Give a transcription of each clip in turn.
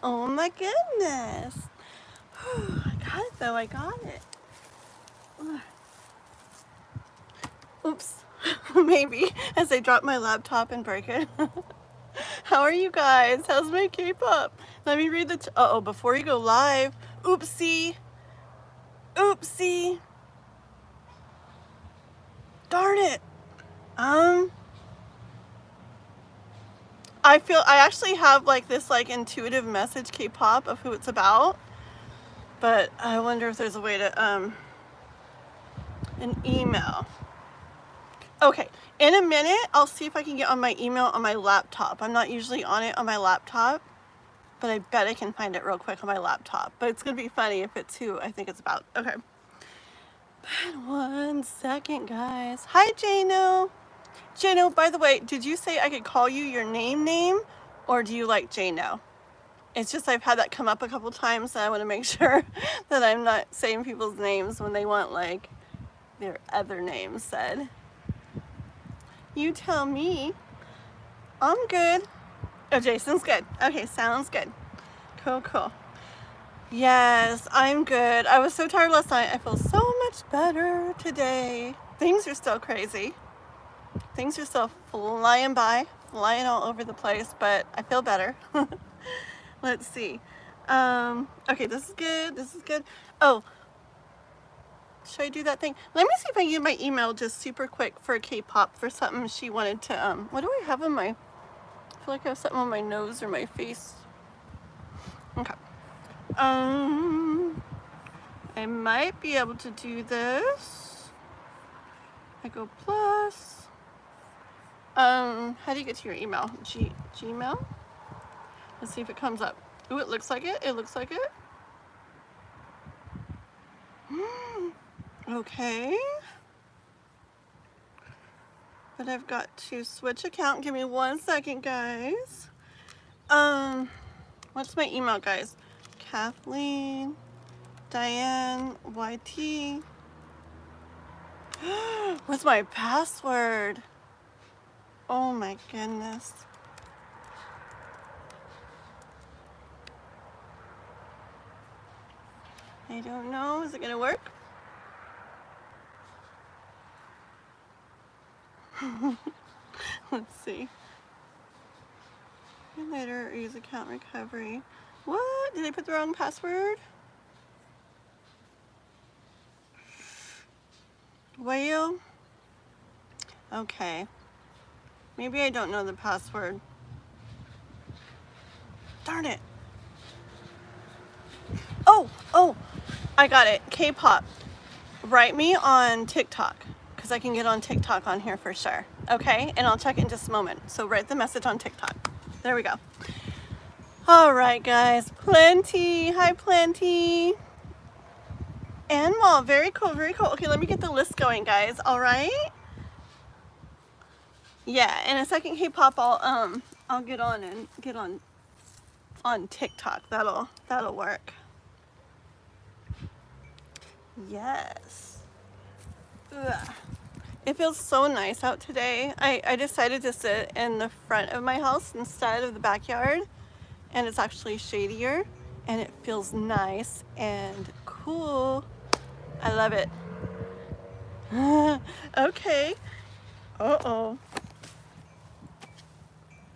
Oh my goodness. I got it though, I got it. Oops. Maybe as I drop my laptop and break it. How are you guys? How's my K-pop? Let me read the uh-oh, before you go live. Oopsie. Oopsie. Darn it. I actually have like this like intuitive message K-pop of who it's about, but I wonder if there's a way to an email. Okay, in a minute I'll see if I can get on my email on my laptop. I'm not usually on it on my laptop, but I bet I can find it real quick on my laptop. But it's gonna be funny if it's who I think it's about. Okay. But 1 second, guys. Hi, Jano. Jano, by the way, did you say I could call you your name, or do you like Jano? It's just I've had that come up a couple times, and I want to make sure that I'm not saying people's names when they want like their other names said. You tell me. I'm good. Oh, Jason's good. Okay, sounds good. Cool, cool. Yes, I'm good. I was so tired last night. I feel so much better today. Things are still crazy. Things are still flying by, flying all over the place, but I feel better. Let's see. Okay, this is good. This is good. Oh, should I do that thing? Let me see if I can get my email just super quick for K-pop for something she wanted to, what do I have on my, I feel like I have something on my nose or my face. Okay. I might be able to do this. I go plus. How do you get to your email? Gmail? Let's see if it comes up. Ooh, it looks like it. It looks like it. Okay. But I've got to switch account. Give me 1 second, guys. What's my email, guys? kathleendianeYT. What's my password? Oh my goodness. I don't know. Is it gonna work? Let's see. And later, use account recovery. What? Did I put the wrong password? Well, okay. Maybe I don't know the password. Darn it. Oh, I got it. K-pop. Write me on TikTok, because I can get on TikTok on here for sure. Okay, and I'll check it in just a moment. So write the message on TikTok. There we go. All right, guys. Plenty. Hi, Plenty. Anmal. Very cool, very cool. Okay, let me get the list going, guys. All right. Yeah, in a second, K-pop, I'll get on TikTok. That'll work. Yes. Ugh. It feels so nice out today. I decided to sit in the front of my house instead of the backyard, and it's actually shadier, and it feels nice and cool. I love it. Okay. Uh-oh.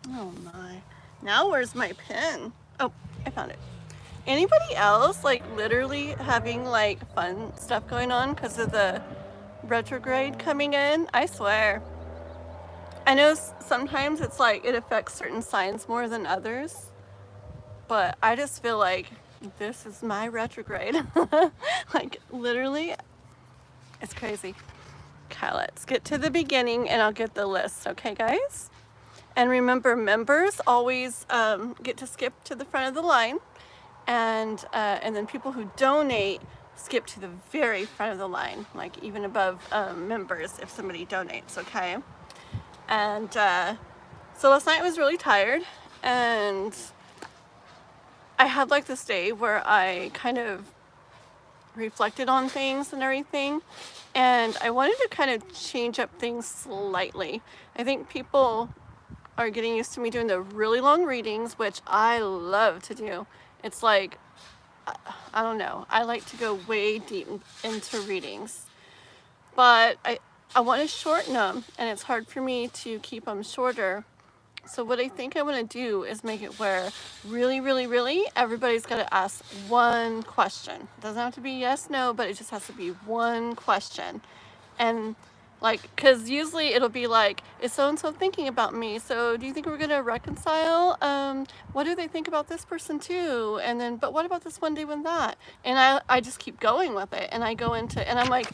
Oh my. Now where's my pen? Oh, I found it. Anybody else like literally having like fun stuff going on because of the retrograde coming in? I swear. I know sometimes it's like it affects certain signs more than others, but I just feel like this is my retrograde. Like literally, it's crazy. Okay, let's get to the beginning and I'll get the list, okay guys? And remember, members always get to skip to the front of the line, and then people who donate skip to the very front of the line, like even above members if somebody donates, okay? And so last night I was really tired, and I had like this day where I kind of reflected on things and everything, and I wanted to kind of change up things slightly. I think people are getting used to me doing the really long readings, which I love to do. It's like, I don't know, I like to go way deep into readings, but I want to shorten them, and it's hard for me to keep them shorter. So what I think I want to do is make it where really everybody's got to ask one question. It doesn't have to be yes, no, but it just has to be one question. And like, because usually it'll be like, is so-and-so thinking about me? So do you think we're going to reconcile? What do they think about this person too? And then, but what about this one day when that? And I just keep going with it. And I go into, and I'm like,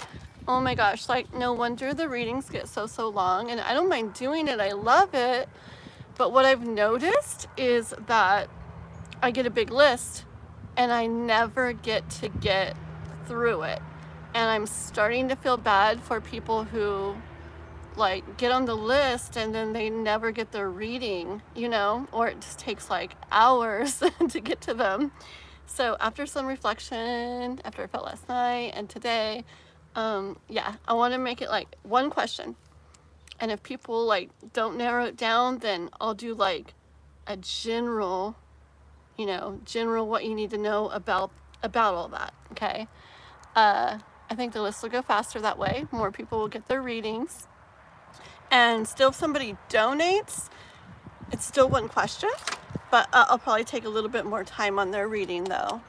oh my gosh, like no wonder the readings get so long. And I don't mind doing it. I love it. But what I've noticed is that I get a big list and I never get to get through it. And I'm starting to feel bad for people who like get on the list and then they never get their reading, you know, or it just takes like hours to get to them. So after some reflection, after I felt last night and today, yeah, I want to make it like one question. And if people like don't narrow it down, then I'll do like a general, you know, general what you need to know about all that, okay? I think the list will go faster that way. More people will get their readings. And still, if somebody donates, it's still one question, but I'll probably take a little bit more time on their reading though.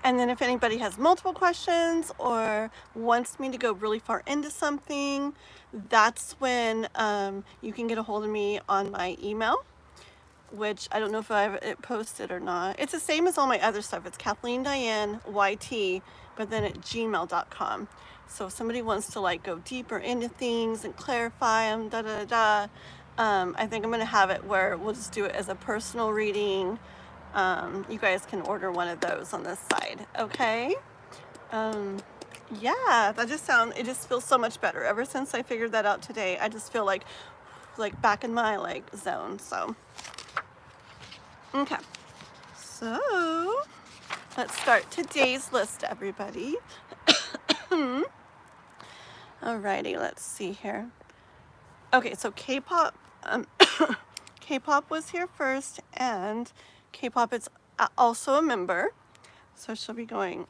And then if anybody has multiple questions or wants me to go really far into something, that's when you can get a hold of me on my email, which I don't know if I've posted or not. It's the same as all my other stuff. It's kathleendianeYT, but then at gmail.com. So if somebody wants to like go deeper into things and clarify them, I think I'm going to have it where we'll just do it as a personal reading. You guys can order one of those on this side, okay? Yeah, it just feels so much better. Ever since I figured that out today, I just feel like back in my like zone. So, okay. So, let's start today's list, everybody. Alrighty, let's see here. Okay, so K-pop, K-pop was here first, and K-pop is also a member, so she'll be going,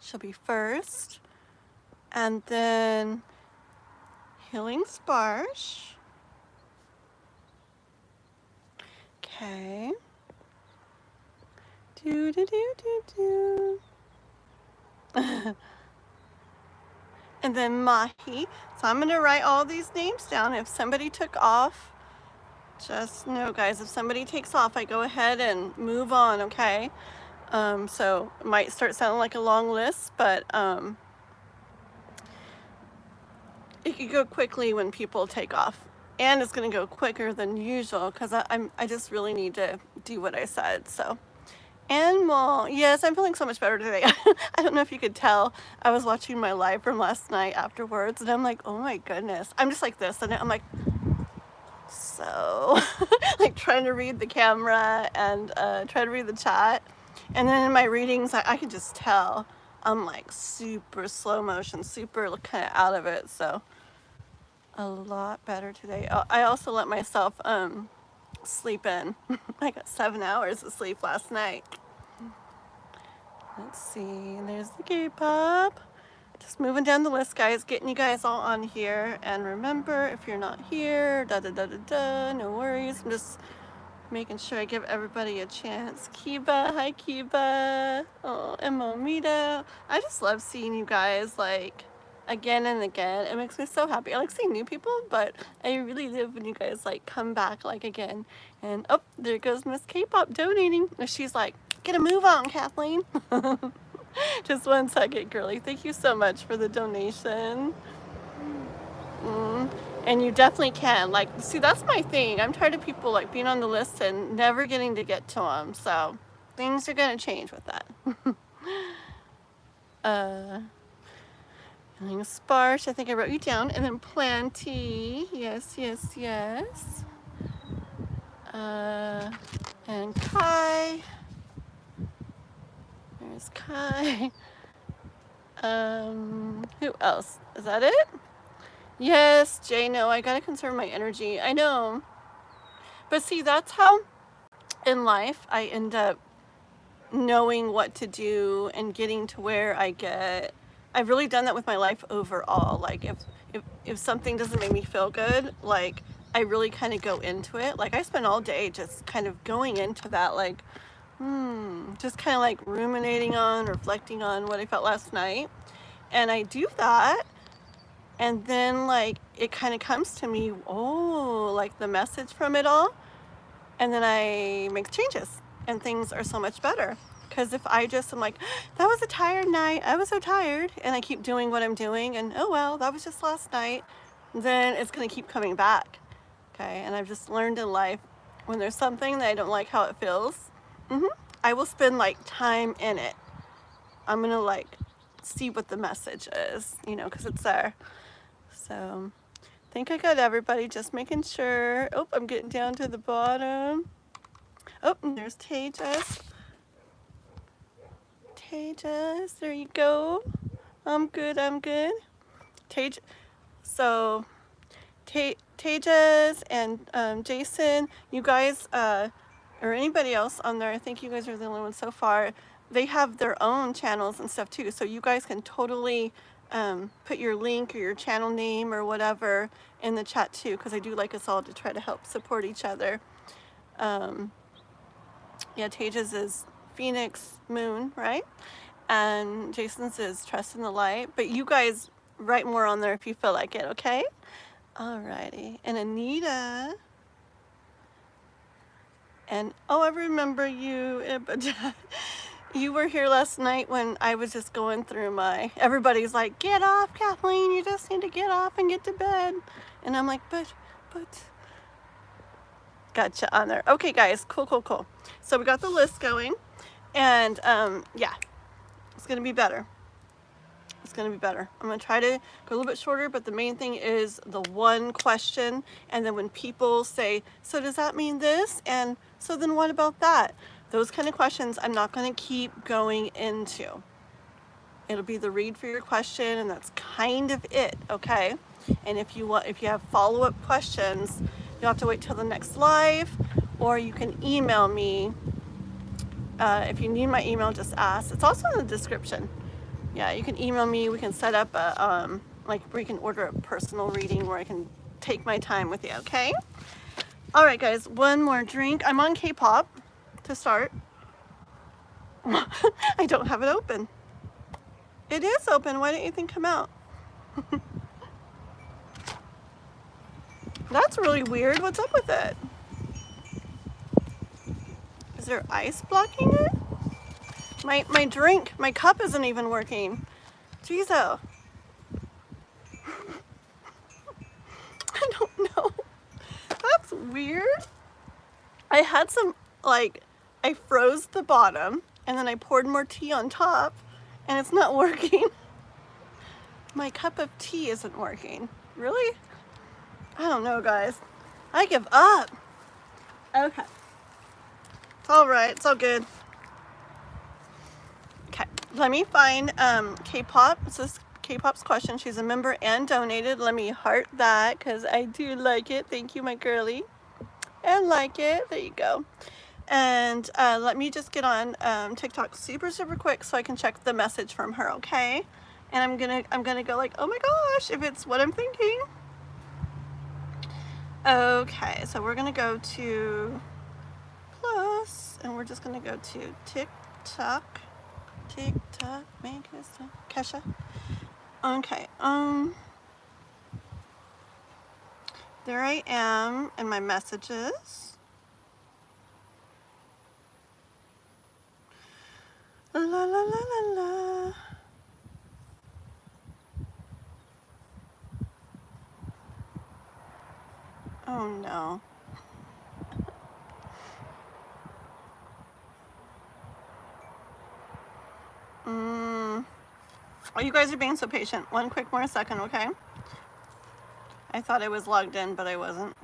she'll be first, and then Healing Sparsh, okay, and then Mahi. So I'm gonna write all these names down. If somebody took off, just know, guys, if somebody takes off, I go ahead and move on, okay? So it might start sounding like a long list, but it could go quickly when people take off. And it's gonna go quicker than usual because I just really need to do what I said, so. And more. Yes, I'm feeling so much better today. I don't know if you could tell. I was watching my live from last night afterwards, and I'm like, oh my goodness. I'm just like this, and I'm like, so, like trying to read the camera and try to read the chat. And then in my readings, I can just tell I'm like super slow motion, super kind of out of it. So a lot better today. I also let myself sleep in. I got 7 hours of sleep last night. Let's see, there's the K-pop. Just moving down the list, guys, getting you guys all on here. And remember, if you're not here, no worries. I'm just making sure I give everybody a chance. Kiba, hi Kiba. Oh, and Momita. I just love seeing you guys like again and again. It makes me so happy. I like seeing new people, but I really love when you guys like come back like again. And oh, there goes Miss K-pop donating. She's like, get a move on, Kathleen. Just 1 second, girly. Thank you so much for the donation. And you definitely can. Like, see, that's my thing. I'm tired of people like being on the list and never getting to get to them. So things are gonna change with that. Sparsh, I think I wrote you down. And then Planty. Yes. And Kai. There's Kai. Who else? Is that it? Yes, Jay, no, I gotta conserve my energy. I know. But see, that's how in life I end up knowing what to do and getting to where I get. I've really done that with my life overall. Like if something doesn't make me feel good, like I really kind of go into it. Like I spend all day just kind of going into that, like, just kind of like ruminating on, reflecting on what I felt last night. And I do that. And then like it kind of comes to me, oh, like the message from it all. And then I make changes and things are so much better. Because if I just am like, that was a tired night, I was so tired, and I keep doing what I'm doing, and oh well, that was just last night, then it's going to keep coming back. Okay, and I've just learned in life, when there's something that I don't like how it feels, I will spend like time in it. I'm going to like see what the message is, you know, because it's there. So I think I got everybody, just making sure. Oh, I'm getting down to the bottom. Oh, and there's Tejas. Tejas, there you go. I'm good, I'm good. So, Tejas and Jason, you guys, or anybody else on there, I think you guys are the only ones so far, they have their own channels and stuff too, so you guys can totally put your link or your channel name or whatever in the chat too, because I do like us all to try to help support each other. Yeah, Tejas is Phoenix Moon, right? And Jason's is Trust in the Light. But you guys write more on there if you feel like it, okay? Alrighty. And Anita. And oh, I remember you. You were here last night when I was just going through my. Everybody's like, get off, Kathleen. You just need to get off and get to bed. And I'm like, but. Gotcha on there. Okay, guys. Cool. So we got the list going. And yeah, it's going to be better. It's going to be better. I'm going to try to go a little bit shorter, but the main thing is the one question. And then when people say, so does that mean this? And so then what about that? Those kind of questions I'm not going to keep going into. It'll be the read for your question, and that's kind of it, okay? And if you have follow-up questions, you'll have to wait till the next live, or you can email me. If you need my email, just ask. It's also in the description. Yeah, you can email me. We can set up a, like we can order a personal reading where I can take my time with you, okay? All right, guys, one more drink. I'm on K-pop to start. I don't have it open. It is open. Why didn't you think come out? That's really weird. What's up with it? Is there ice blocking it? My drink, my cup isn't even working. Jeez, oh. I don't know. That's weird. I had some, like, I froze the bottom and then I poured more tea on top and it's not working. My cup of tea isn't working. Really? I don't know, guys. I give up. Okay. It's all right. It's all good. Okay. Let me find K-pop. This is K-pop's question. She's a member and donated. Let me heart that because I do like it. Thank you, my girly. And like it. There you go. And let me just get on TikTok super quick so I can check the message from her, okay? And I'm gonna go like, oh my gosh, if it's what I'm thinking. Okay, so we're gonna go to plus, and we're just gonna go to TikTok, make this Kesha. Okay, there I am in my messages. La la la la la. Oh no. Oh, you guys are being so patient. One quick more second, okay? I thought I was logged in, but I wasn't.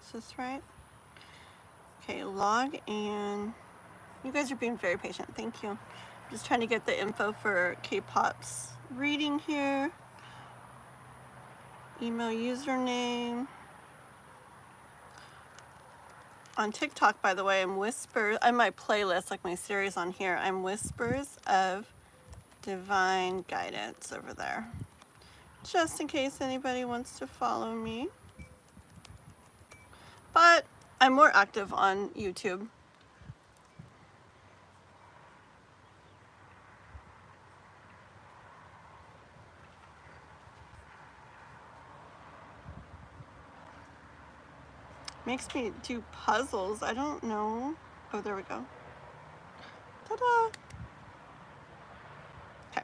Is this right? Okay, log in. You guys are being very patient. Thank you. Just trying to get the info for K-pop's reading here. Email username. On TikTok, by the way, I'm my playlist, like my series on here. I'm Whispers of Divine Guidance over there. Just in case anybody wants to follow me. But I'm more active on YouTube. Makes me do puzzles. I don't know. Oh, there we go. Ta-da! Okay.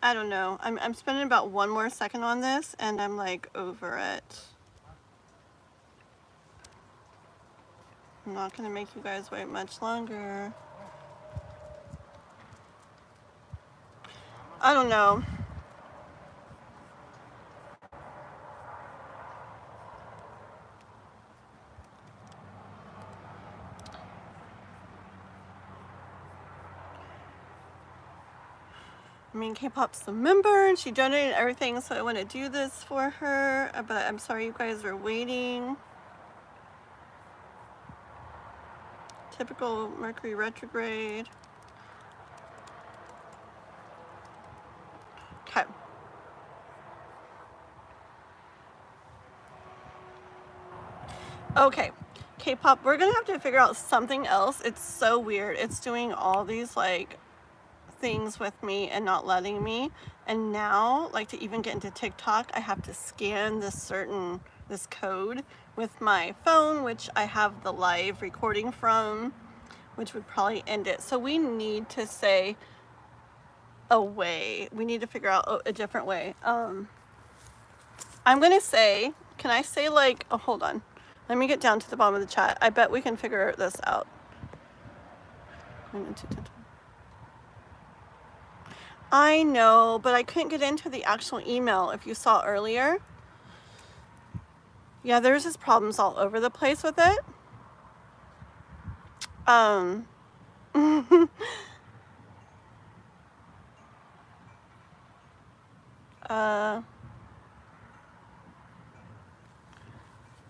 I don't know. I'm spending about 1 more second on this, and I'm like over it. I'm not gonna make you guys wait much longer. I don't know. I mean, K-pop's a member, and she donated everything, so I want to do this for her. But I'm sorry you guys are waiting. Typical Mercury retrograde. Okay. Okay. K-pop, we're gonna have to figure out something else. It's so weird. It's doing all these like things with me and not letting me. And now, like, to even get into TikTok, I have to scan this code with my phone, which I have the live recording from, which would probably end it. So we need to say a way. We need to figure out a different way. I'm gonna say, can I say like, oh, hold on. Let me get down to the bottom of the chat. I bet we can figure this out. I know, but I couldn't get into the actual email if you saw earlier. Yeah, there's just problems all over the place with it.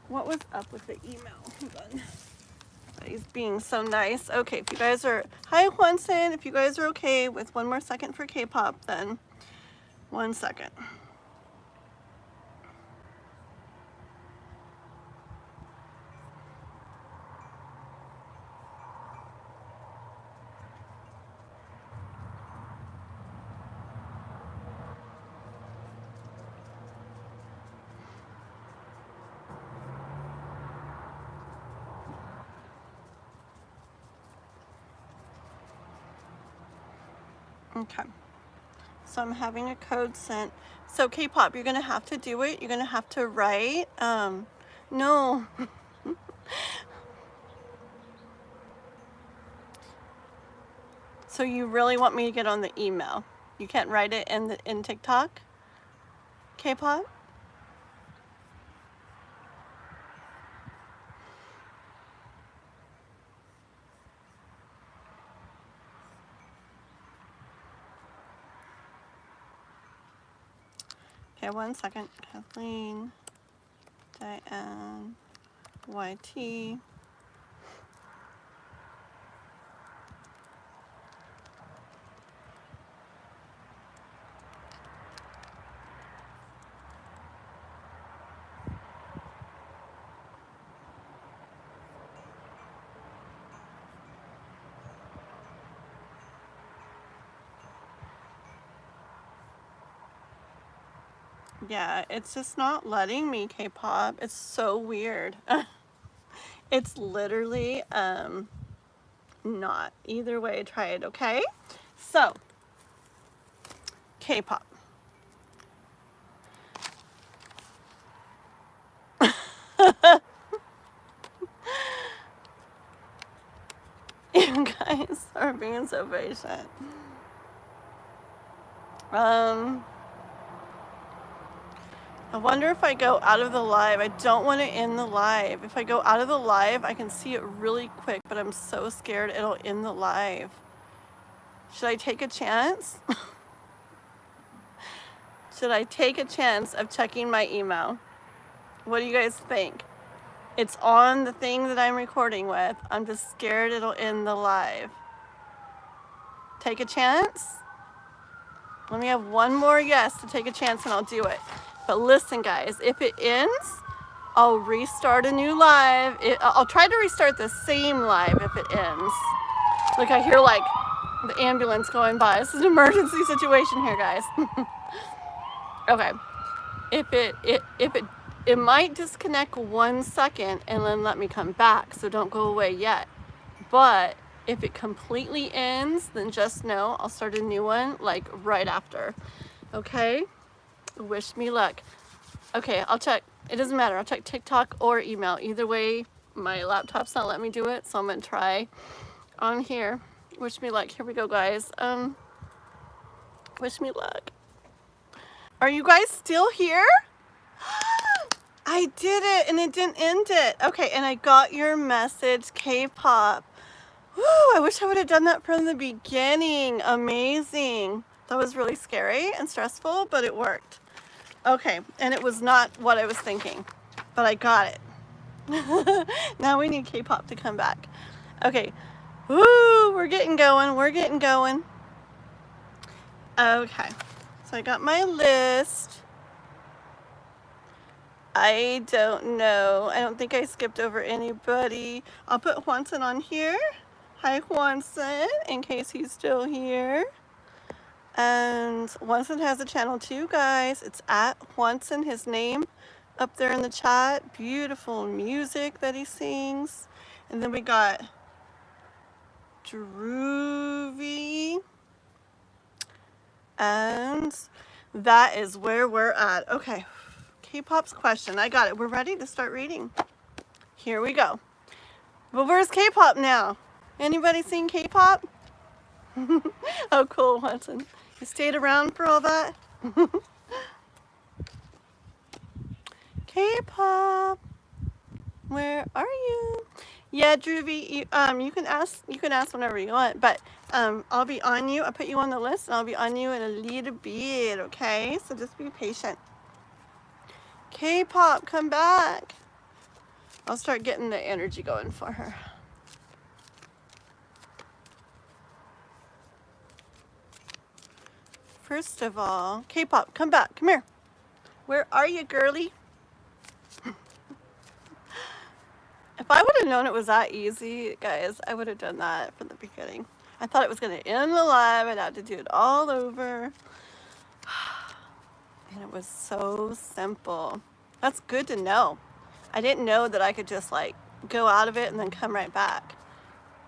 What was up with the email? Hold on. He's being so nice. Okay, if you guys are, hi Juanson, if you guys are okay with 1 more second for K-pop, then 1 second. Okay, so I'm having a code sent. So K-pop, you're gonna have to do it. You're gonna have to write. No. So you really want me to get on the email? You can't write it in TikTok? K-pop? Okay, 1 second. Kathleen, Diane, YT. Yeah, it's just not letting me, K-pop. It's so weird. It's literally not. Either way, try it, okay? So, K-pop. You guys are being so patient. I wonder if I go out of the live. I don't want to end the live. If I go out of the live, I can see it really quick, but I'm so scared it'll end the live. Should I take a chance? Should I take a chance of checking my email? What do you guys think? It's on the thing that I'm recording with. I'm just scared it'll end the live. Take a chance? Let me have one more yes to take a chance and I'll do it. But listen guys, if it ends, I'll restart a new live. I'll try to restart the same live if it ends. Look, I hear like the ambulance going by. This is an emergency situation here, guys. Okay. It might disconnect 1 second and then let me come back, so don't go away yet. But if it completely ends, then just know I'll start a new one like right after. Okay? Wish me luck. Okay, I'll check. It doesn't matter. I'll check TikTok or email. Either way, my laptop's not letting me do it, so I'm gonna try on here. Wish me luck. Here we go, guys. Wish me luck. Are you guys still here? I did it and it didn't end it. Okay, and I got your message, K-pop. Woo, I wish I would have done that from the beginning. Amazing. That was really scary and stressful, but it worked. Okay, and it was not what I was thinking, but I got it. Now we need K-pop to come back. Okay. Woo, we're getting going. We're getting going. Okay. So I got my list. I don't know. I don't think I skipped over anybody. I'll put Hwanson on here. Hi, Hwanson, in case he's still here. And Hwanson has a channel too, guys. It's at Hwanson, his name, up there in the chat. Beautiful music that he sings. And then we got Droovy. And that is where we're at. Okay. K-pop's question. I got it. We're ready to start reading. Here we go. But where's K-pop now? Anybody seen K-pop? Oh, cool, Hudson. You stayed around for all that? K-pop, where are you? Yeah, Droovy, you can ask whenever you want, but I'll be on you. I'll put you on the list, and I'll be on you in a little bit, okay? So just be patient. K-pop, come back. I'll start getting the energy going for her. First of all, K-pop, come back. Come here. Where are you, girly? If I would have known it was that easy, guys, I would have done that from the beginning. I thought it was going to end the live and I had to do it all over. And it was so simple. That's good to know. I didn't know that I could just like go out of it and then come right back.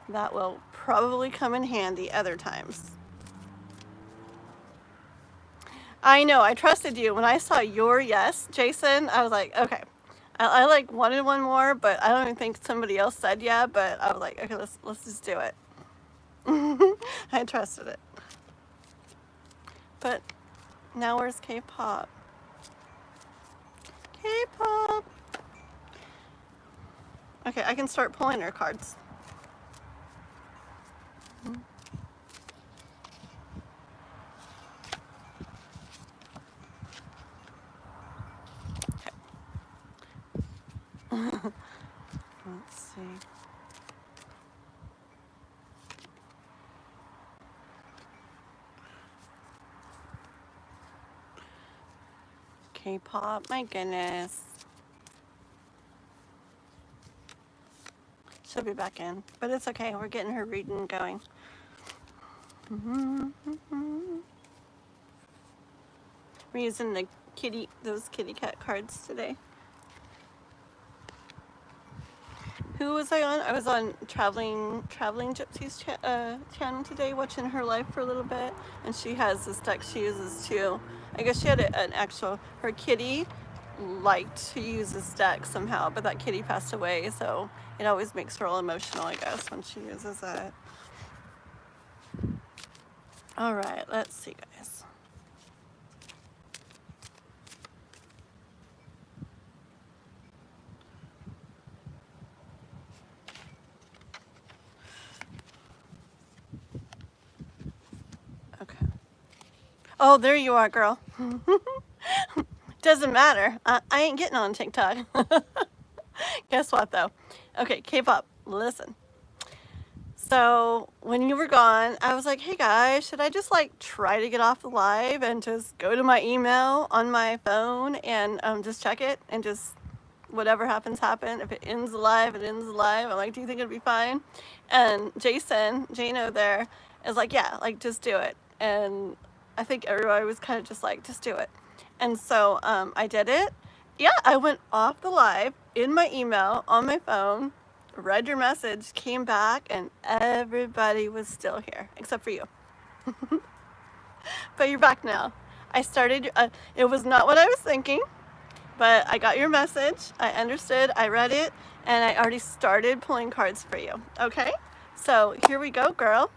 That will probably come in handy other times. I know, I trusted you. When I saw your yes, Jason, I was like, okay. I like wanted one more, but I don't even think somebody else said yeah, but I was like, okay, let's just do it. I trusted it. But now where's K-pop? K-pop. Okay, I can start pulling her cards. Let's see. K-pop, my goodness. She'll be back in, but it's okay. We're getting her reading going. We're using the those kitty cat cards today. Who was I on? I was on Traveling Gypsy's channel today, watching her life for a little bit, and she has this deck she uses too. I guess she had her kitty liked to use this deck somehow, but that kitty passed away, so it always makes her all emotional, I guess, when she uses it. All right, let's see, guys. Oh, there you are, girl. Doesn't matter. I ain't getting on TikTok. Guess what, though? Okay, K-pop, listen. So when you were gone, I was like, hey guys, should I just like try to get off the live and just go to my email on my phone and just check it and just whatever happens, happen. If it ends the live, it ends the live. I'm like, do you think it'd be fine? And Jason, Jano there, is like, yeah, like just do it. And I think everybody was kind of just like, just do it. And so I did it. Yeah, I went off the live in my email on my phone, read your message, came back, and everybody was still here except for you. But you're back now. I started, it was not what I was thinking, but I got your message, I understood, I read it, and I already started pulling cards for you. Okay, so here we go, girl.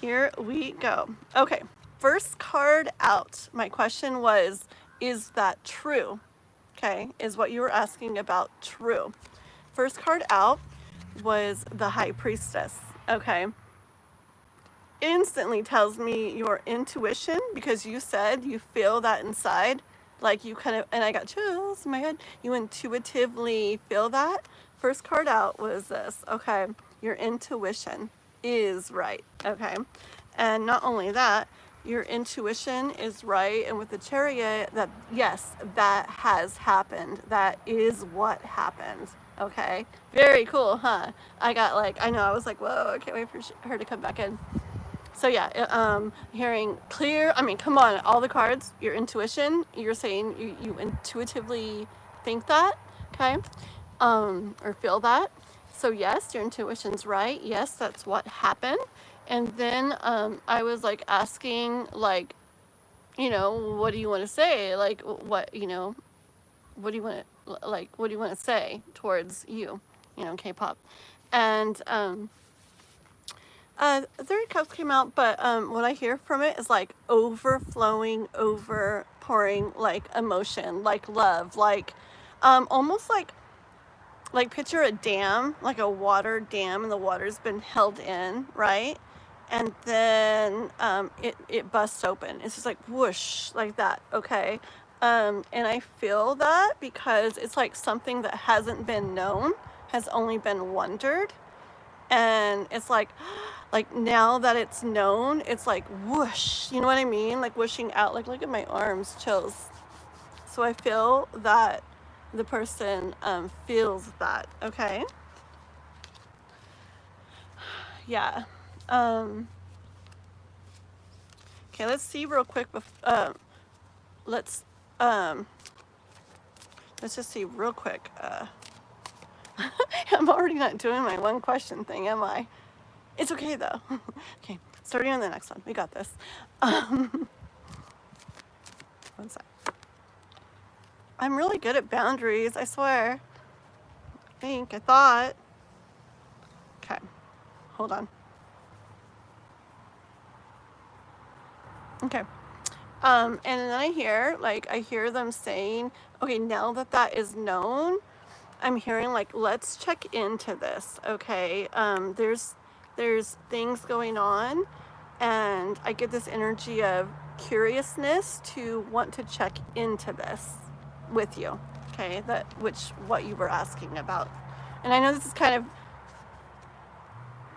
Here we go. Okay, first card out. My question was, is that true? Okay, is what you were asking about true? First card out was the High Priestess. Okay, instantly tells me your intuition, because you said you feel that inside, like you kind of, and I got chills in my head, you intuitively feel that. First card out was this. Okay, your intuition is right. Okay, and not only that, your intuition is right, and with the Chariot, that yes, that has happened, that is what happened. Okay, very cool, huh? I got like, I know, I was like, whoa, I can't wait for her to come back in. So yeah, hearing clear, I mean, come on, all the cards, your intuition, you're saying you intuitively think that, okay, or feel that. So yes, your intuition's right. Yes, that's what happened. And then I was like asking, like, you know, what do you want to say? Like, what, you know, what do you want to, like, what do you want to say towards you, you know, K-pop? And third cups came out, but what I hear from it is like overflowing, overpouring, like emotion, like love, like almost like picture a dam, like a water dam, and the water's been held in, right? And then it busts open. It's just like whoosh, like that, okay? And I feel that because it's like something that hasn't been known, has only been wondered. And it's like now that it's known, it's like whoosh, you know what I mean? Like whooshing out, like look at my arms, chills. So I feel that the person feels that, okay? Yeah. Okay, let's see real quick. Let's just see real quick. I'm already not doing my one question thing, am I? It's okay though. Okay, starting on the next one. We got this. One sec. I'm really good at boundaries, I swear. I thought. Okay, hold on. Okay. And then I hear them saying, okay, now that that is known, I'm hearing like, let's check into this, okay? There's things going on, and I get this energy of curiousness to want to check into this with you, okay? What you were asking about. And I know this is kind of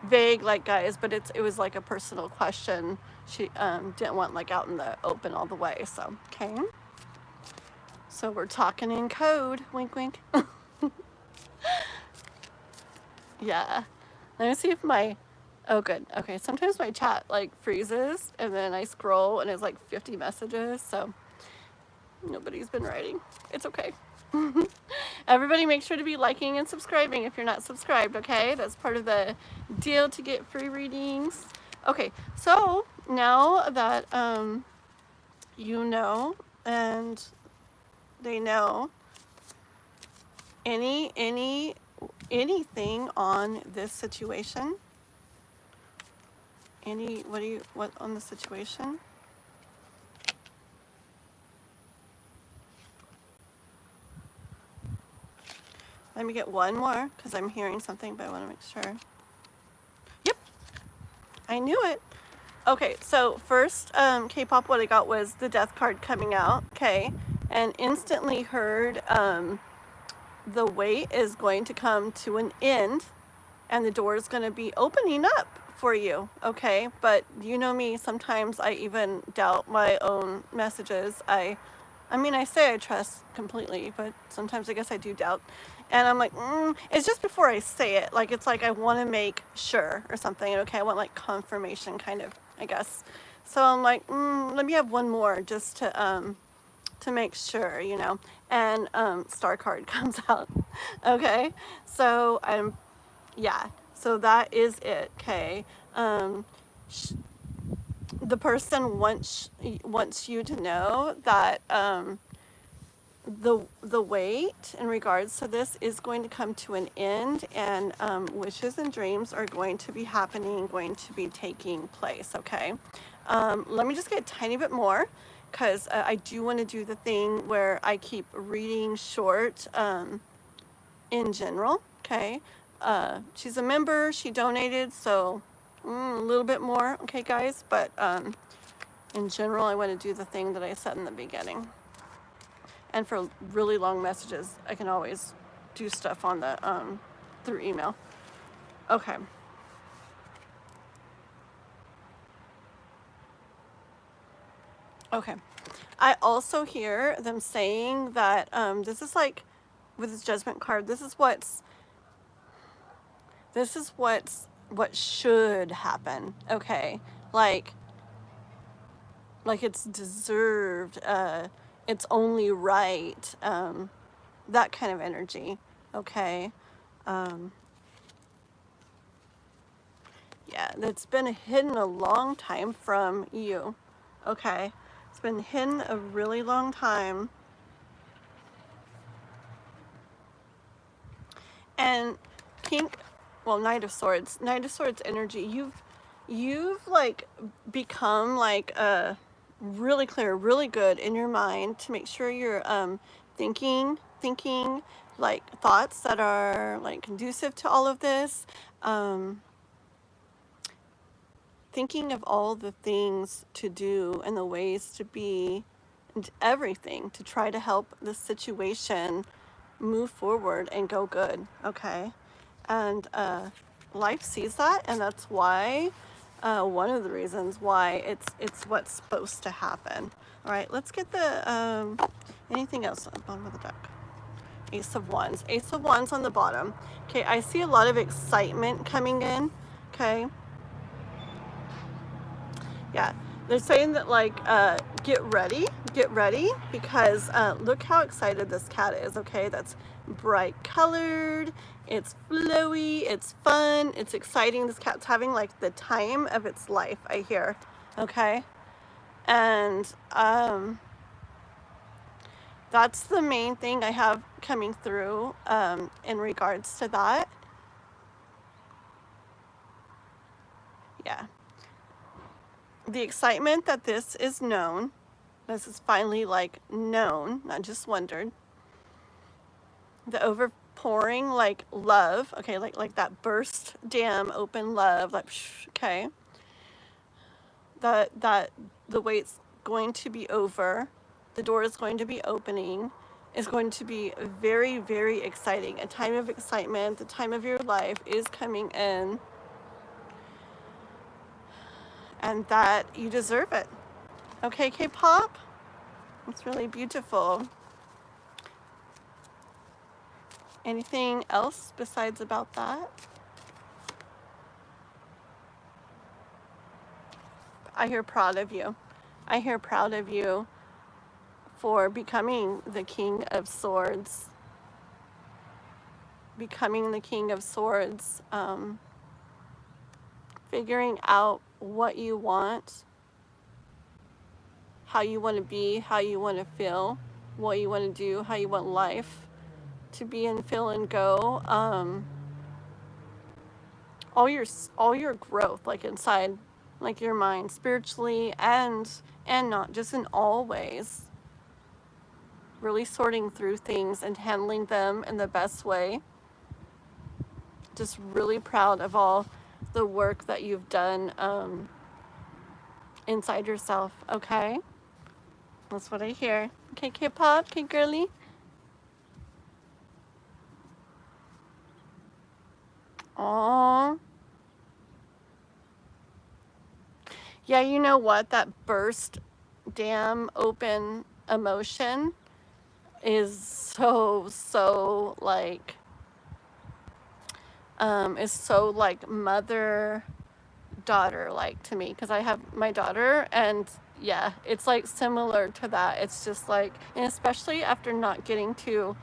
vague, like, guys, but it was like a personal question. She didn't want like out in the open all the way, so, okay. So we're talking in code, wink, wink. Yeah. Let me see if oh good, okay, sometimes my chat like freezes and then I scroll and it's like 50 messages, so nobody's been writing. It's okay. Everybody make sure to be liking and subscribing if you're not subscribed, okay? That's part of the deal to get free readings. Okay, so now that you know and they know anything on this situation? What on the situation? Let me get one more, because I'm hearing something, but I want to make sure. Yep, I knew it. Okay, so first, K-pop, what I got was the death card coming out, okay, and instantly heard the wait is going to come to an end, and the door is going to be opening up for you, okay? But you know me, sometimes I even doubt my own messages. I mean, I say I trust completely, but sometimes I guess I do doubt. And I'm like, it's just before I say it. Like, it's like I want to make sure or something. Okay, I want like confirmation, kind of, I guess. So I'm like, let me have one more just to make sure, you know. And star card comes out. Okay, so yeah. So that is it. Okay. The person wants you to know that the wait in regards to this is going to come to an end, and wishes and dreams are going to be happening, going to be taking place. Okay, let me just get a tiny bit more, because I do want to do the thing where I keep reading short in general. Okay, she's a member, she donated, so a little bit more. Okay, guys, but in general, I want to do the thing that I said in the beginning. And for really long messages, I can always do stuff on the through email. Okay. Okay. I also hear them saying that this is like with this judgment card, this is what should happen. Okay. Like it's deserved, it's only right, that kind of energy. Okay. Yeah, that's been hidden a long time from you. Okay, it's been hidden a really long time. And pink, well, Knight of Swords energy, you've like become like really clear, really good in your mind to make sure you're thinking like thoughts that are like conducive to all of this. Thinking of all the things to do and the ways to be and everything to try to help the situation move forward and go good. Okay, and life sees that, and that's why one of the reasons why it's what's supposed to happen. All right, let's get the anything else on the bottom of the deck. Ace of Wands on the bottom. Okay, I see a lot of excitement coming in. Okay, yeah, they're saying that like get ready, because look how excited this cat is. Okay, that's bright colored, it's flowy, it's fun, it's exciting. This cat's having like the time of its life, I hear. Okay, and that's the main thing I have coming through in regards to that. Yeah, the excitement that this is known. This is finally like known, not just wondered. The overpouring like love, okay, like that burst dam open love, like okay. That the wait's going to be over, the door is going to be opening, is going to be very, very exciting. A time of excitement, the time of your life is coming in, and that you deserve it. Okay, K-pop? It's really beautiful. Anything else besides about that? I hear proud of you. I hear proud of you for becoming the King of Swords. Becoming the King of Swords. Figuring out what you want, how you want to be, how you want to feel, what you want to do, how you want life to be and feel and go. All your growth, like inside, like your mind, spiritually and not, just in all ways. Really sorting through things and handling them in the best way. Just really proud of all the work that you've done inside yourself, okay? That's what I hear. Okay, K-pop, okay, girly? Aww. Yeah, you know what? That burst, damn, open emotion is so like, is so like mother daughter like to me, because I have my daughter, and yeah, it's like similar to that. It's just like, and especially after not getting to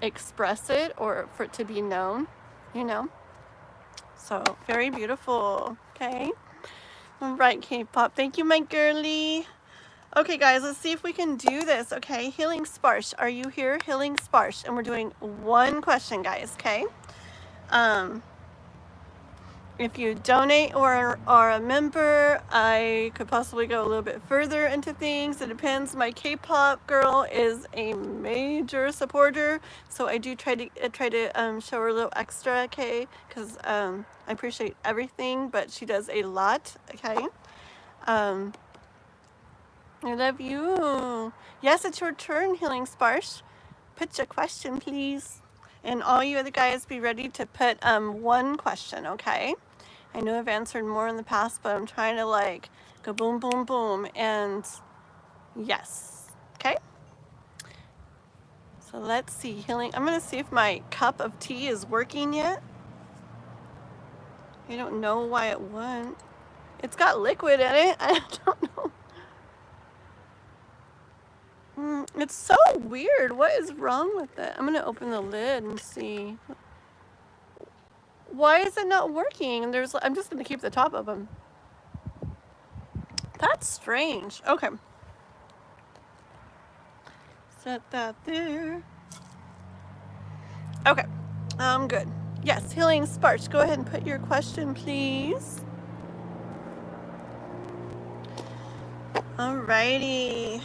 express it or for it to be known, you know. So very beautiful. Okay, all right, K-pop, thank you, my girly. Okay guys, let's see if we can do this. Okay, Healing Sparsh, are you here? Healing Sparsh, and we're doing one question, guys. Okay, if you donate or are a member, I could possibly go a little bit further into things. It depends. My K-pop girl is a major supporter, so I do try to show her a little extra, okay? Because I appreciate everything, but she does a lot, okay? I love you. Yes, it's your turn, Healing Sparsh. Put your question, please. And all you other guys, be ready to put one question, okay? I know I've answered more in the past, but I'm trying to like go boom, boom, boom, and yes. Okay? So let's see, healing. I'm gonna see if my cup of tea is working yet. I don't know why it wouldn't. It's got liquid in it. I don't know. It's so weird. What is wrong with it? I'm gonna open the lid and see. Why is it not working? And I'm just gonna keep the top of them. That's strange. Okay. Set that there. Okay, I'm good. Yes, Healing Sparsh, go ahead and put your question, please. Alrighty.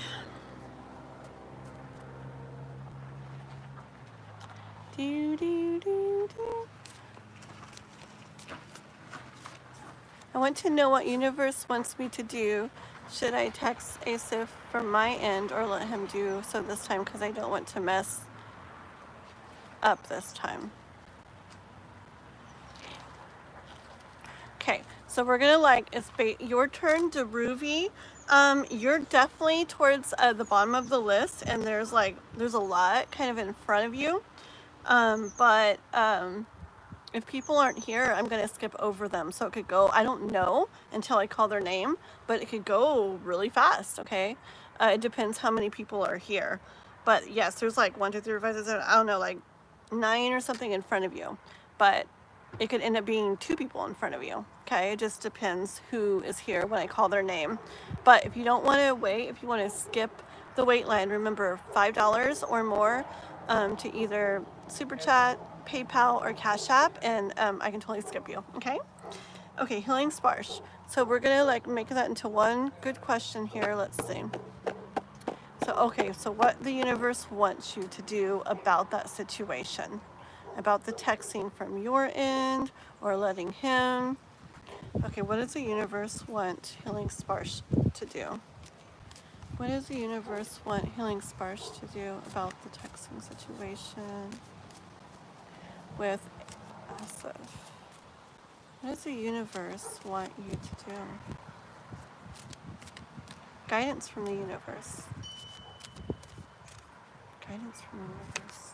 I want to know what universe wants me to do. Should I text Asif from my end or let him do so this time, because I don't want to mess up this time. Okay, so we're gonna like, it's your turn, Deruvi. You're definitely towards the bottom of the list, and there's a lot kind of in front of you. But if people aren't here, I'm gonna skip over them. So it could go, I don't know until I call their name, but it could go really fast, okay? It depends how many people are here. But yes, there's like 1, 2, 3, 4, 5, 6, 7, I don't know, like 9 or something in front of you. But it could end up being 2 people in front of you, okay? It just depends who is here when I call their name. But if you don't want to wait, if you want to skip the wait line, remember $5 or more to either Super Chat, PayPal, or Cash App, and I can totally skip you, okay? Okay, Healing Sparsh. So we're gonna like make that into one good question here. Let's see. So, okay, so what the universe wants you to do about that situation, about the texting from your end or letting him. Okay, what does the universe want Healing Sparsh to do? What does the universe want Healing Sparsh to do about the texting situation with Asif? What does the universe want you to do? Guidance from the universe. Guidance from the universe.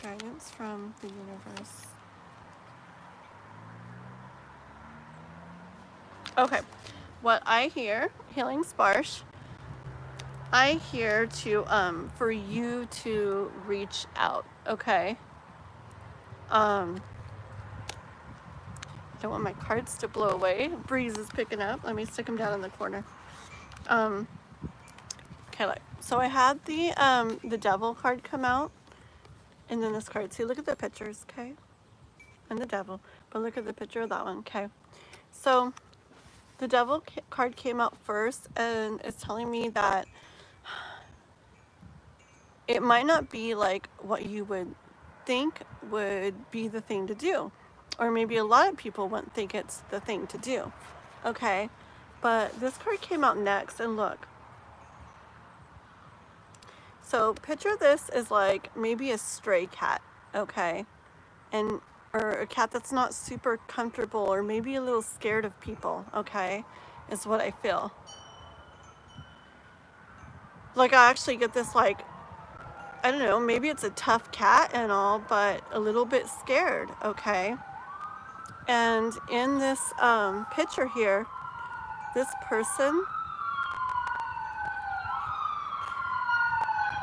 Guidance from the universe. Okay, what I hear, Healing Sparsh, I hear to for you to reach out, okay? I don't want my cards to blow away. Breeze is picking up. Let me stick them down in the corner. Okay, look. So I had the Devil card come out, and then this card. See, look at the pictures, okay? And the Devil, but look at the picture of that one, okay? So the Devil card came out first, and it's telling me that it might not be like what you would think would be the thing to do. or maybe a lot of people wouldn't think it's the thing to do. Okay, but this card came out next, and look. So picture this as like maybe a stray cat, okay? And or a cat that's not super comfortable, or maybe a little scared of people, okay? Is what I feel. Like I actually get this like, I don't know, maybe it's a tough cat and all, but a little bit scared, okay? And in this picture here, this person,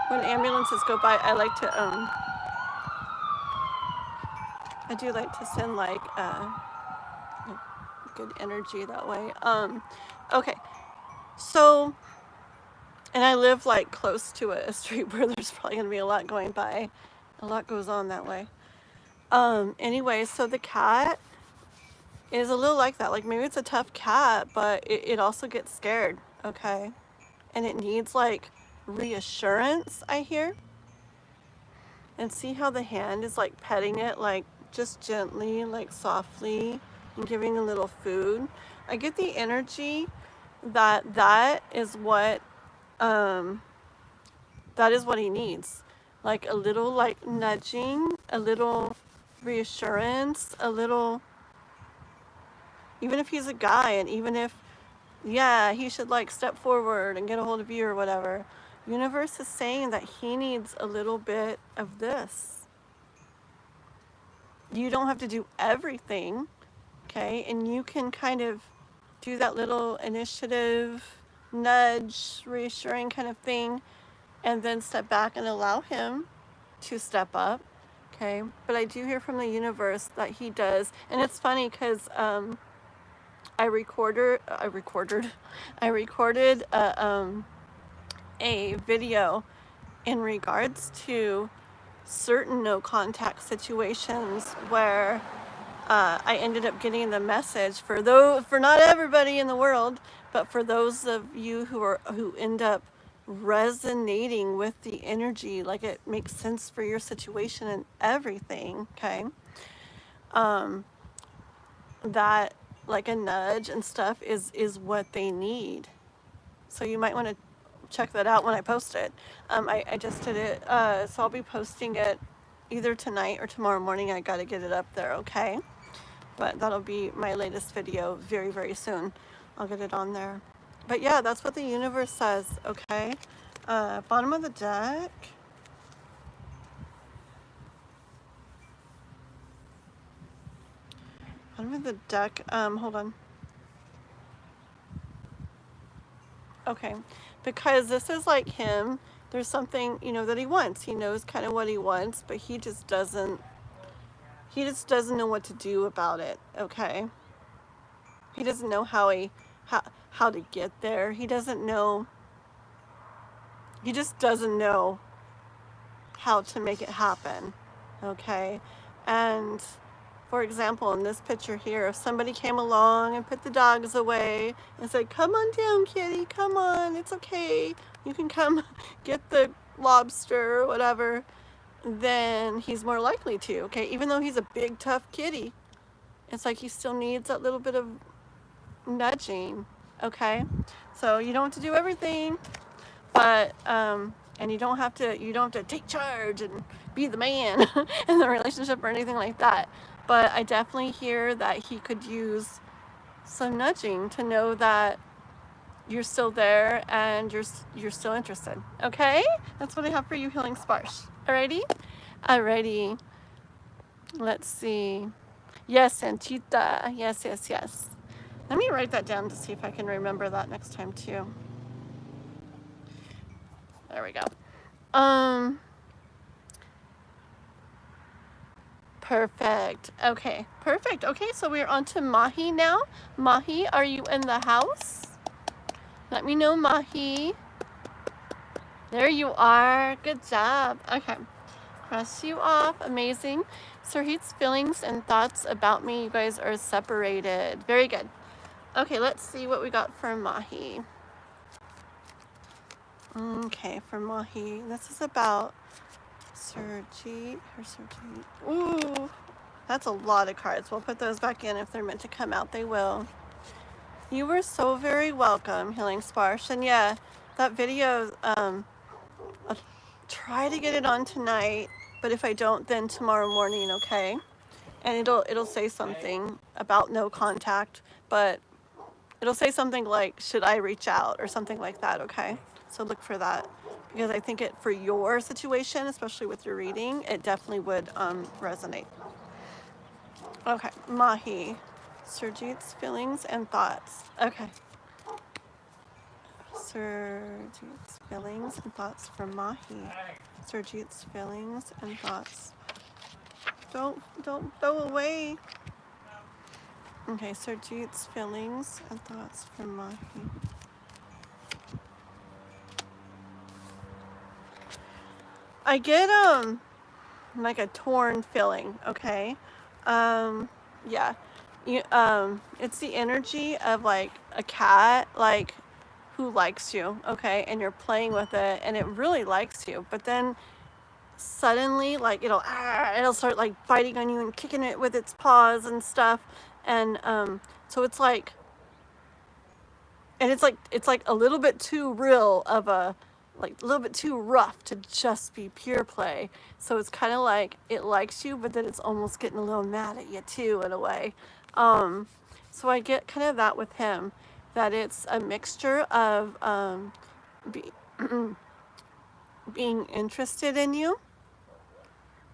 when ambulances go by, I like to, I do like to send like good energy that way. Okay, so, and I live like close to a street where there's probably gonna be a lot going by. A lot goes on that way. Anyway, so the cat is a little like that. Like maybe it's a tough cat, but it also gets scared, okay? And it needs like reassurance, I hear. And see how the hand is like petting it, like just gently, like softly, and giving a little food. I get the energy that that is what he needs. Like a little like nudging, a little reassurance, a little, even if he's a guy, and even if, yeah, he should like step forward and get a hold of you or whatever. Universe is saying that he needs a little bit of this. You don't have to do everything, okay? And you can kind of do that little initiative, nudge, reassuring kind of thing, and then step back and allow him to step up, okay? But I do hear from the universe that he does. And it's funny because I recorded a video in regards to certain no contact situations where I ended up getting the message for not everybody in the world, but for those of you who end up resonating with the energy, like it makes sense for your situation and everything, okay? That like a nudge and stuff is what they need. So you might want to check that out when I post it. I just did it, so I'll be posting it either tonight or tomorrow morning. I got to get it up there, okay? But that'll be my latest video very, very soon. I'll get it on there. But yeah, that's what the universe says, okay? Bottom of the deck. Bottom of the deck, hold on. Okay, because this is like him. There's something, you know, that he wants. He knows kind of what he wants, but he just doesn't know what to do about it, okay? He doesn't know how to get there. He just doesn't know how to make it happen, okay? And for example, in this picture here, if somebody came along and put the dogs away and said, come on down, kitty, come on, it's okay, you can come get the lobster or whatever, then he's more likely to, okay? Even though he's a big, tough kitty, it's like he still needs that little bit of nudging, okay? So you don't have to do everything, but, and you don't have to take charge and be the man in the relationship or anything like that. But I definitely hear that he could use some nudging to know that you're still there and you're still interested. Okay? That's what I have for you, Healing Sparsh. Alrighty? Alrighty. Let's see. Yes, Sanchita. Yes, yes, yes. Let me write that down to see if I can remember that next time too. There we go. Perfect. Okay, perfect. Okay, so we're on to Mahi now. Mahi, are you in the house? Let me know, Mahi. There you are. Good job. Okay. Cross you off. Amazing. Sirhit's feelings and thoughts about me. You guys are separated. Very good. Okay, let's see what we got for Mahi. Okay, for Mahi. This is about Surjit. Ooh. That's a lot of cards. We'll put those back in. If they're meant to come out, they will. You were so very welcome, Healing Sparsh. And yeah, that video, I'll try to get it on tonight, but if I don't, then tomorrow morning, okay? And it'll say something about no contact, but it'll say something like, should I reach out, or something like that, okay? So look for that, because I think for your situation, especially with your reading, it definitely would resonate. Okay, Mahi. Surjit's feelings and thoughts. Okay. Surjit's feelings and thoughts for Mahi. Surjit's feelings and thoughts. Don't throw away. Okay, Surjit's feelings and thoughts for Mahi. I get like a torn feeling, okay? Yeah. You it's the energy of like a cat, like, who likes you, okay? And you're playing with it and it really likes you, but then suddenly, like, it'll start like biting on you and kicking it with its paws and stuff. And so it's like, and it's like a little bit too real of a, like a little bit too rough to just be pure play. So it's kind of like it likes you, but then it's almost getting a little mad at you too, in a way. So I get kind of that with him, that it's a mixture of being interested in you,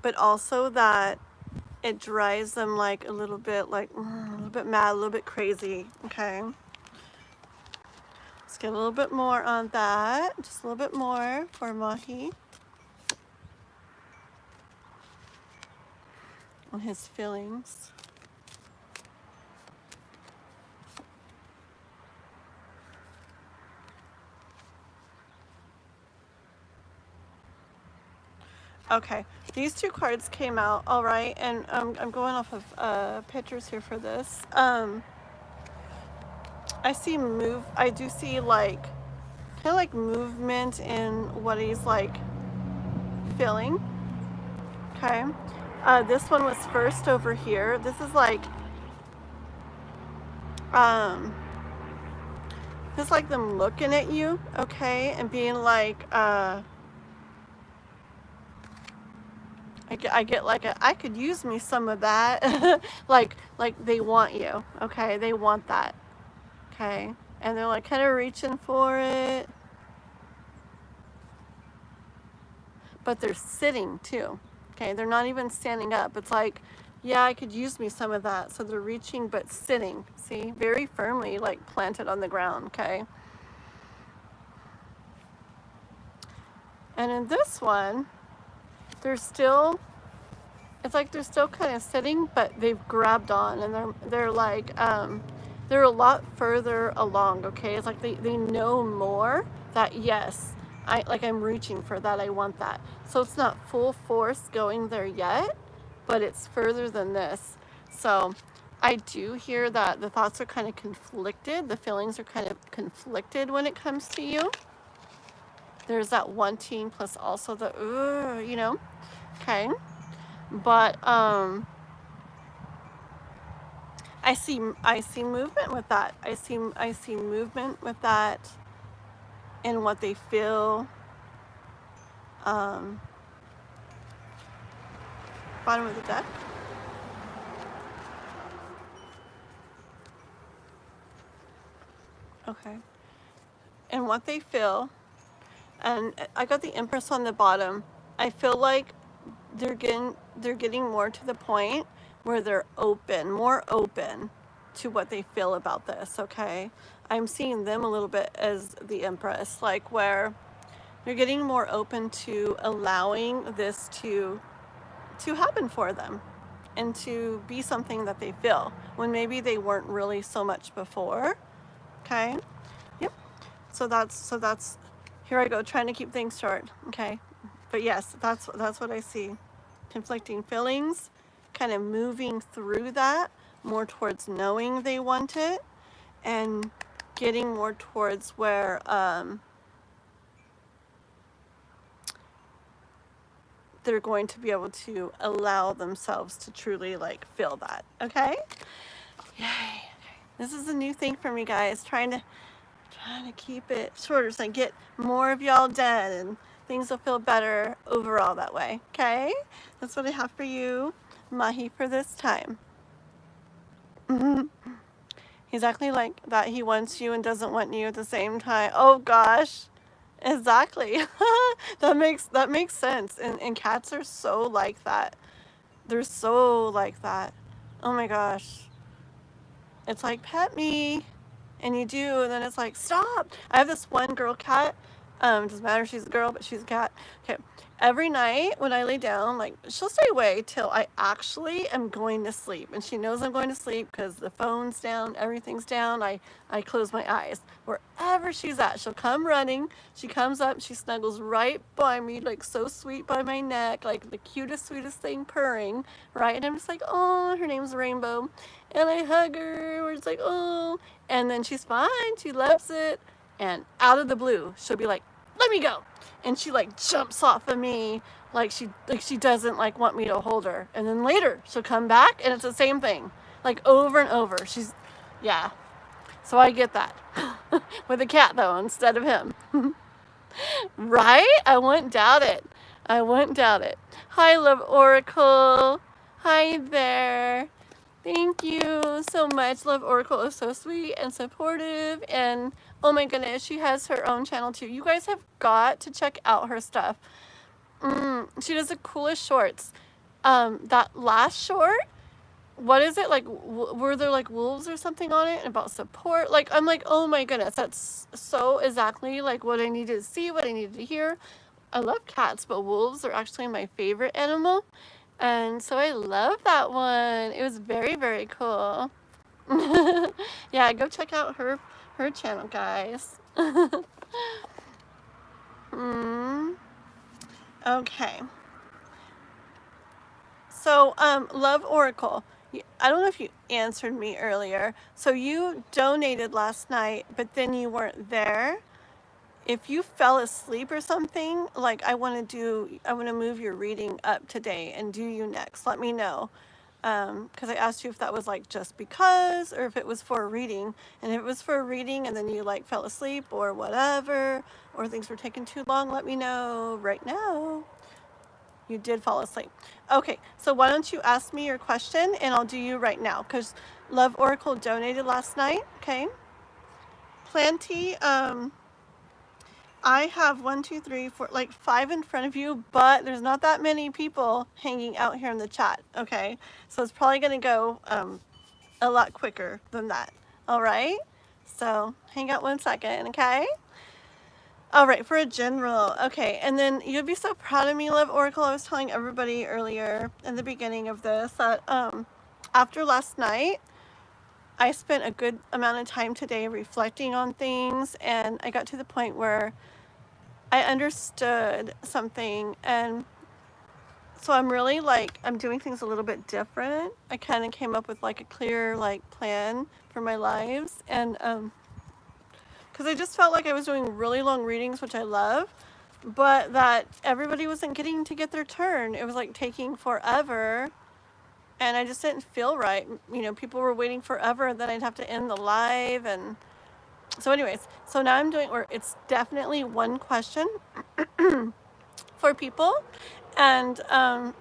but also that it drives them like a little bit mad, a little bit crazy, okay? Let's get a little bit more on that. Just a little bit more for Mahi. On his feelings. Okay, these two cards came out, all right, and I'm going off of pictures here for this. I do see like, kind of like movement in what he's like feeling, okay? This one was first over here. This is like, this is like them looking at you, okay, and being like, I get like I could use me some of that. like they want you, okay? They want that, okay? And they're like kind of reaching for it. But they're sitting too, okay? They're not even standing up. It's like, yeah, I could use me some of that. So they're reaching but sitting, see? Very firmly like planted on the ground, okay? And in this one, they're still, it's like they're still kind of sitting, but they've grabbed on, and they're like, they're a lot further along, okay? It's like they know more that, yes, I'm reaching for that, I want that. So it's not full force going there yet, but it's further than this. So I do hear that the thoughts are kind of conflicted, the feelings are kind of conflicted when it comes to you. There's that wanting plus also the, you know, okay? But I see movement with that. I see movement with that in what they feel. Bottom of the deck. Okay. And what they feel. And I got the Empress on the bottom. I feel like they're getting more to the point where they're more open to what they feel about this, okay? I'm seeing them a little bit as the Empress, like where they're getting more open to allowing this to happen for them and to be something that they feel when maybe they weren't really so much before, okay? Yep. So that's here I go, trying to keep things short, okay? But yes, that's what I see. Conflicting feelings, kind of moving through that, more towards knowing they want it, and getting more towards where they're going to be able to allow themselves to truly like feel that. Okay? Yay. Okay. This is a new thing for me, guys. Trying to keep it shorter so I get more of y'all done and things will feel better overall that way. Okay? That's what I have for you, Mahi, for this time. He's acting like that he wants you and doesn't want you at the same time. Oh gosh. Exactly. that makes sense. And cats are so like that. They're so like that. Oh my gosh. It's like, pet me. And you do, and then it's like, stop. I have this one girl cat. Doesn't matter if she's a girl, but she's a cat. Okay. Every night when I lay down, like, she'll stay away till I actually am going to sleep. And she knows I'm going to sleep because the phone's down, everything's down. I close my eyes. Wherever she's at, she'll come running. She comes up, she snuggles right by me, like so sweet by my neck, like the cutest, sweetest thing purring, right? And I'm just like, oh, her name's Rainbow. And I hug her, we're just like, oh. And then she's fine, she loves it. And out of the blue, she'll be like, let me go. And she like jumps off of me like she doesn't like want me to hold her. And then later she'll come back and it's the same thing. Like over and over. Yeah. So I get that. With a cat though, instead of him. Right? I wouldn't doubt it. Hi, Love Oracle. Hi there. Thank you so much. Love Oracle is so sweet and supportive, and oh my goodness, she has her own channel too. You guys have got to check out her stuff. She does the coolest shorts. That last short, what is it? Like, were there like wolves or something on it about support? Like, I'm like, oh my goodness, that's so exactly like what I needed to see, what I needed to hear. I love cats, but wolves are actually my favorite animal. And so I love that one. It was very, very cool. Yeah, go check out her channel, guys. Okay. So, Love Oracle, I don't know if you answered me earlier. So you donated last night, but then you weren't there. If you fell asleep or something, like I want to move your reading up today and do you next. Let me know. Because I asked you if that was like just because, or if it was for a reading. And if it was for a reading and then you like fell asleep or whatever, or things were taking too long, let me know right now. You did fall asleep. Okay, so why don't you ask me your question and I'll do you right now, because Love Oracle donated last night. Okay. Plenty, I have 1, 2, 3, 4, like 5 in front of you, but there's not that many people hanging out here in the chat, okay? So it's probably going to go a lot quicker than that, all right? So hang out 1 second, okay? All right, for a general, okay. And then you'll be so proud of me, Love Oracle. I was telling everybody earlier in the beginning of this that after last night, I spent a good amount of time today reflecting on things, and I got to the point where I understood something, and so I'm really like, I'm doing things a little bit different. I kind of came up with like a clear like plan for my lives, and because I just felt like I was doing really long readings, which I love, but that everybody wasn't getting to get their turn. It was like taking forever. And I just didn't feel right. You know, people were waiting forever, and then I'd have to end the live. And so anyways, so now I'm doing, or it's definitely one question for people. And, and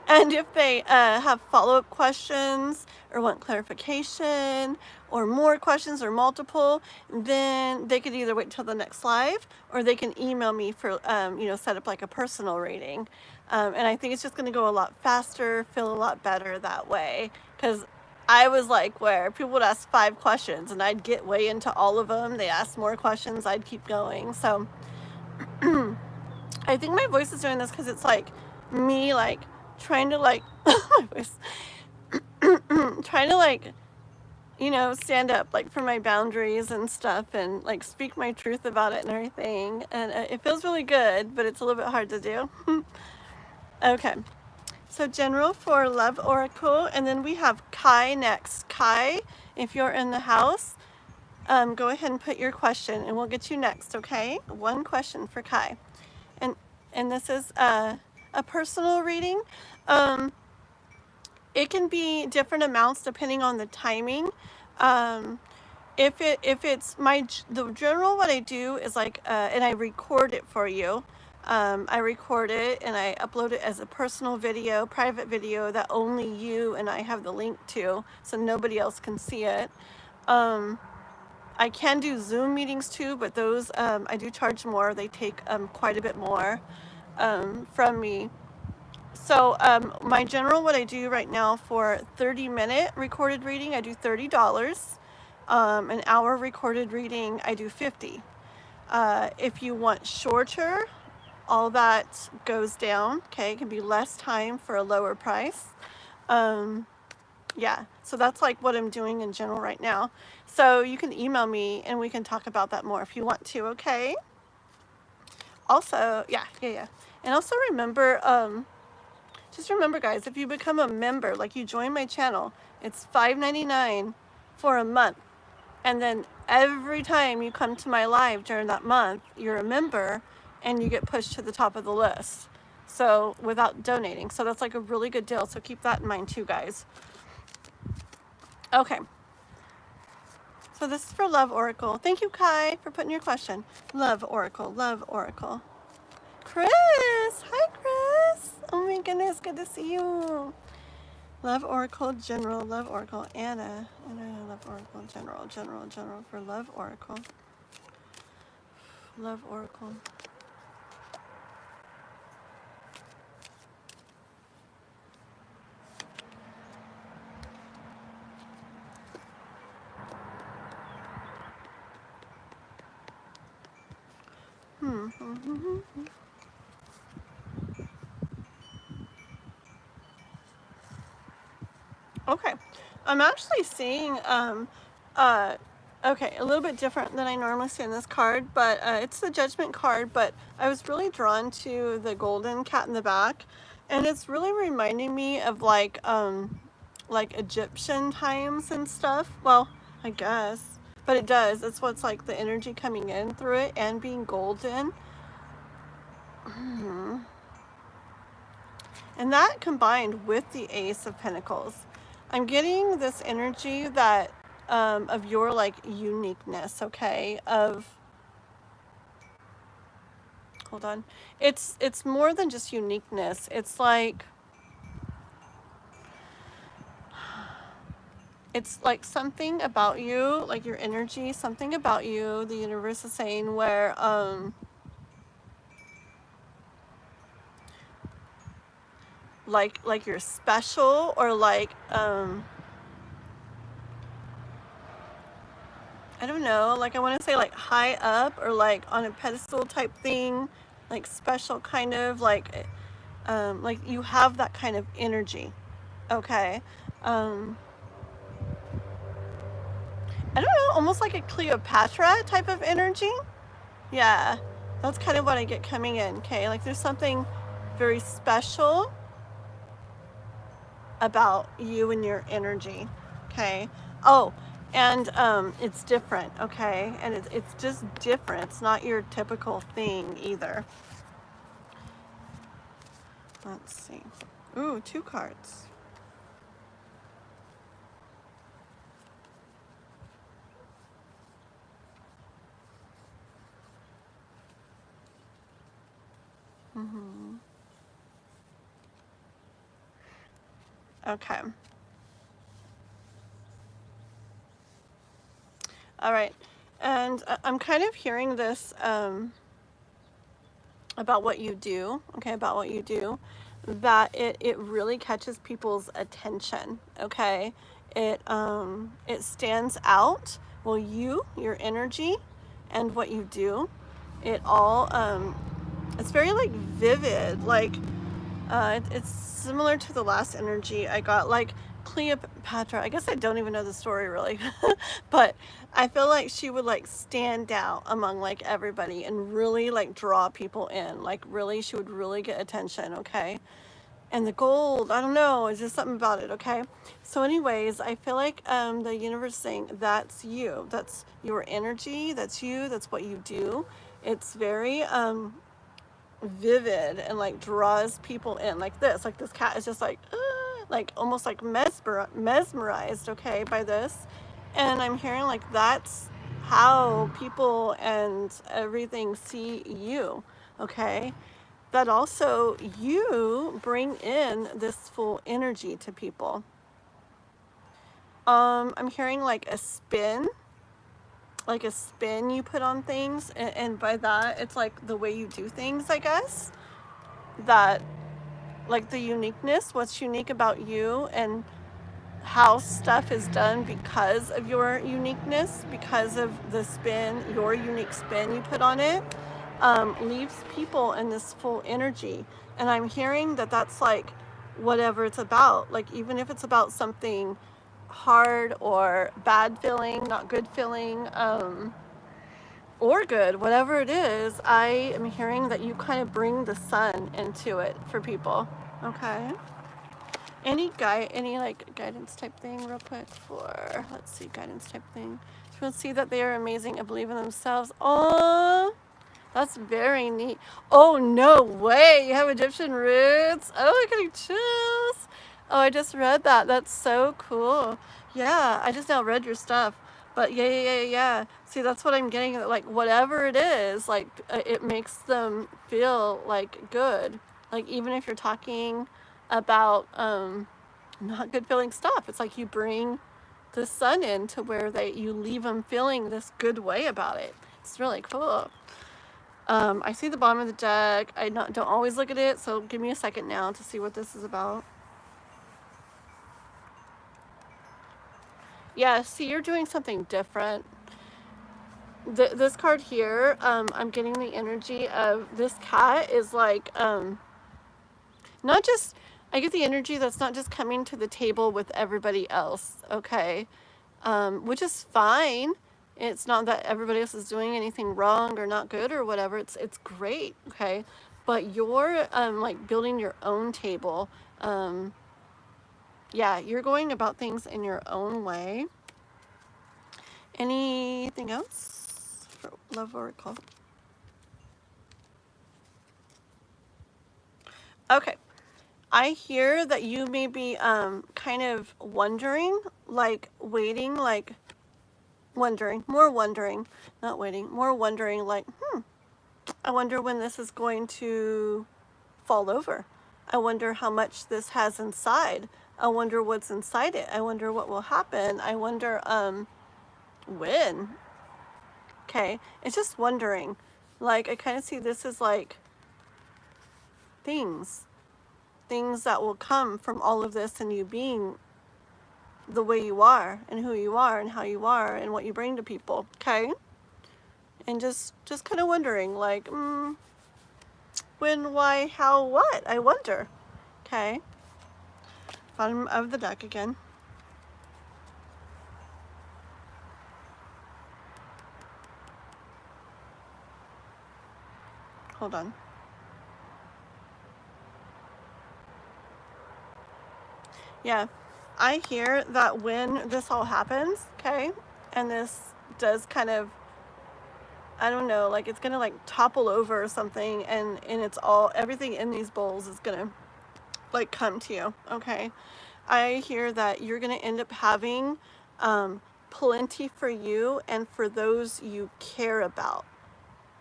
if they have follow-up questions or want clarification or more questions or multiple, then they could either wait till the next live or they can email me for, you know, set up like a personal reading. And I think it's just going to go a lot faster, feel a lot better that way. Because I was like where people would ask 5 questions and I'd get way into all of them. They asked more questions, I'd keep going. So I think my voice is doing this because it's like me like trying to like, my voice, trying to like, you know, stand up like for my boundaries and stuff and like speak my truth about it and everything. And it feels really good, but it's a little bit hard to do. Okay, so general for Love Oracle, and then we have Kai next. Kai, if you're in the house, go ahead and put your question and we'll get you next, okay? 1 question for Kai. And and this is a personal reading. It can be different amounts depending on the timing. If it's the general, what I do is like, and I record it for you. I record it and I upload it as a personal video, private video that only you and I have the link to, so nobody else can see it. I can do Zoom meetings too, but those I do charge more. They take quite a bit more from me. So my general, what I do right now for 30-minute recorded reading, I do $30. An hour recorded reading, I do $50. If you want shorter, all that goes down. Okay, it can be less time for a lower price. Yeah, so that's like what I'm doing in general right now. So you can email me and we can talk about that more if you want to, okay? Also, yeah. And also remember, just remember guys, if you become a member, like you join my channel, it's $5.99 for a month. And then every time you come to my live during that month, you're a member and you get pushed to the top of the list. So without donating. So that's like a really good deal. So keep that in mind too, guys. Okay. So this is for Love Oracle. Thank you, Kai, for putting your question. Love Oracle, Love Oracle. Chris, hi Chris. Oh my goodness, good to see you. Love Oracle General, Love Oracle Anna, Love Oracle General for Love Oracle. Love Oracle. Okay, I'm actually seeing okay, a little bit different than I normally see in this card, but it's the Judgment card, but I was really drawn to the golden cat in the back, and it's really reminding me of like Egyptian times and stuff. Well, I guess, but it does. It's what's like the energy coming in through it and being golden. And that combined with the Ace of Pentacles, I'm getting this energy that of your like uniqueness, okay? Hold on. It's more than just uniqueness. It's like something about you, like your energy, something about you, the universe is saying, where like you're special, or like I don't know, like I want to say like high up, or like on a pedestal type thing, like special kind of like you have that kind of energy, okay? I don't know, almost like a Cleopatra type of energy. Yeah, that's kind of what I get coming in, okay? Like there's something very special about you and your energy, okay? Oh, and it's different, okay? And it's just different. It's not your typical thing either. Let's see. Ooh, 2 cards. Okay. All right. And I'm kind of hearing this about what you do, okay, about what you do, that it really catches people's attention, okay? It stands out. Well, your energy and what you do, it all, it's very like vivid, like it's similar to the last energy I got, like Cleopatra. I guess I don't even know the story really, but I feel like she would like stand out among like everybody and really like draw people in. Like really, she would really get attention, okay? And the gold, I don't know, it's just something about it, okay? So anyways, I feel like the universe is saying that's you. That's your energy, that's you, that's what you do. It's very, vivid and like draws people in like this. Like this cat is just like almost like mesmerized, okay, by this. And I'm hearing like that's how people and everything see you, okay? That also you bring in this full energy to people. I'm hearing like a spin you put on things, and by that it's like the way you do things, I guess, that like the uniqueness, what's unique about you, and how stuff is done because of your uniqueness, because of the spin, your unique spin you put on it, leaves people in this full energy. And I'm hearing that that's like whatever it's about, like even if it's about something hard or bad feeling, not good feeling, or good, whatever it is, I am hearing that you kind of bring the sun into it for people, okay? Any like guidance type thing real quick for, let's see, guidance type thing. People see that they are amazing and believe in themselves. Oh, that's very neat. Oh, no way. You have Egyptian roots. Oh, I'm getting chills. Oh, I just read that. That's so cool. Yeah, I just now read your stuff. But yeah. See, that's what I'm getting. Like, whatever it is, like, it makes them feel, like, good. Like, even if you're talking about not good feeling stuff, it's like you bring the sun in to where you leave them feeling this good way about it. It's really cool. I see the bottom of the deck. I don't always look at it, so give me a second now to see what this is about. Yeah, see, you're doing something different. This card here, I'm getting the energy of this cat is like, not just, I get the energy that's not just coming to the table with everybody else, okay? Which is fine. It's not that everybody else is doing anything wrong or not good or whatever. It's great, okay? But you're like building your own table. Yeah, you're going about things in your own way. Anything else for Love Oracle? Okay. I hear that you may be kind of wondering, like waiting, like wondering, not waiting, more wondering, like, I wonder when this is going to fall over. I wonder how much this has inside. I wonder what's inside it. I wonder what will happen. I wonder when. Okay, it's just wondering. Like, I kind of see this as like things that will come from all of this and you being the way you are and who you are and how you are and what you bring to people, okay? And just kind of wondering, like, when, why, how, what? I wonder, okay? Bottom of the deck again. Hold on. Yeah, I hear that when this all happens, okay, and this does kind of, I don't know, like it's gonna like topple over or something, and it's all, everything in these bowls is gonna like come to you, okay? I hear that you're gonna end up having plenty for you and for those you care about.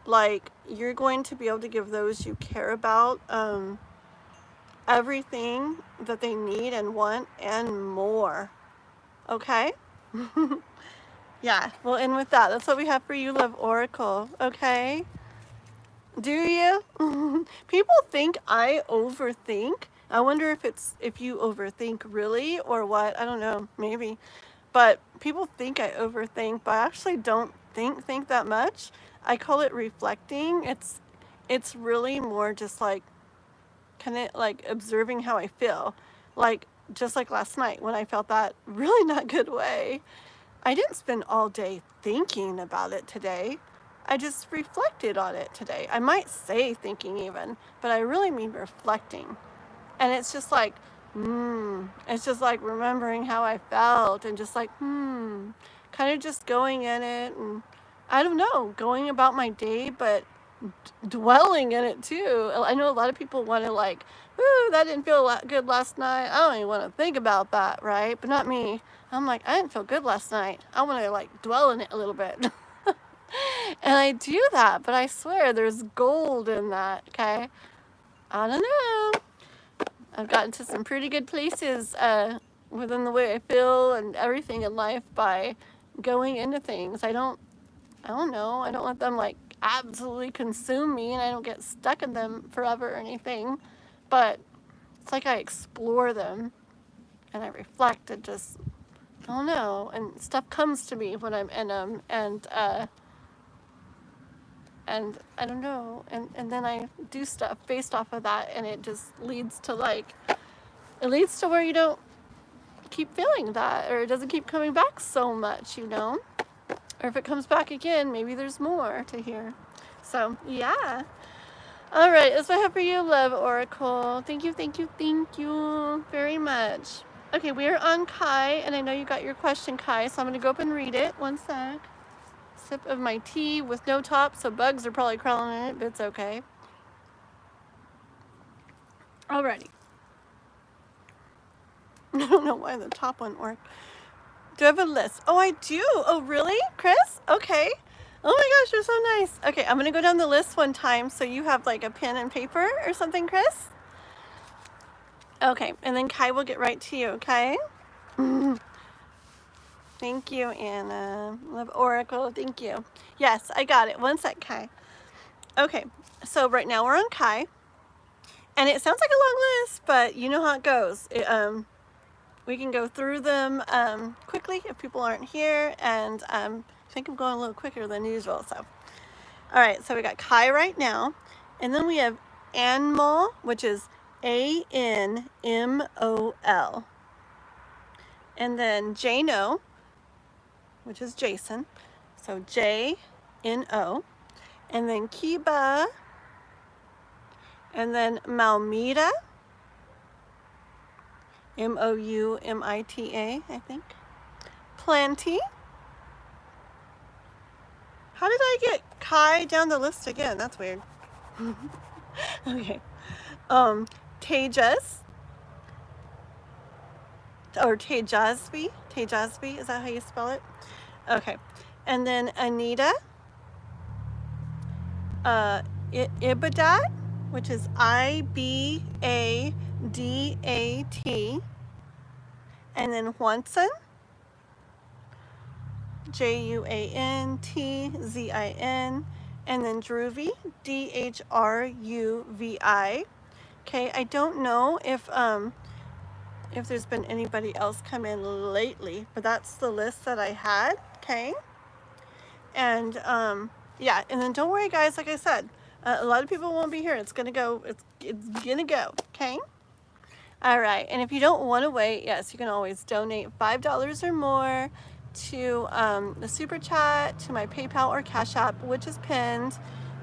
Like, you're going to be able to give those you care about everything that they need and want and more, okay? Yeah, we'll end with that. That's what we have for you, Love Oracle, okay? Do you? People think I overthink. I wonder if you overthink really or what. I don't know, maybe. But people think I overthink, but I actually don't think that much. I call it reflecting. It's really more just like kind of like observing how I feel. Like just like last night when I felt that really not good way. I didn't spend all day thinking about it today. I just reflected on it today. I might say thinking even, but I really mean reflecting. And it's just like, it's just like remembering how I felt and just like, kind of just going in it and I don't know, going about my day, but dwelling in it too. I know a lot of people want to like, ooh, that didn't feel good last night. I don't even want to think about that, right? But not me. I'm like, I didn't feel good last night. I want to like dwell in it a little bit. And I do that, but I swear there's gold in that, okay? I don't know. I've gotten to some pretty good places within the way I feel and everything in life by going into things. I don't know. I don't let them like absolutely consume me, and I don't get stuck in them forever or anything. But it's like I explore them and I reflect and just, I don't know. And stuff comes to me when I'm in them, and I don't know. And then I do stuff based off of that, and it just leads to like, it leads to where you don't keep feeling that, or it doesn't keep coming back so much, you know? Or if it comes back again, maybe there's more to hear. So, yeah. All right, that's what I have for you, Love Oracle. Thank you very much. Okay, we are on Kai, and I know you got your question, Kai, so I'm going to go up and read it. One sec. Sip of my tea with no top, so bugs are probably crawling in it, but it's okay. Alrighty. I don't know why the top wouldn't work. Do I have a list? Oh, I do. Oh, really, Chris? Okay. Oh my gosh, you're so nice. Okay, I'm gonna go down the list one time so you have like a pen and paper or something, Chris. Okay, and then Kai will get right to you, okay? Thank you, Anna. Love Oracle, thank you. Yes, I got it. One sec, Kai. Okay, so right now we're on Kai. And it sounds like a long list, but you know how it goes. We can go through them quickly if people aren't here, and I think I'm going a little quicker than usual. So, all right, so we got Kai right now, and then we have Anmol, which is ANMOL, and then Jano, which is Jason, so JNO, and then Kiba, and then Maumita, MOUMITA, I think. Planty. How did I get Kai down the list again? That's weird. Okay. Tejas. Or Tejasvi. Tejasvi, is that how you spell it? Okay. And then Anita. Ibadat, which is IBADAT. And then Juanson, JUANTZIN, and then Druvi, DHRUVI. Okay, I don't know if there's been anybody else come in lately, but that's the list that I had. Okay, and yeah, and then don't worry, guys. Like I said, a lot of people won't be here. It's gonna go. It's gonna go. Okay. All right, and if you don't want to wait, yes, you can always donate $5 or more to the Super Chat, to my PayPal or Cash App, which is pinned.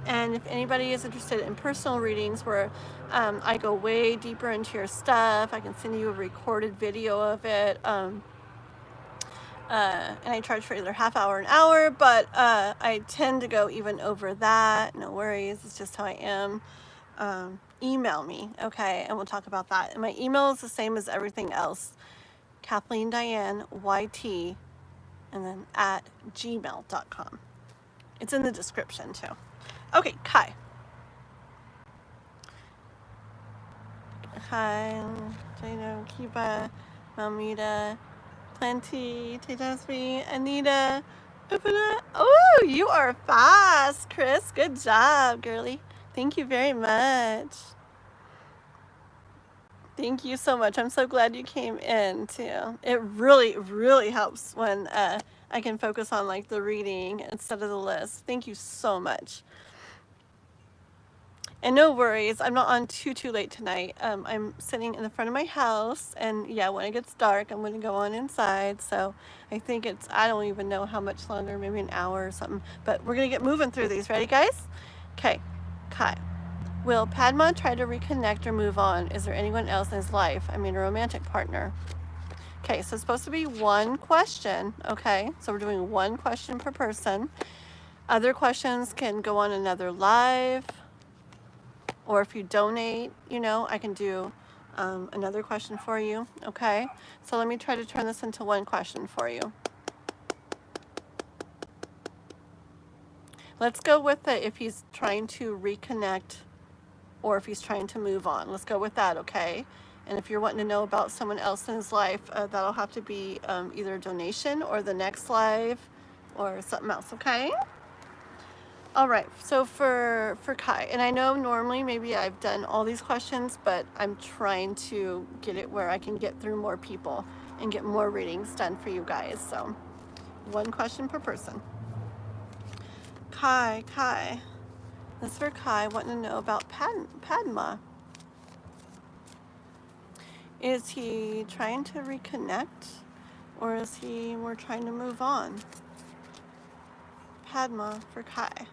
And if anybody is interested in personal readings where I go way deeper into your stuff, I can send you a recorded video of it. And I charge for either half hour or an hour, but I tend to go even over that. No worries, it's just how I am. Email me, okay, and we'll talk about that. And my email is the same as everything else, kathleendianeYT, and then @gmail.com. It's in the description too. Okay, Kai. Hi, Jano, Kiba, Maumita, Plenty, Tejasvi, Anita, Upana. Oh, you are fast, Chris. Good job, girly. Thank you very much. Thank you so much. I'm so glad you came in too. It really, really helps when I can focus on like the reading instead of the list. Thank you so much. And no worries, I'm not on too late tonight. I'm sitting in the front of my house, and yeah, when it gets dark, I'm gonna go on inside. So I think it's, I don't even know how much longer, maybe an hour or something. But we're gonna get moving through these. Ready, guys? Okay. Kai. Will Padma try to reconnect or move on? Is there anyone else in his life? I mean, a romantic partner. Okay, so it's supposed to be one question, okay? So we're doing one question per person. Other questions can go on another live, or if you donate, you know, I can do another question for you, okay? So let me try to turn this into one question for you. Let's go with it if he's trying to reconnect or if he's trying to move on. Let's go with that, okay? And if you're wanting to know about someone else in his life, that'll have to be either a donation or the next live or something else, okay? All right, so for Kai, and I know normally maybe I've done all these questions, but I'm trying to get it where I can get through more people and get more readings done for you guys. So one question per person. Kai, this is for Kai, wanting to know about Padma. Is he trying to reconnect, or is he more trying to move on? Padma for Kai.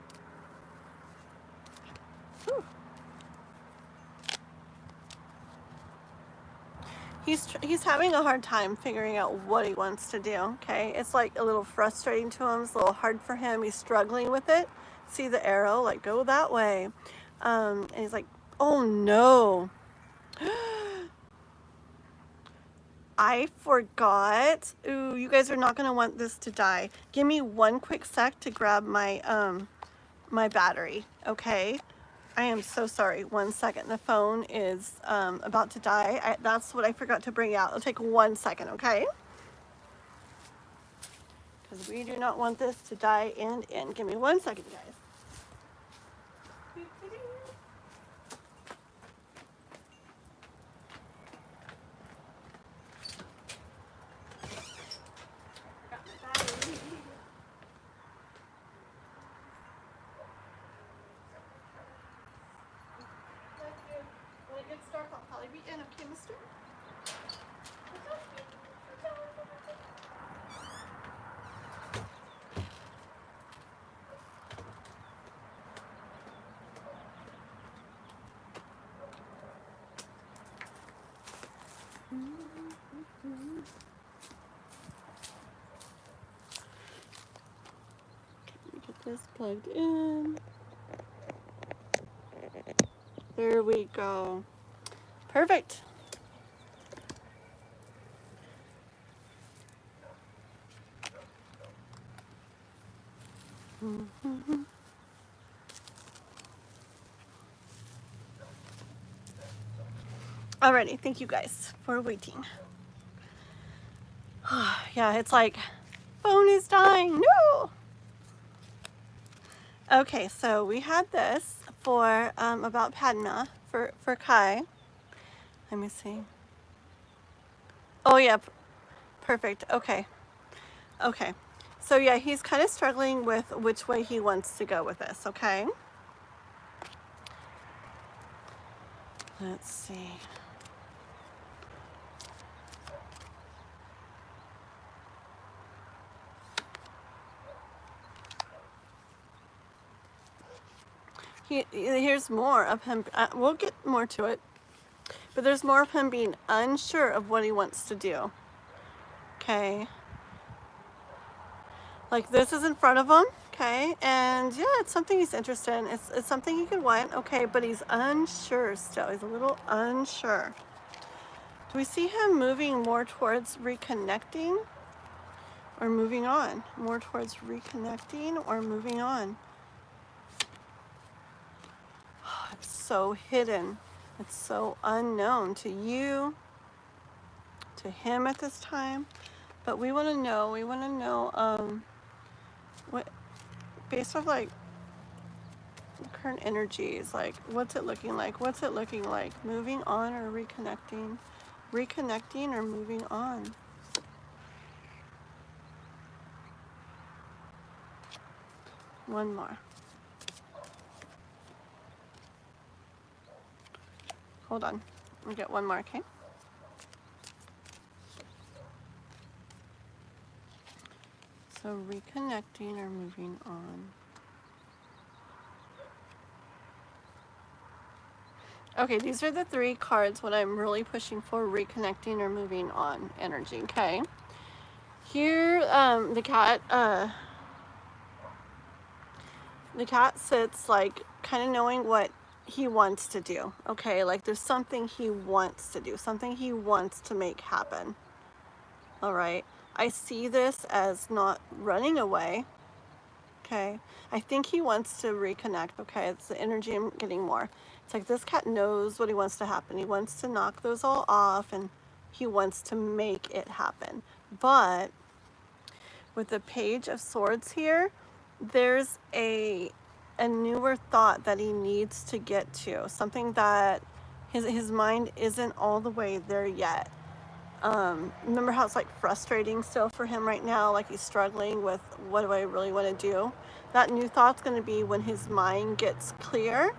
Whew. He's having a hard time figuring out what he wants to do, okay? It's like a little frustrating to him. It's a little hard for him. He's struggling with it. See the arrow, like go that way. And he's like, oh no. I forgot. Ooh, you guys are not gonna want this to die. Give me one quick sec to grab my my battery, okay? I am so sorry. 1 second. The phone is about to die. That's what I forgot to bring out. It'll take 1 second, okay? Because we do not want this to die and end. Give me 1 second, guys. When it gets dark, I'll probably be in, okay, mister? Get this plugged in. There we go. Perfect. Alrighty, thank you guys for waiting. Yeah, it's like, phone is dying, no! Okay, so we had this for about Padma for Kai. Let me see. Oh yeah, perfect. Okay. So yeah, he's kind of struggling with which way he wants to go with this. Okay. Let's see. Here's more of him. We'll get more to it. But there's more of him being unsure of what he wants to do. Okay. Like this is in front of him. Okay. And yeah, it's something he's interested in. It's something he could want. Okay. But he's unsure still. He's a little unsure. Do we see him moving more towards reconnecting or moving on? More towards reconnecting or moving on? It's so hidden. It's so unknown to you, to him at this time. But we want to know, what, based off like current energies, like what's it looking like? What's it looking like? Moving on or reconnecting? Reconnecting or moving on? One more. Hold on. I'll get one more, okay? So reconnecting or moving on. Okay, these are the three cards when I'm really pushing for reconnecting or moving on energy, okay? Here, the cat, The cat sits like kind of knowing what he wants to do. Okay, like there's something he wants to do, something he wants to make happen. All right, I see this as not running away. Okay, I think he wants to reconnect. Okay, it's the energy I'm getting more. It's like this cat knows what he wants to happen. He wants to knock those all off and he wants to make it happen. But with the Page of Swords here, there's a newer thought that he needs to get to, something that his mind isn't all the way there yet. Remember how it's like frustrating still for him right now, like he's struggling with what do I really want to do? That new thought's going to be when his mind gets clear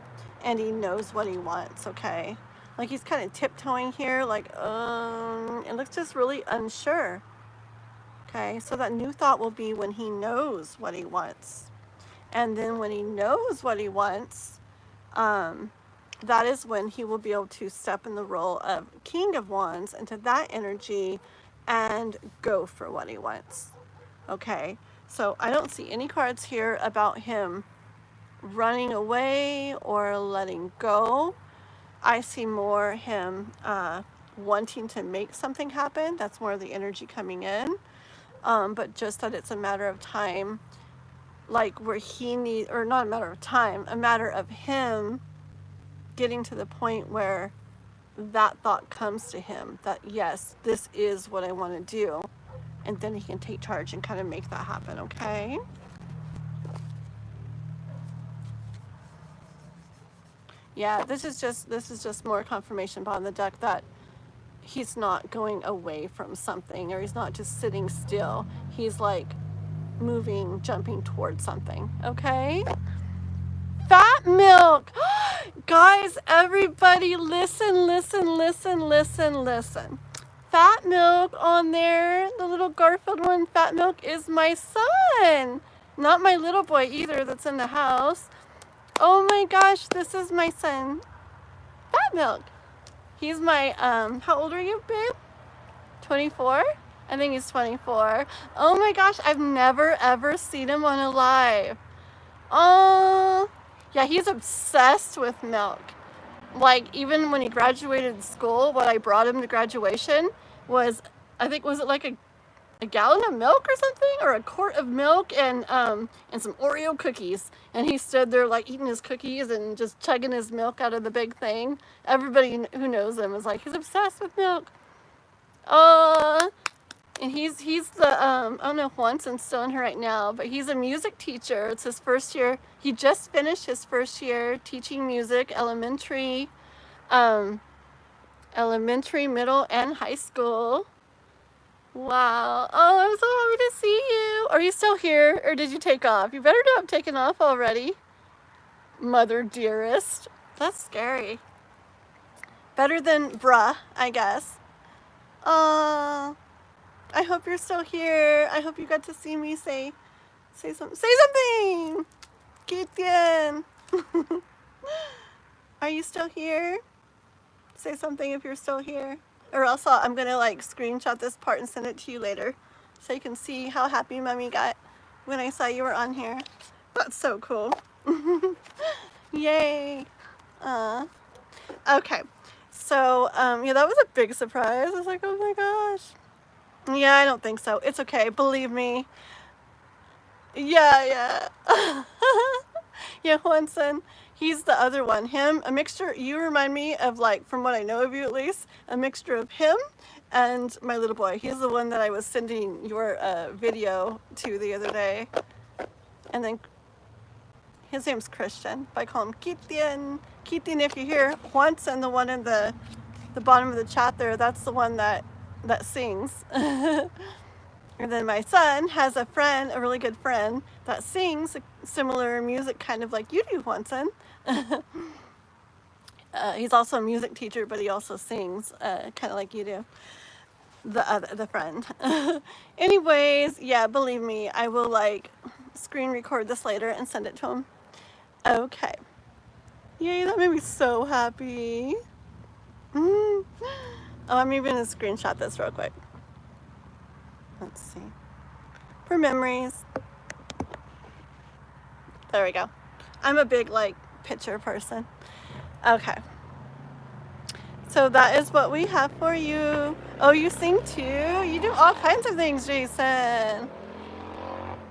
and he knows what he wants. Okay, like he's kind of tiptoeing here, like it looks just really unsure. Okay, so that new thought will be when he knows what he wants. And then when he knows what he wants, that is when he will be able to step in the role of King of Wands into that energy and go for what he wants. Okay, so I don't see any cards here about him running away or letting go. I see more him wanting to make something happen. That's more of the energy coming in. But just that it's a matter of time, like where he needs, or not a matter of time, a matter of him getting to the point where that thought comes to him that yes, this is what I want to do, and then he can take charge and kind of make that happen. Okay, yeah, this is just more confirmation behind the deck that he's not going away from something, or he's not just sitting still. He's like moving, jumping towards something. Okay, fat milk. Guys, everybody listen, listen, listen, listen, listen. Fat Milk on there, the little Garfield one, Fat Milk is my son. Not my little boy either that's in the house. Oh my gosh, this is my son, Fat Milk. He's my, how old are you, babe? 24? I think he's 24. Oh my gosh, I've never ever seen him on a live. Oh, yeah, he's obsessed with milk. Like, even when he graduated school, what I brought him to graduation was, I think, was it like a gallon of milk or something? Or a quart of milk and some Oreo cookies. And he stood there, like, eating his cookies and just chugging his milk out of the big thing. Everybody who knows him is like, he's obsessed with milk. And he's the, I don't know if Juanson's still in here right now, but he's a music teacher. It's his first year. He just finished his first year teaching music, elementary, middle, and high school. Wow. Oh, I'm so happy to see you. Are you still here, or did you take off? You better not have taken off already. Mother dearest. That's scary. Better than bruh, I guess. I hope you're still here. I hope you got to see me say something. Kitien. Are you still here? Say something if you're still here. Or else I'm gonna like screenshot this part and send it to you later, so you can see how happy Mommy got when I saw you were on here. That's so cool. Yay. Okay. So yeah, that was a big surprise. I was like, oh my gosh. Yeah, I don't think so. It's okay. Believe me. Yeah. Yeah, Juanson. He's the other one. Him, a mixture. You remind me of, like, from what I know of you at least, a mixture of him and my little boy. He's the one that I was sending your video to the other day. And then his name's Christian. But I call him Kitien. Kitien, if you hear Juanson, the one in the bottom of the chat there, that's the one that sings. And then my son has a friend, a really good friend, that sings similar music, kind of like you do, Juanson. He's also a music teacher, but he also sings, kind of like you do, the friend. Anyways, yeah, believe me, I will like screen record this later and send it to him. Okay. Yay, that made me so happy. Oh, I'm even gonna screenshot this real quick. Let's see. For memories. There we go. I'm a big, like, picture person. Okay. So that is what we have for you. Oh, you sing too? You do all kinds of things, Jason.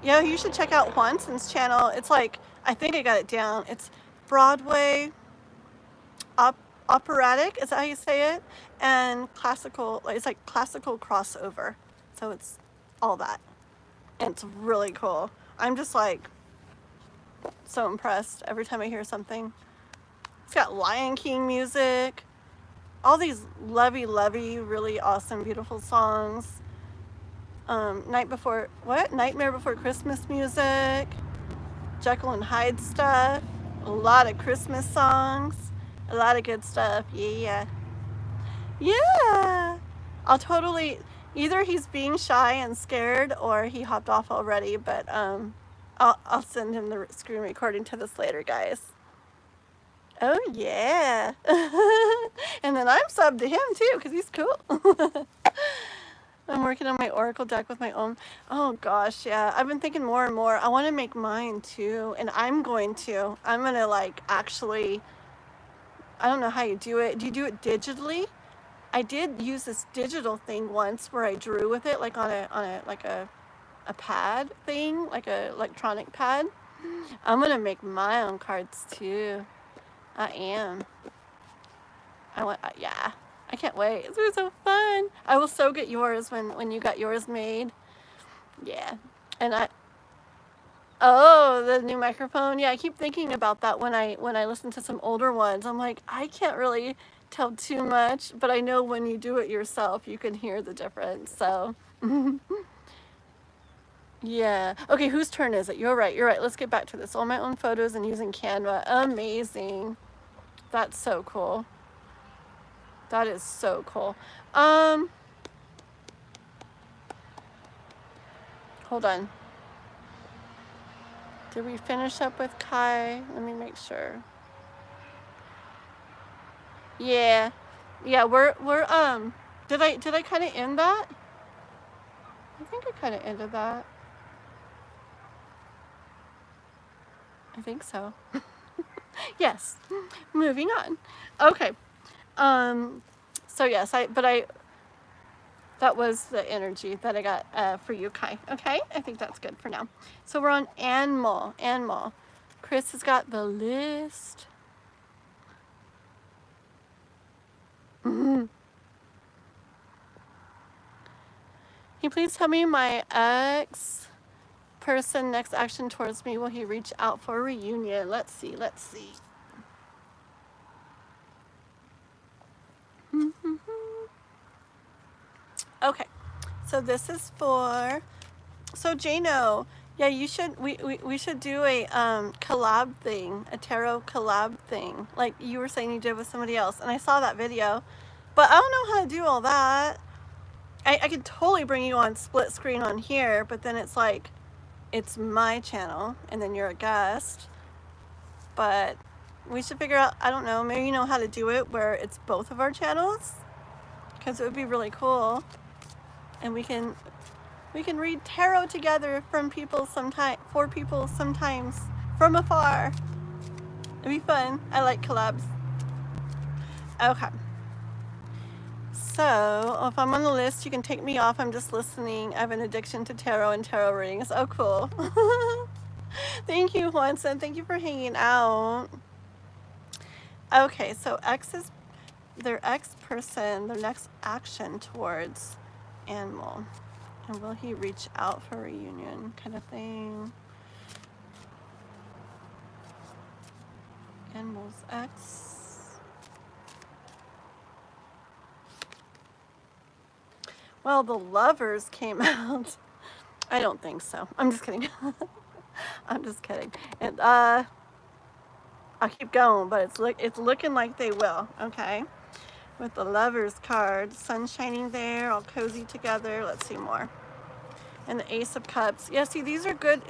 Yeah, you should check out Juanson's channel. It's like, I think I got it down. It's Broadway, operatic, is that how you say it? And classical, it's like classical crossover. So it's all that. And it's really cool. I'm just like so impressed every time I hear something. It's got Lion King music, all these lovey, really awesome, beautiful songs. Nightmare Before Christmas music, Jekyll and Hyde stuff, a lot of Christmas songs, a lot of good stuff. Yeah. I'll totally, either he's being shy and scared or he hopped off already, but I'll send him the screen recording to this later, guys. Oh yeah. And then I'm subbed to him too because he's cool. I'm working on my oracle deck with my own. Oh gosh, yeah. I've been thinking more and more. I want to make mine too, and I'm going to like actually, I don't know how you do it. Do you do it digitally? I did use this digital thing once where I drew with it, like on a pad thing, like a electronic pad. I'm gonna make my own cards too. I am. Yeah. I can't wait. It's so fun. I will so get yours when you got yours made. Yeah. And oh, the new microphone. Yeah, I keep thinking about that when I listen to some older ones. I'm like, I can't really tell too much, but I know when you do it yourself, you can hear the difference. So, yeah. Okay, whose turn is it? You're right. Let's get back to this. All my own photos and using Canva. Amazing. That's so cool. That is so cool. Hold on. Did we finish up with Kai? Let me make sure. Yeah. We're did I kind of end that? I think I kind of ended that. I think so. Yes. Moving on. Okay. So yes, that was the energy that I got for you, Kai. Okay, I think that's good for now. So we're on Animal. Chris has got the list. Can you please tell me my ex person next action towards me? Will he reach out for a reunion? Let's see. Okay, so this is for, so Jano, yeah, you should, we should do a collab thing, a tarot collab thing, like you were saying you did with somebody else, and I saw that video, but I don't know how to do all that. I could totally bring you on split screen on here, but then it's like, it's my channel, and then you're a guest, but we should figure out, I don't know, maybe you know how to do it where it's both of our channels, because it would be really cool. And we can read tarot together for people sometimes from afar. It'd be fun. I like collabs. Okay. So if I'm on the list, you can take me off. I'm just listening. I have an addiction to tarot and tarot readings. Oh, cool. Thank you, Juanson. Thank you for hanging out. Okay, so their ex person, their next action towards Animal, and will he reach out for a reunion kind of thing? Animal's ex. Well, the Lovers came out. I don't think so. I'm just kidding. I'm just kidding. And I'll keep going, but it's looking like they will. Okay. With the Lovers card, sun shining there, all cozy together. Let's see more. And the Ace of Cups. Yeah, see, these are good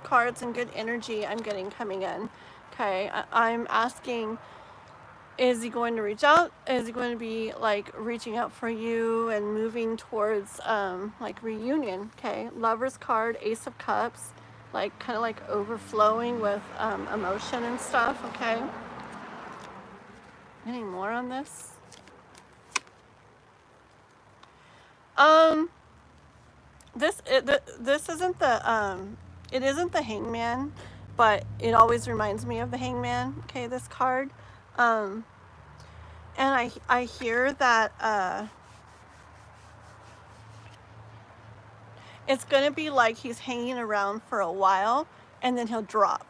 cards and good energy I'm getting coming in. Okay, I'm asking, is he going to reach out? Is he going to be like reaching out for you and moving towards like reunion? Okay, Lovers card, Ace of Cups. like kind of like overflowing with emotion and stuff, okay? Any more on this? This isn't the it isn't the Hangman, but it always reminds me of the Hangman, okay, this card. And I hear that it's gonna be like he's hanging around for a while and then he'll drop,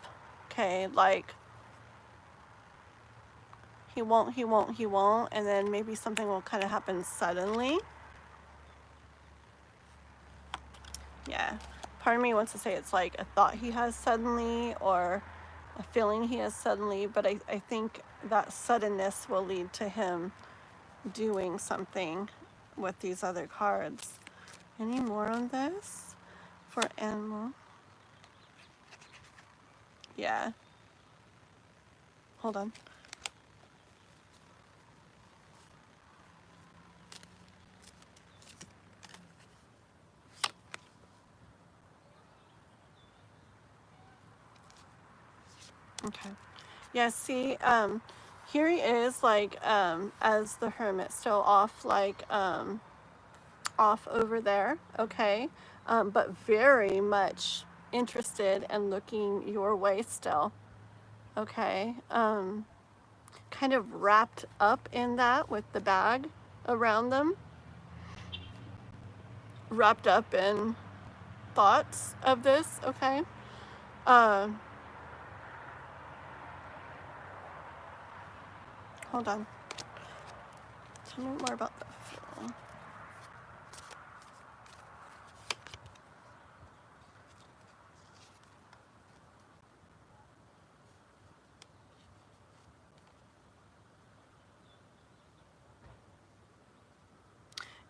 okay? Like he won't, and then maybe something will kind of happen suddenly. Yeah, part of me wants to say it's like a thought he has suddenly or a feeling he has suddenly, but I think that suddenness will lead to him doing something with these other cards. Any more on this for animal? Yeah. Hold on. Okay. Yeah, see, here he is, like, as the hermit, still off, like, off over there, okay? But very much interested and looking your way still, okay? Kind of wrapped up in that with the bag around them. Wrapped up in thoughts of this, okay? Hold on. Tell me more about the Fool.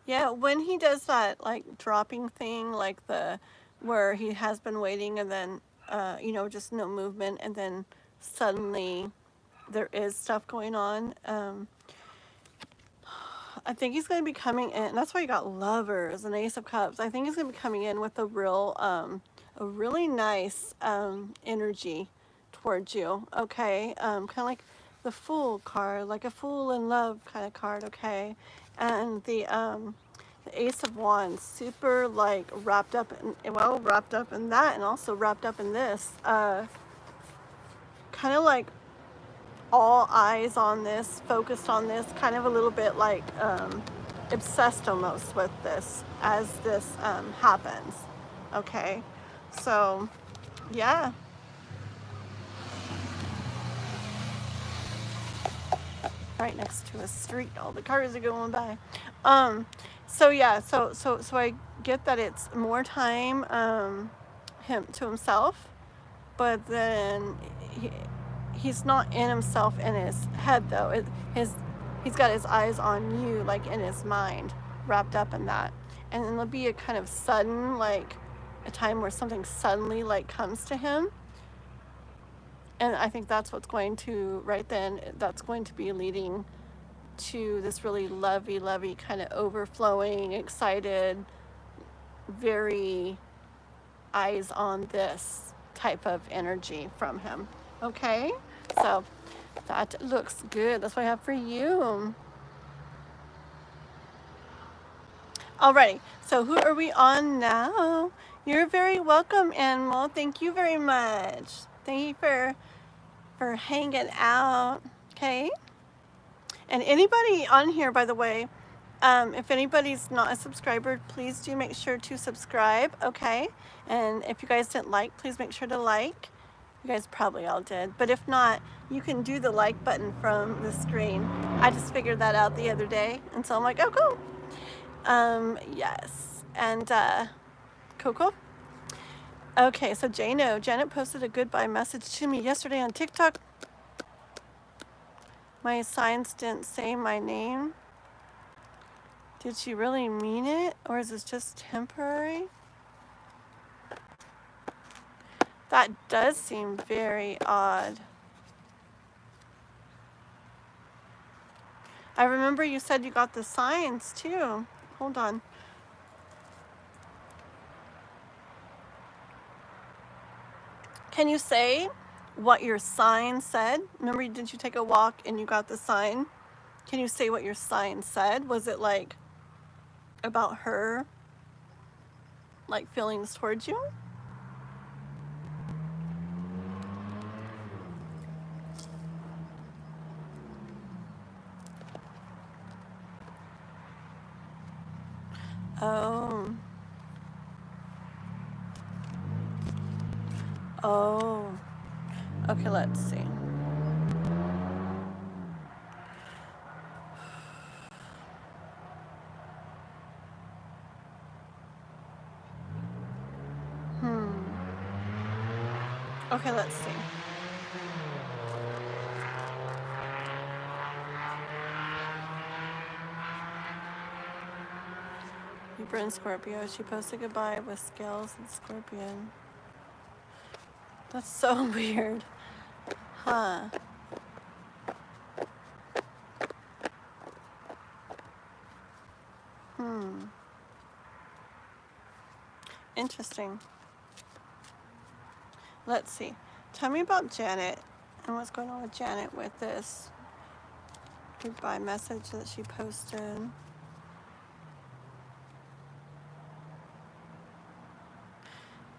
Yeah, when he does that, like, dropping thing, like the, where he has been waiting and then, you know, just no movement, and then suddenly there is stuff going on, I think he's going to be coming in, and that's why you got Lovers and Ace of Cups. I think he's going to be coming in with a really nice, energy towards you, okay? Kind of like the Fool card, like a fool in love kind of card, okay? And the Ace of Wands, super, like, wrapped up in, well, wrapped up in that, and also wrapped up in this, kind of like all eyes on this, focused on this, kind of a little bit like obsessed almost with this as this happens, okay? So, yeah. Right next to a street, all the cars are going by. So yeah, so I get that it's more time him to himself, but then he's not in himself in his head though. He's got his eyes on you, like in his mind, wrapped up in that. And then there'll be a kind of sudden, like a time where something suddenly like comes to him. And I think that's what's going to, right then, that's going to be leading to this really lovey kind of overflowing, excited, very eyes on this type of energy from him. Okay? So that looks good. That's what I have for you. Alrighty, so who are we on now? You're very welcome, Animal. Thank you very much. Thank you for hanging out. Okay? And anybody on here, by the way, if anybody's not a subscriber, please do make sure to subscribe, okay? And if you guys didn't like, please make sure to like. You guys probably all did. But if not, you can do the like button from the screen. I just figured that out the other day. And so I'm like, oh, cool. Yes. And, cool. Okay, so Janet posted a goodbye message to me yesterday on TikTok. My signs didn't say my name. Did she really mean it? Or is this just temporary? That does seem very odd. I remember you said you got the signs too. Hold on. Can you say what your sign said? Remember, did you take a walk and you got the sign? Can you say what your sign said? Was it like about her, like feelings towards you? Oh. Oh. Okay, let's see. Okay, let's see. Libra and Scorpio. She posted goodbye with scales and scorpion. That's so weird. Huh. Interesting. Let's see. Tell me about Janet and what's going on with Janet with this goodbye message that she posted.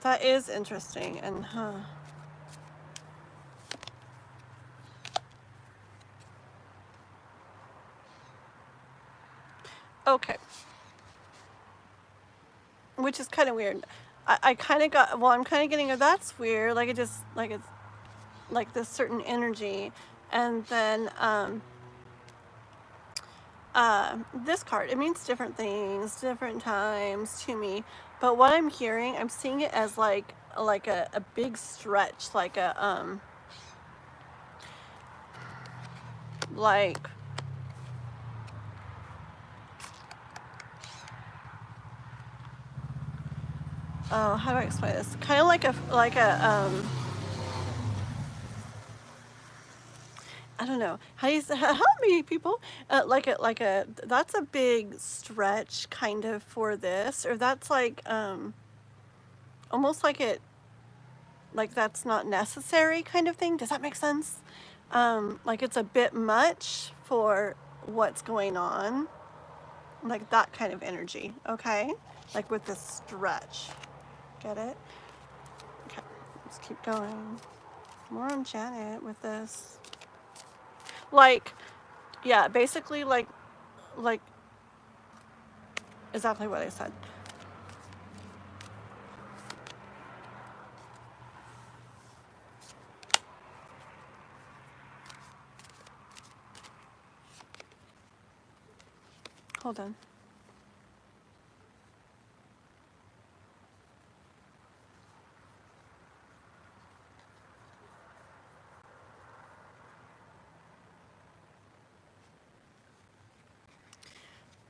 That is interesting, and okay. Which is kind of weird. I kind of got, well, I'm kind of getting a that's weird, like it just, like it's, like this certain energy, and then, this card, it means different things, different times to me, but what I'm hearing, I'm seeing it as like a big stretch, like a, like, oh, how do I explain this? Kind of like a, I don't know. How do you say, help me, people? Like a, that's a big stretch kind of for this, or that's like, almost like it, like that's not necessary kind of thing. Does that make sense? Like it's a bit much for what's going on. Like that kind of energy, okay? Like with this stretch. Get it? Okay, let's keep going. More on Janet with this. Like, yeah, basically like exactly what I said. Hold on.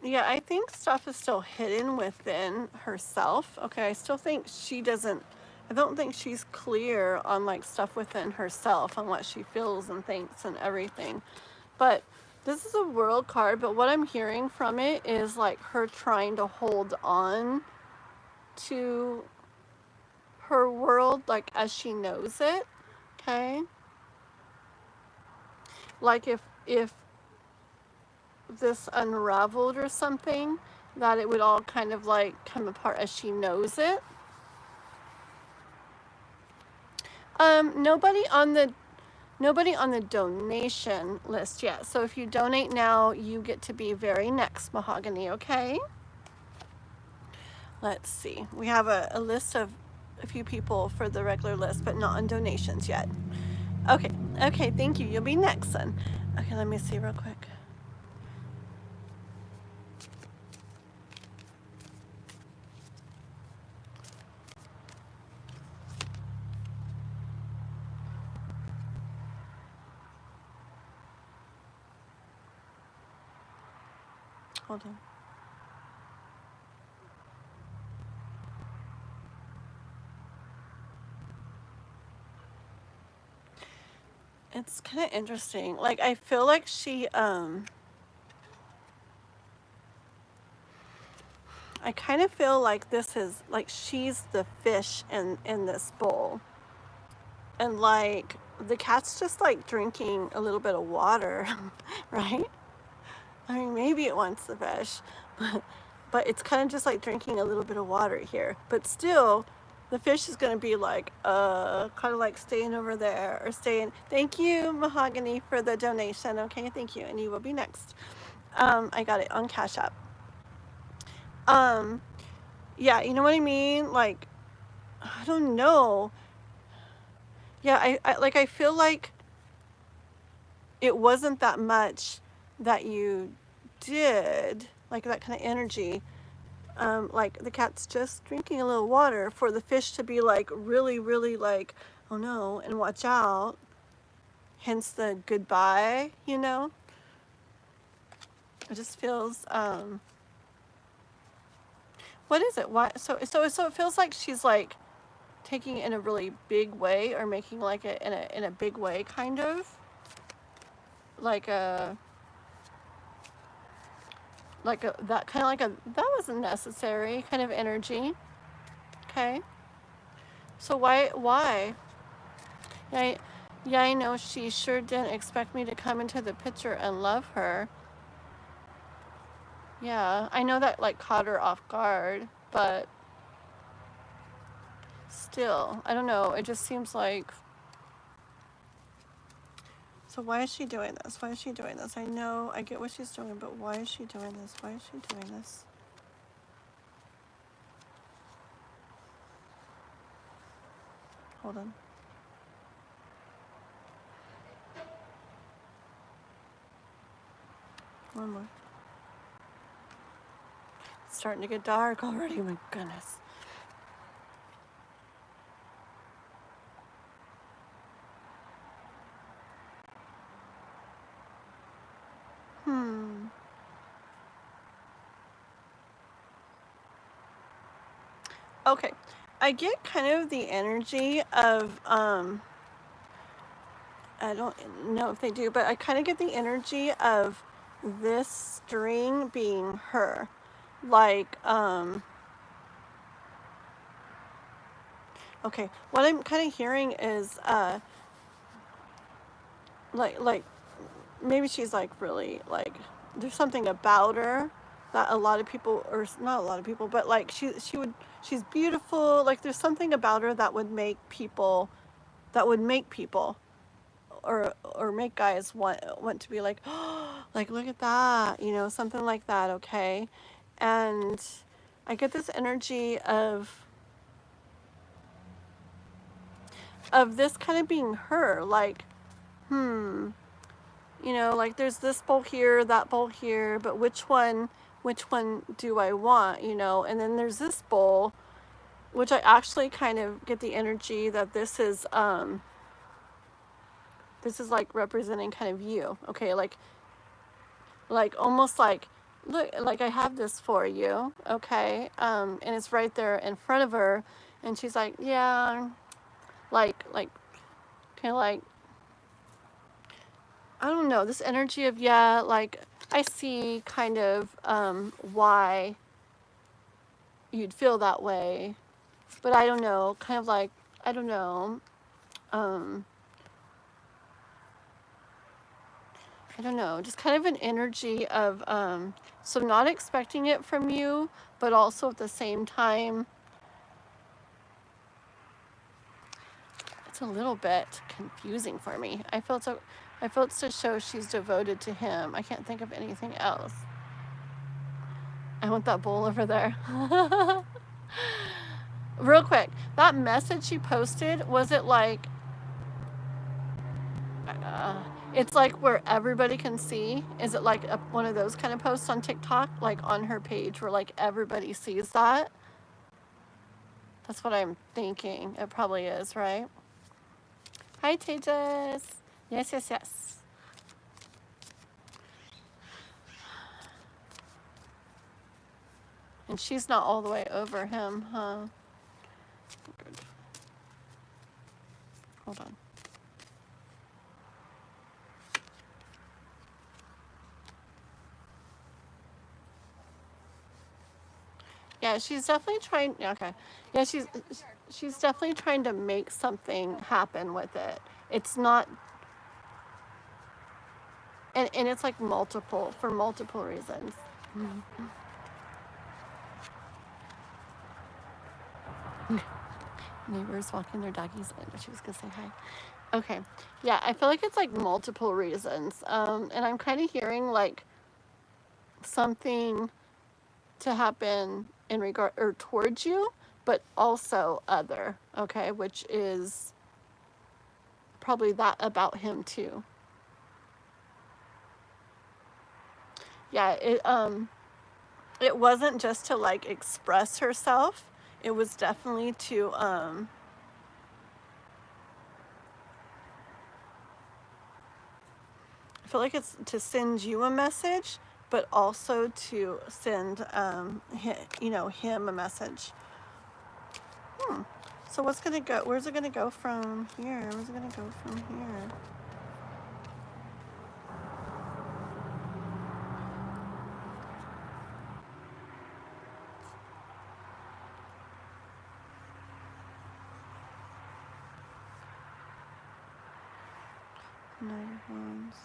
Yeah, I think stuff is still hidden within herself. Okay, I still think she doesn't, I don't think she's clear on like stuff within herself, on what she feels and thinks and everything. But this is a world card, but what I'm hearing from it is like her trying to hold on to her world like as she knows it. Okay? Like if this unraveled or something, that it would all kind of like come apart as she knows it. Nobody on the donation list yet. So if you donate now, you get to be very next, Mahogany, okay? Let's see. We have a list of a few people for the regular list, but not on donations yet. Okay, okay, thank you. You'll be next then. Okay, let me see real quick. Hold on. It's kind of interesting. Like, I feel like she, I kind of feel like this is, like she's the fish in this bowl. And like the cat's just like drinking a little bit of water, right? I mean, maybe it wants the fish, but it's kind of just like drinking a little bit of water here. But still, the fish is going to be like, kind of like staying over there or staying. Thank you, Mahogany, for the donation. Okay, thank you. And you will be next. I got it on Cash App. Yeah, you know what I mean? Like, I don't know. Yeah, I feel like it wasn't that much that you did, like that kind of energy. Like the cat's just drinking a little water for the fish to be like really, really like, oh no, and watch out. Hence the goodbye, you know? It just feels, what is it? Why? So it feels like she's like taking it in a really big way, or making like it in a big way, kind of. Like a, that kind of like a, that wasn't necessary kind of energy. Okay. So why? Yeah, I know she sure didn't expect me to come into the picture and love her. Yeah, I know that like caught her off guard, but still, I don't know. It just seems like, so why is she doing this? Why is she doing this? I know, I get what she's doing, but why is she doing this? Why is she doing this? Hold on. One more. It's starting to get dark already, my goodness. Okay, I get kind of the energy of, I don't know if they do, but I kind of get the energy of this string being her. Like, okay, what I'm kind of hearing is, like, maybe she's like really, like, there's something about her that a lot of people, or not a lot of people, but like she's beautiful. Like there's something about her that would make people, or make guys want to be like, oh, like look at that, you know, something like that. Okay. And I get this energy of this kind of being her, like, you know, like there's this bowl here, that bowl here, but which one do I want, you know? And then there's this bowl, which I actually kind of get the energy that this is like representing kind of you. Okay, like almost like, look, like I have this for you. Okay. And it's right there in front of her, and she's like, yeah, like kind of like, I don't know, this energy of, yeah, like I see kind of why you'd feel that way, but I don't know, kind of like, I don't know, I don't know, just kind of an energy of, so not expecting it from you, but also at the same time, it's a little bit confusing for me. I felt to show she's devoted to him. I can't think of anything else. I want that bowl over there. Real quick, that message she posted, was it like, it's like where everybody can see? Is it like one of those kind of posts on TikTok, like on her page where like everybody sees that? That's what I'm thinking. It probably is, right? Hi, Tejas. Yes, yes, yes. And she's not all the way over him, huh? Good. Hold on. Yeah, she's definitely trying. Okay. Yeah, she's definitely trying to make something happen with it. It's not, and it's like multiple, for multiple reasons. Neighbors walking their doggies in. She was gonna say hi. Okay. Yeah, I feel like it's like multiple reasons. And I'm kind of hearing like something to happen in regard or towards you, but also other, okay, which is probably that about him too. Yeah, it wasn't just to like express herself. It was definitely to I feel like it's to send you a message, but also to send him a message. So what's gonna go? Where's it gonna go from here? Where's it gonna go from here? Knight of Wands.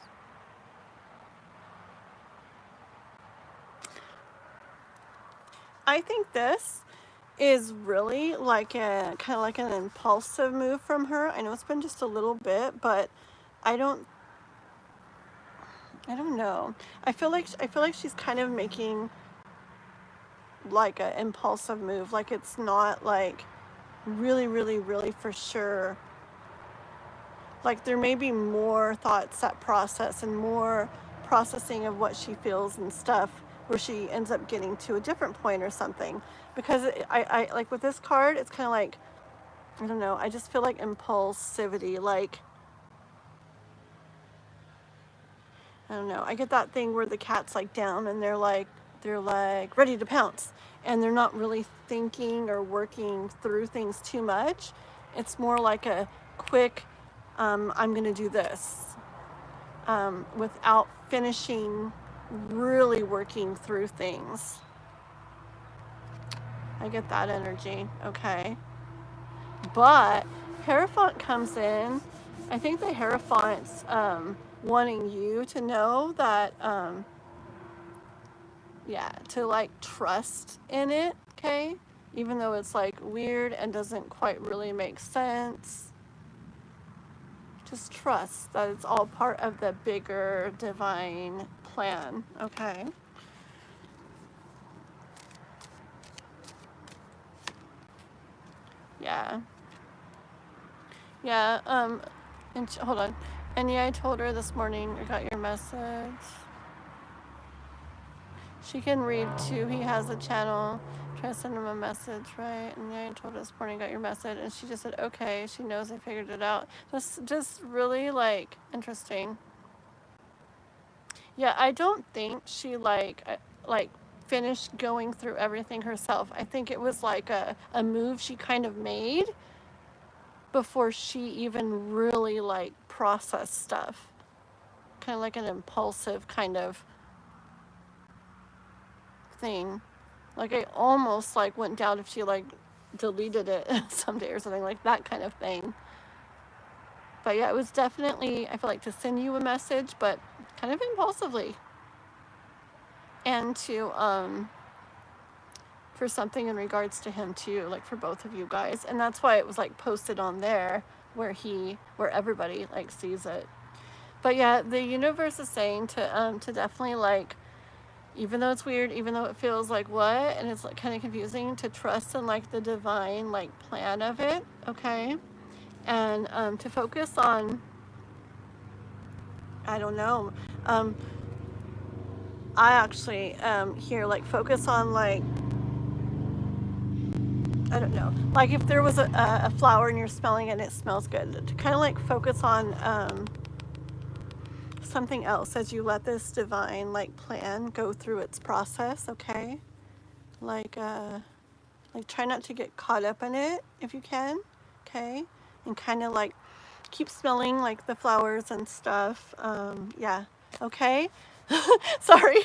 I think this is really like a kind of like an impulsive move from her. I know it's been just a little bit, but I don't know. I feel like she's kind of making like an impulsive move. Like it's not like really, really, really for sure. Like there may be more thoughts that process and more processing of what she feels and stuff, where she ends up getting to a different point or something. Because I like with this card, it's kind of like, I don't know, I just feel like impulsivity, like, I don't know, I get that thing where the cat's like down and they're like ready to pounce, and they're not really thinking or working through things too much. It's more like a quick, I'm gonna do this, without finishing really working through things. I get that energy, okay. But Hierophant comes in. I think the Hierophant's wanting you to know that, yeah, to like trust in it, okay? Even though it's like weird and doesn't quite really make sense. Just trust that it's all part of the bigger divine plan, okay? Yeah. Yeah, and hold on. And yeah, I told her this morning, I got your message. She can read too. He has a channel. Try to send him a message, right? And yeah, I told her this morning, got your message. And she just said, okay. She knows I figured it out. Just really like interesting. Yeah, I don't think she like finished going through everything herself. I think it was like a move she kind of made before she even really like processed stuff. Kind of like an impulsive kind of thing. Like I almost like wouldn't doubt if she like deleted it someday or something, like that kind of thing. But yeah, it was definitely, I feel like, to send you a message, but kind of impulsively. And to for something in regards to him too, like for both of you guys. And that's why it was like posted on there where everybody like sees it. But yeah, the universe is saying to definitely like, even though it's weird, even though it feels like what, and it's like kind of confusing, to trust in like the divine like plan of it, okay? And to focus on, I don't know, I actually here like focus on like, I don't know, like if there was a flower and you're smelling it and it smells good, to kind of like focus on something else as you let this divine like plan go through its process, okay? Like try not to get caught up in it if you can, okay? And kind of like keep smelling like the flowers and stuff, yeah, okay? Sorry,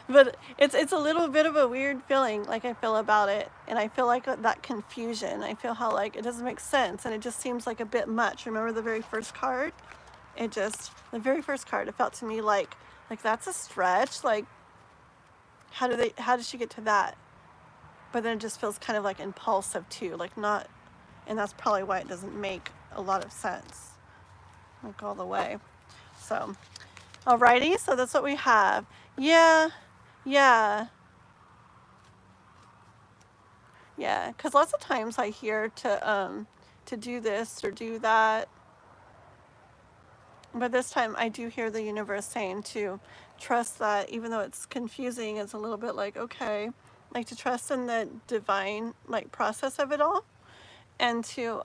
but it's a little bit of a weird feeling, like I feel about it, and I feel like that confusion. I feel how like it doesn't make sense, and it just seems like a bit much. Remember the very first card? The very first card, it felt to me like that's a stretch. Like, how did she get to that? But then it just feels kind of like impulsive too, like not, and that's probably why it doesn't make a lot of sense, like all the way. So, alrighty, so that's what we have. Yeah, because lots of times I hear to do this or do that, but this time I do hear the universe saying to trust that, even though it's confusing, it's a little bit like, okay, like to trust in the divine like process of it all, and to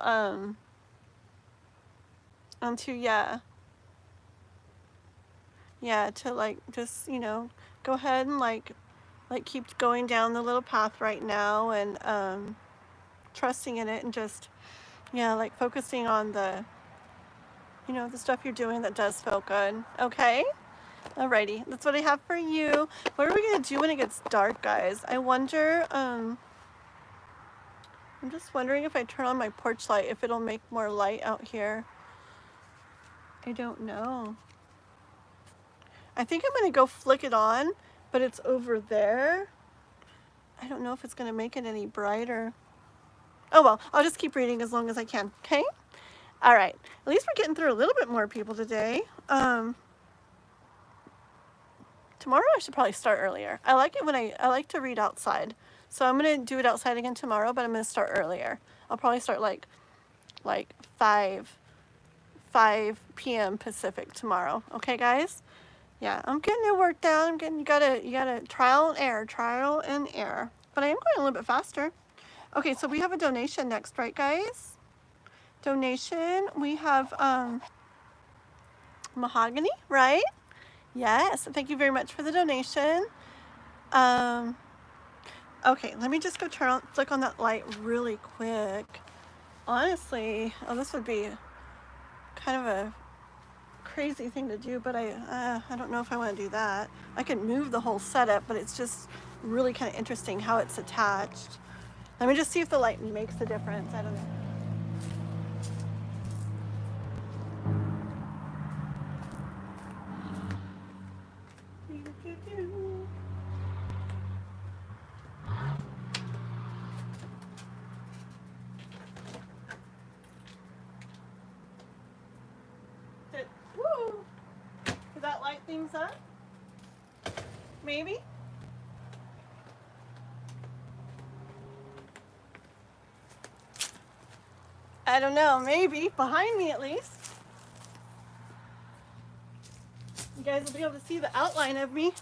to like just, you know, go ahead and like keep going down the little path right now, and trusting in it, and just like focusing on the, you know, the stuff you're doing that does feel good. Okay, alrighty, that's what I have for you. What are we gonna do when it gets dark, guys? I wonder, I'm just wondering if I turn on my porch light, if it'll make more light out here. I don't know. I think I'm gonna go flick it on, but it's over there. I don't know if it's gonna make it any brighter. Oh well, I'll just keep reading as long as I can, okay? All right, at least we're getting through a little bit more people today. Tomorrow I should probably start earlier. I like it when I like to read outside. So I'm gonna do it outside again tomorrow, but I'm gonna start earlier. I'll probably start like 5 p.m. Pacific tomorrow. Okay, guys? Yeah, I'm getting it worked out. You gotta trial and error. But I am going a little bit faster. Okay, so we have a donation next, right, guys? Donation, we have Mahogany, right? Yes, thank you very much for the donation. Okay, let me just go flick on that light really quick. Honestly, this would be kind of a crazy thing to do, but I don't know if I want to do that. I could move the whole setup, but it's just really kind of interesting how it's attached. Let me just see if the light makes a difference. I don't know. Did that light things up? Maybe? I don't know, maybe. Behind me at least. You guys will be able to see the outline of me.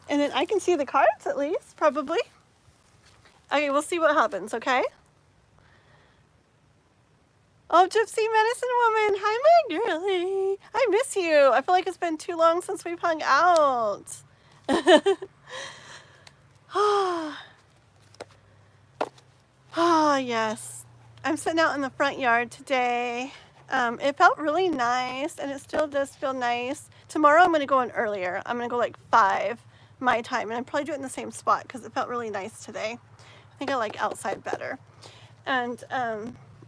And then I can see the cards at least, probably. Okay, we'll see what happens, okay? Oh, Gypsy Medicine Woman. Hi, my girlie. I miss you. I feel like it's been too long since we've hung out. Oh, yes. I'm sitting out in the front yard today. It felt really nice, and it still does feel nice. Tomorrow I'm going to go in earlier. I'm going to go like 5 my time, and I'm probably doing it in the same spot because it felt really nice today. I think I like outside better. And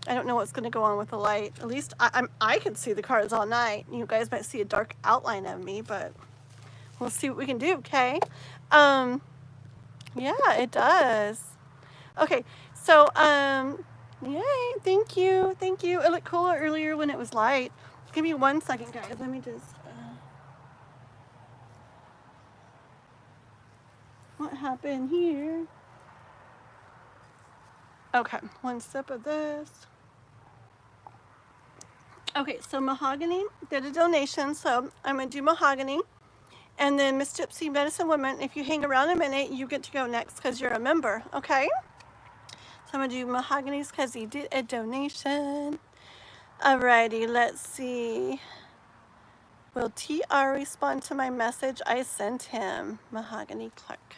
I don't know what's going to go on with the light. At least I can see the cards all night. You guys might see a dark outline of me, but we'll see what we can do, okay? Yeah, it does. Okay, so, yay, thank you. It looked cooler earlier when it was light. Give me 1 second, guys. Let me just, what happened here? Okay, 1 sip of this. Okay, so Mahogany did a donation, so I'm going to do Mahogany. And then Miss Gypsy Medicine Woman, if you hang around a minute, you get to go next because you're a member, okay? So I'm going to do Mahogany's because he did a donation. Alrighty, let's see. Will TR respond to my message I sent him? Mahogany Clark.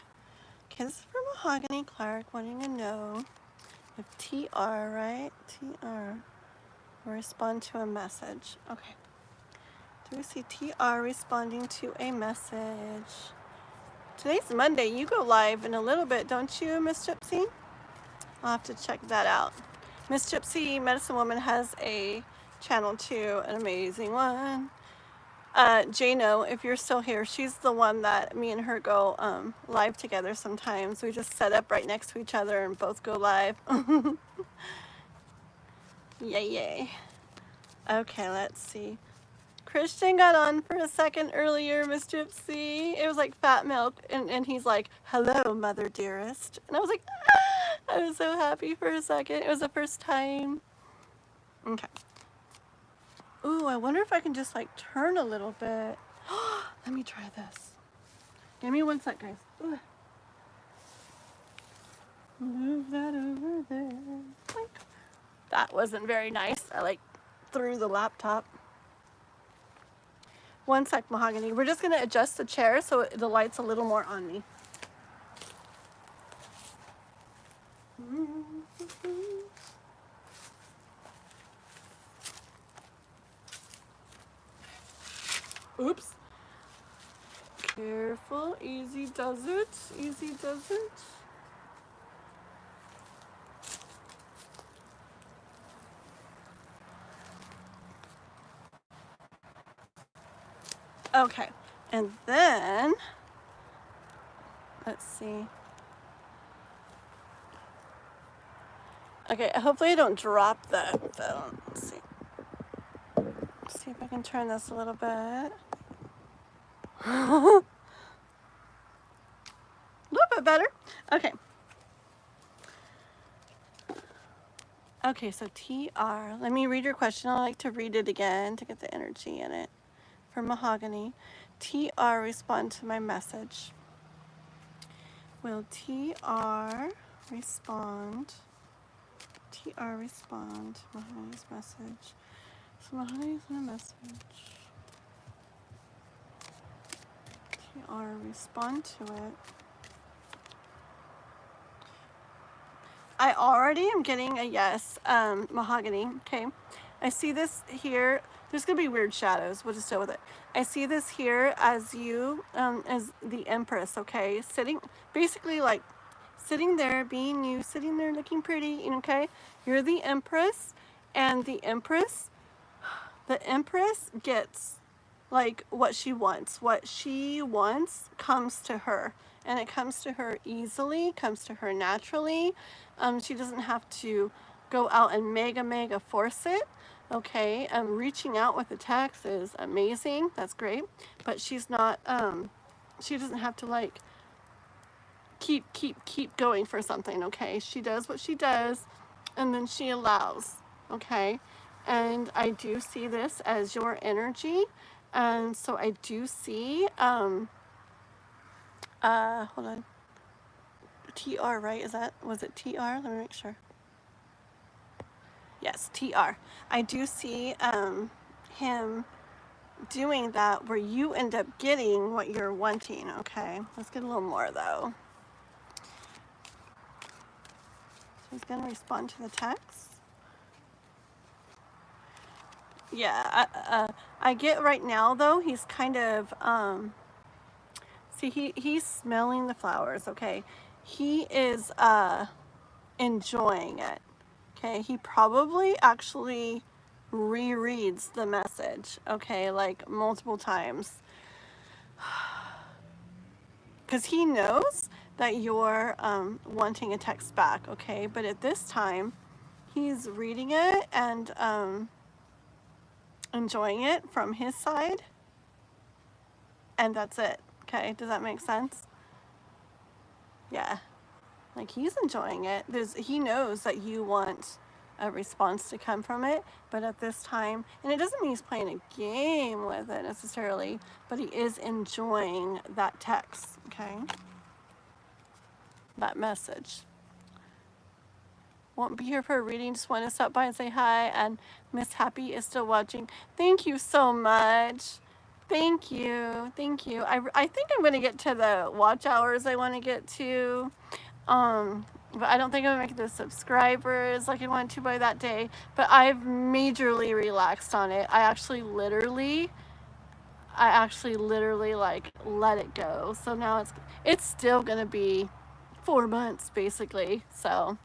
Okay, this is for Mahogany Clark, wanting to know if TR, right? TR will respond to a message. Okay. Do we see TR responding to a message? Today's Monday. You go live in a little bit, don't you, Miss Gypsy? I'll have to check that out. Miss Gypsy Medicine Woman has a channel too, an amazing one. Jano, if you're still here, she's the one that me and her go live together sometimes. We just set up right next to each other and both go live. Yay, yay. Okay, let's see. Christian got on for a second earlier, Miss Gypsy. It was like fat milk, and he's like, hello, mother dearest. And I was like, ah! I was so happy for a second. It was the first time. Okay. Ooh, I wonder if I can just like turn a little bit. Let me try this. Give me one sec, guys. Ooh. Move that over there. Like, that wasn't very nice. I like threw the laptop. One sec, Mahogany. We're just gonna adjust the chair so the light's a little more on me. Oops. Careful, easy does it, easy does it. Okay, and then, let's see. Okay, hopefully I don't drop the phone. Let's see. Let's see if I can turn this a little bit. A little bit better. Okay. Okay, so TR. Let me read your question. I like to read it again to get the energy in it. For Mahogany. TR respond to my message. Will TR respond? TR respond to Mahogany's message. So Mahogany's in a message. TR respond to it. I already am getting a yes, Mahogany, okay? I see this here. There's gonna be weird shadows. We'll just deal with it. I see this here as you, as the Empress, okay? Sitting, basically like sitting there, being you, sitting there looking pretty, okay? You're the Empress, and the Empress gets like what she wants. What she wants comes to her, and it comes to her easily, comes to her naturally. She doesn't have to go out and mega force it. Okay, reaching out with the text is amazing. That's great, but she's not. She doesn't have to like keep going for something. Okay, she does what she does, and then she allows. Okay, and I do see this as your energy, and so I do see. Hold on. TR, right? Was it TR? Let me make sure. Yes, TR. I do see him doing that where you end up getting what you're wanting. Okay, let's get a little more though. So he's going to respond to the text. Yeah, I get right now though, he's kind of, see, he's smelling the flowers, okay? He is enjoying it, okay? He probably actually rereads the message, okay, like multiple times. Because he knows that you're wanting a text back, okay? But at this time, he's reading it and enjoying it from his side. And that's it, okay? Does that make sense? Yeah. Like, he's enjoying it. He knows that you want a response to come from it, but at this time, and it doesn't mean he's playing a game with it necessarily, but he is enjoying that text, okay? That message. Won't be here for a reading, just want to stop by and say hi, and Miss Happy is still watching. Thank you so much. Thank you. Thank you. I think I'm going to get to the watch hours I want to get to. But I don't think I'm making the subscribers like I wanted to by that day. But I've majorly relaxed on it. I actually literally I actually literally like let it go. So now it's still gonna be 4 months basically. So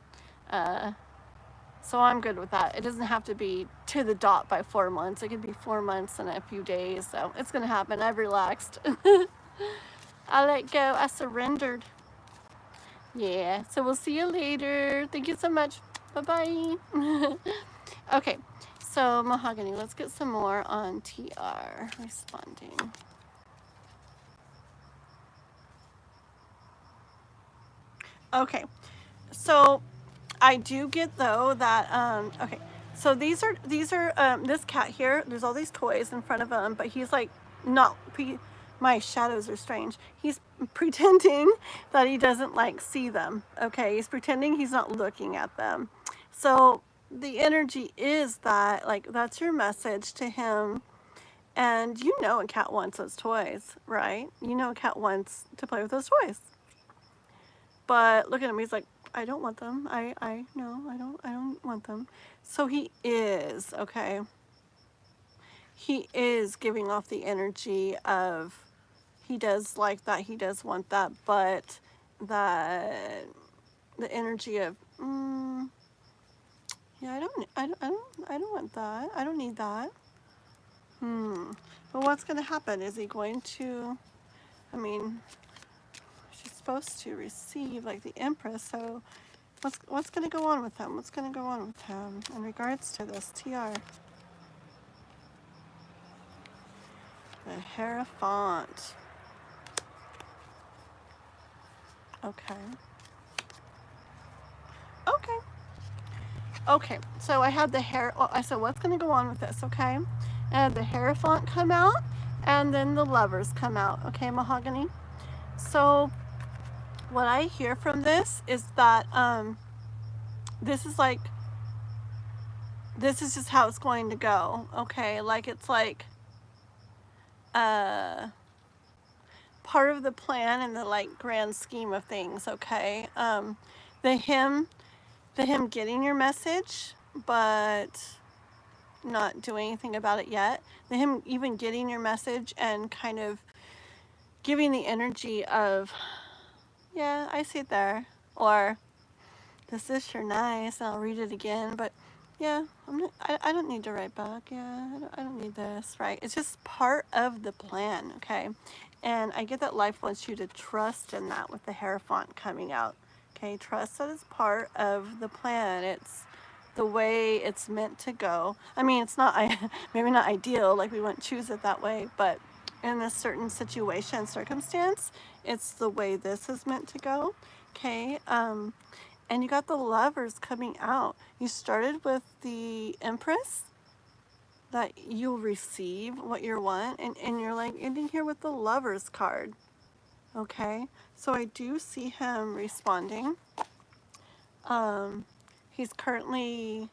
so I'm good with that. It doesn't have to be to the dot by 4 months. It could be 4 months and a few days. So it's gonna happen. I've relaxed. I let go. I surrendered. Yeah. So we'll see you later. Thank you so much. Bye-bye. Okay. So Mahogany, let's get some more on TR responding. Okay. So I do get though that okay. So these are this cat here, there's all these toys in front of him, but he's like not my shadows are strange. He's pretending that he doesn't like see them. Okay, he's pretending he's not looking at them. So the energy is that like that's your message to him. And you know a cat wants those toys, right? You know a cat wants to play with those toys. But look at him, he's like, I don't want them. I don't want them. So he is, okay. He is giving off the energy of he does like that, he does want that, but that the energy of yeah, I don't want that. I don't need that. But what's going to happen? Is he going to, I mean, she's supposed to receive like the Empress, so what's going to go on with him? What's going to go on with him in regards to this TR? The Hierophant. Okay. Okay. Okay, so I had the I said, what's going to go on with this, okay? I had the Hierophant come out, and then the Lovers come out, okay, Mahogany? So what I hear from this is that this is like, this is just how it's going to go, okay? Like it's like part of the plan in the like grand scheme of things, okay? The him getting your message, but not doing anything about it yet. The him even getting your message and kind of giving the energy of, yeah, I see it there, or this is sure nice, and I'll read it again, but yeah, I don't need to write back. Yeah, I don't need this, right? It's just part of the plan, okay? And I get that life wants you to trust in that with the Hierophant coming out, okay? Trust that it's part of the plan. It's the way it's meant to go. I mean, it's not, maybe not ideal, like we wouldn't choose it that way, but in a certain situation, circumstance, it's the way this is meant to go, okay? And you got the Lovers coming out. You started with the Empress, that you'll receive what you want, and you're like ending here with the Lovers card, okay? So I do see him responding. He's currently,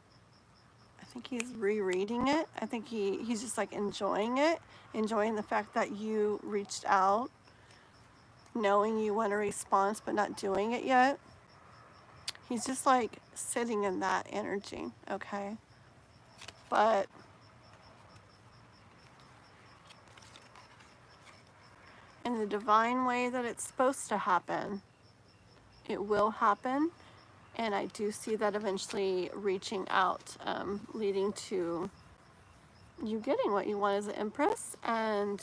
I think he's rereading it. I think he's just like enjoying it, enjoying the fact that you reached out, knowing you want a response but not doing it yet. He's just like sitting in that energy, okay? But in the divine way that it's supposed to happen, it will happen. And I do see that eventually reaching out, leading to you getting what you want as an Empress, and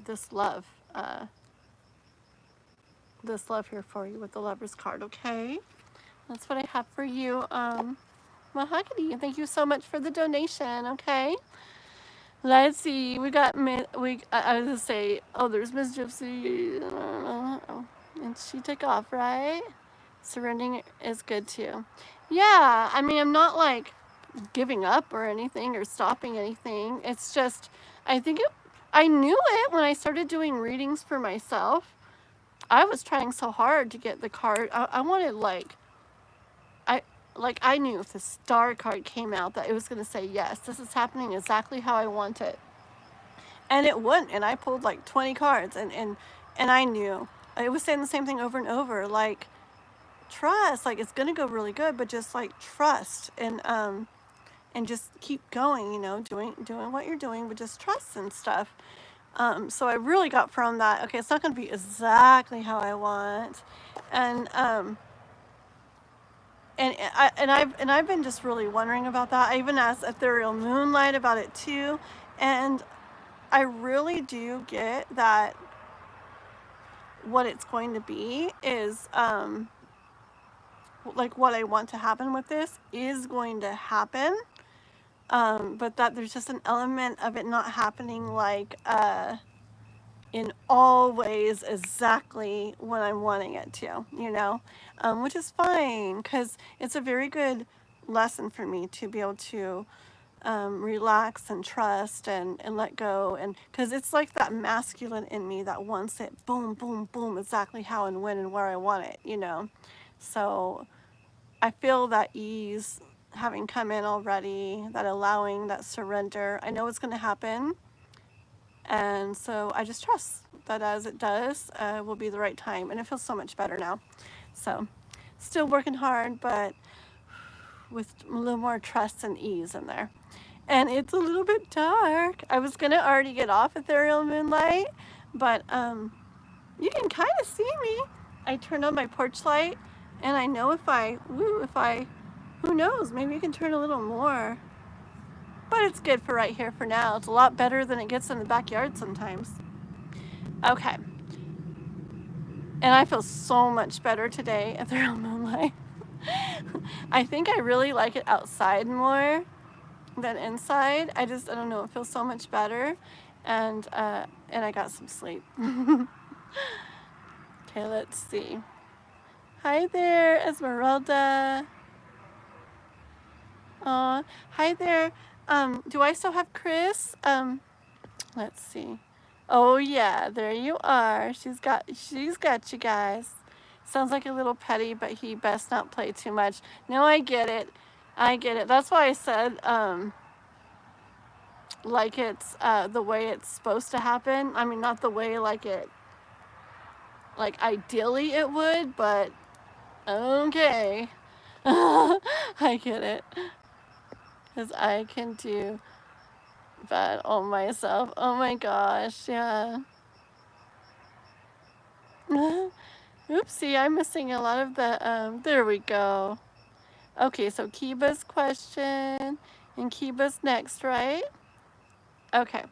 this love here for you with the Lovers card, okay? That's what I have for you, Mahogany. Thank you so much for the donation, okay? Let's see, we got, I was gonna say, oh, there's Miss Gypsy, and she took off, right? Surrendering is good too. Yeah, I mean, I'm not like giving up or anything or stopping anything. It's just, I think I knew it when I started doing readings for myself. I was trying so hard to get the card. I wanted I knew if the Star card came out that it was going to say, yes, this is happening exactly how I want it. And it wouldn't. And I pulled like 20 cards and I knew. It was saying the same thing over and over, like, trust, like it's going to go really good, but just like trust and and just keep going, you know, doing what you're doing, but just trust and stuff. So I really got from that, okay, it's not going to be exactly how I want. And I've been just really wondering about that. I even asked Ethereal Moonlight about it too, and I really do get that what it's going to be is like what I want to happen with this is going to happen, but that there's just an element of it not happening like in all ways exactly when I'm wanting it to, you know, which is fine, because it's a very good lesson for me to be able to relax and trust and let go, and because it's like that masculine in me that wants it boom, boom, boom, exactly how and when and where I want it, you know. So I feel that ease having come in already, that allowing, that surrender. I know it's going to happen. And so I just trust that as it does, will be the right time. And it feels so much better now. So still working hard, but with a little more trust and ease in there. And it's a little bit dark. I was going to already get off Ethereal Moonlight, but you can kind of see me. I turned on my porch light, and I know who knows, maybe you can turn a little more. But it's good for right here for now. It's a lot better than it gets in the backyard sometimes. Okay. And I feel so much better today at the real moonlight. I think I really like it outside more than inside. I don't know, it feels so much better. And I got some sleep. Okay, let's see. Hi there, Esmeralda. Hi there. Do I still have Chris? Let's see. Oh yeah, there you are. She's got you guys. Sounds like a little petty, but he best not play too much. No, I get it. I get it. That's why I said like it's the way it's supposed to happen. I mean, not the way like ideally it would, but okay. I get it. Because I can do bad on myself. Oh my gosh, yeah. Oopsie, I'm missing a lot of the, there we go. Okay, so Kiba's question, and Kiba's next, right? Okay.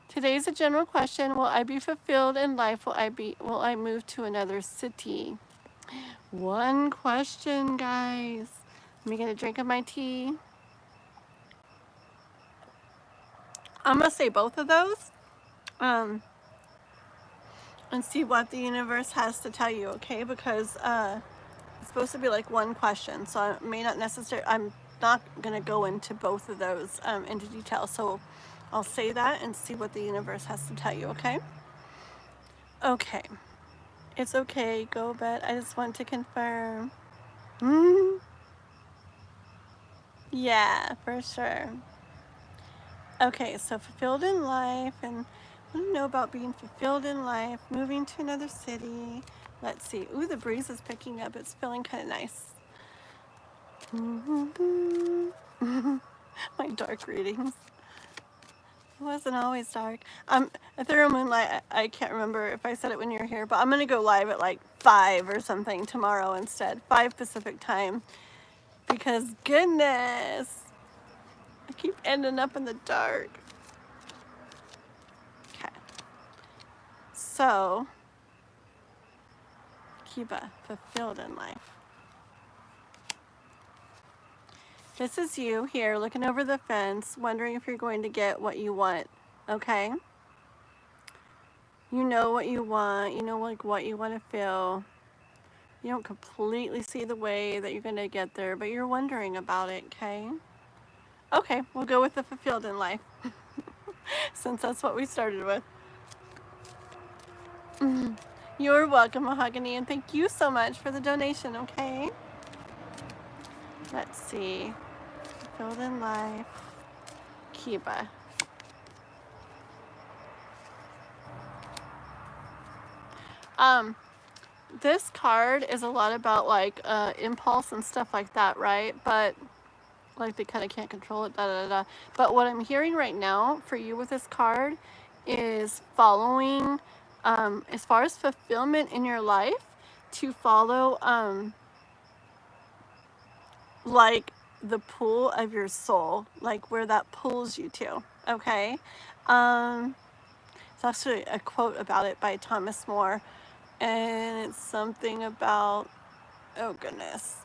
Today's a general question. Will I be fulfilled in life? Will I move to another city? One question, guys. Let me get a drink of my tea. I'm gonna say both of those. And see what the universe has to tell you, okay? Because it's supposed to be like one question, so I may not necessarily, I'm not going to go into both of those into detail, so I'll say that and see what the universe has to tell you, okay? Okay. It's okay, go bed. I just want to confirm. Yeah, for sure. Okay, so fulfilled in life, and I want to know about being fulfilled in life, moving to another city. Let's see. Ooh, the breeze is picking up. It's feeling kind of nice. My dark readings. It wasn't always dark. Ethereal Moonlight, I can't remember if I said it when you were here, but I'm going to go live at like 5 or something tomorrow instead. 5 Pacific time. Because goodness, I keep ending up in the dark. Okay. So, Kiba, fulfilled in life. This is you here looking over the fence, wondering if you're going to get what you want, okay? You know what you want, you know like what you want to feel. You don't completely see the way that you're going to get there, but you're wondering about it, okay? Okay, we'll go with the fulfilled in life, since that's what we started with. You're welcome, Mahogany, and thank you so much for the donation, okay? Let's see. Fulfilled in life. Kiba. This card is a lot about like impulse and stuff like that, right? But like they kind of can't control it, da da da. But what I'm hearing right now for you with this card is following, as far as fulfillment in your life, to follow like the pull of your soul, like where that pulls you to. Okay. It's actually a quote about it by Thomas More, and it's something about, oh goodness,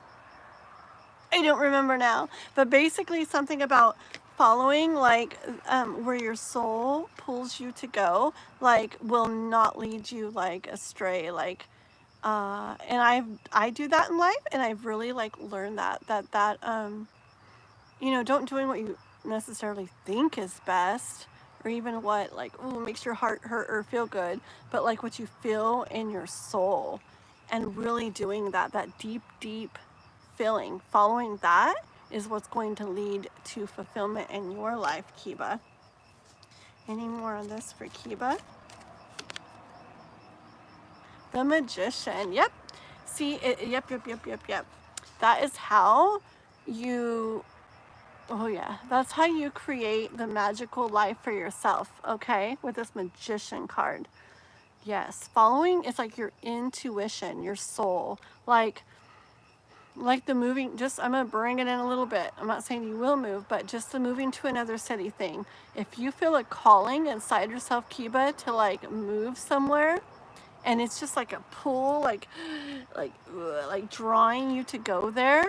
I don't remember now, but basically something about following like where your soul pulls you to go, like will not lead you like astray, like and I do that in life, and I've really like learned that you know, don't doing what you necessarily think is best, or even what like, ooh, makes your heart hurt or feel good, but like what you feel in your soul, and really doing that deep feeling, following that is what's going to lead to fulfillment in your life, Kiba. Any more on this for Kiba? The Magician. Yep. See it. Yep. That is how you, oh yeah, that's how you create the magical life for yourself, okay? With this Magician card. Yes, following is like your intuition, your soul. Like the moving, just, I'm gonna bring it in a little bit. I'm not saying you will move, but just the moving to another city thing. If you feel a calling inside yourself, Kiba, to like move somewhere, and it's just like a pull, like drawing you to go there,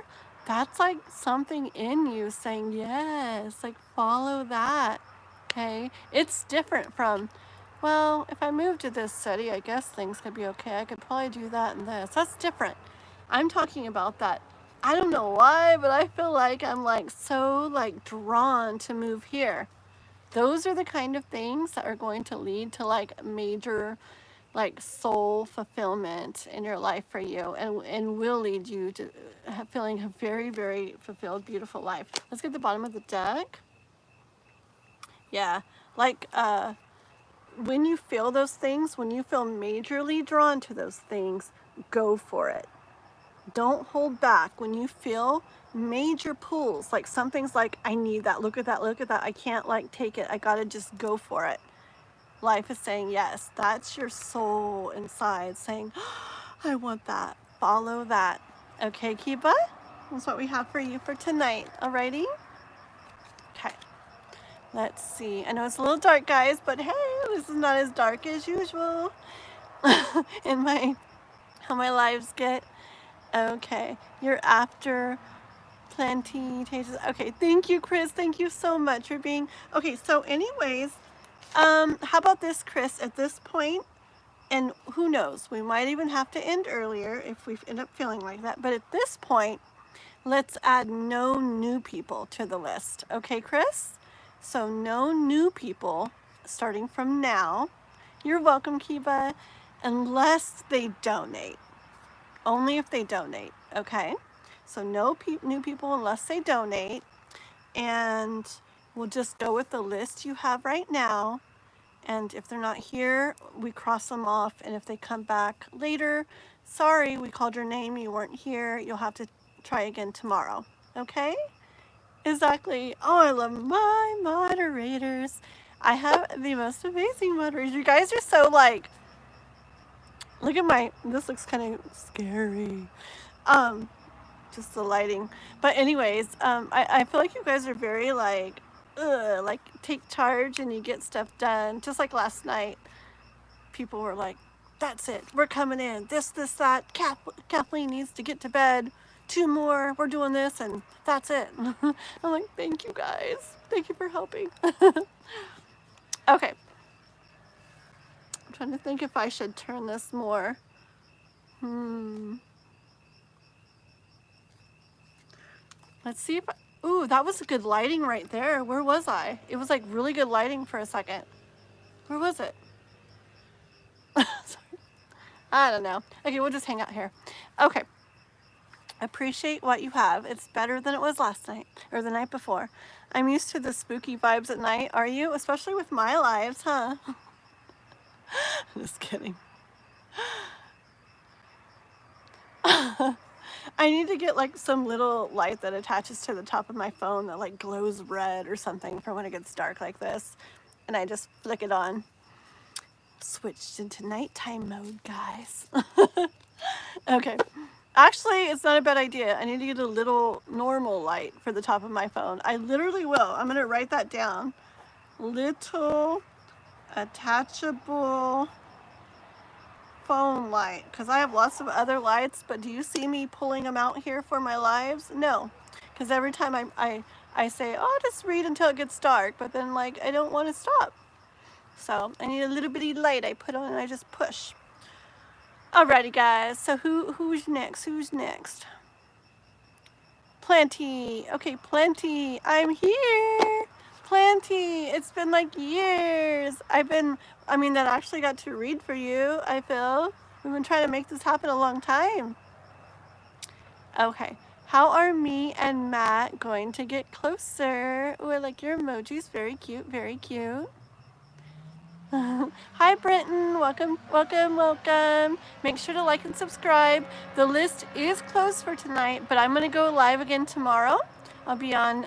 that's like something in you saying yes, like follow that. Okay, it's different from, well, if I move to this city, I guess things could be okay, I could probably do that and this. That's different. I'm talking about that, I don't know why, but I feel like I'm like so like drawn to move here. Those are the kind of things that are going to lead to like major like soul fulfillment in your life for you, and will lead you to feeling a very fulfilled, beautiful life. Let's get the bottom of the deck. Yeah, like when you feel those things, when you feel majorly drawn to those things, go for it. Don't hold back. When you feel major pulls, like something's like, I need that, look at that, I can't like take it, I gotta just go for it. Life is saying yes. That's your soul inside saying, I want that. Follow that. Okay, Kiba? That's what we have for you for tonight. Alrighty? Okay. Let's see. I know it's a little dark, guys, but hey, this is not as dark as usual in how my lives get. Okay. You're after plenty tastes. Okay. Thank you, Chris. Thank you so much for being. Okay. So anyways, how about this, Chris, at this point, and who knows, we might even have to end earlier if we end up feeling like that, but at this point, let's add no new people to the list. Okay, Chris? So no new people starting from now. You're welcome, Kiba, unless they donate. Only if they donate, okay? So no new people unless they donate, and we'll just go with the list you have right now. And if they're not here, we cross them off. And if they come back later, sorry, we called your name, you weren't here. You'll have to try again tomorrow. Okay? Exactly. Oh, I love my moderators. I have the most amazing moderators. You guys are so like, look at this looks kind of scary. Just the lighting. But anyways, I feel like you guys are very like take charge and you get stuff done. Just like last night, people were like, that's it, we're coming in, this, that, Kathleen needs to get to bed, 2 more, we're doing this, and that's it. I'm like, thank you guys, thank you for helping. Okay, I'm trying to think if I should turn this more. Let's see if ooh, that was good lighting right there. Where was I? It was like really good lighting for a second. Where was it? Sorry. I don't know. Okay, we'll just hang out here. Okay. Appreciate what you have. It's better than it was last night or the night before. I'm used to the spooky vibes at night. Are you? Especially with my lives, huh? Just kidding. I need to get like some little light that attaches to the top of my phone that like glows red or something for when it gets dark like this. And I just flick it on. Switched into nighttime mode, guys. Okay. Actually, it's not a bad idea. I need to get a little normal light for the top of my phone. I literally will. I'm going to write that down. Little attachable phone light, because I have lots of other lights, but do you see me pulling them out here for my lives? No, because every time I say, oh, I'll just read until it gets dark, but then like I don't want to stop. So I need a little bitty light I put on and I just push. Alrighty guys, so who's next? Who's next? Plenty. Okay, Plenty, I'm here. Plenty, it's been like years. I mean, that actually got to read for you, I feel. We've been trying to make this happen a long time. Okay, how are me and Matt going to get closer? Oh, I like your emojis, very cute, very cute. Hi Brenton, welcome, welcome, welcome. Make sure to like and subscribe. The list is closed for tonight, but I'm gonna go live again tomorrow. I'll be on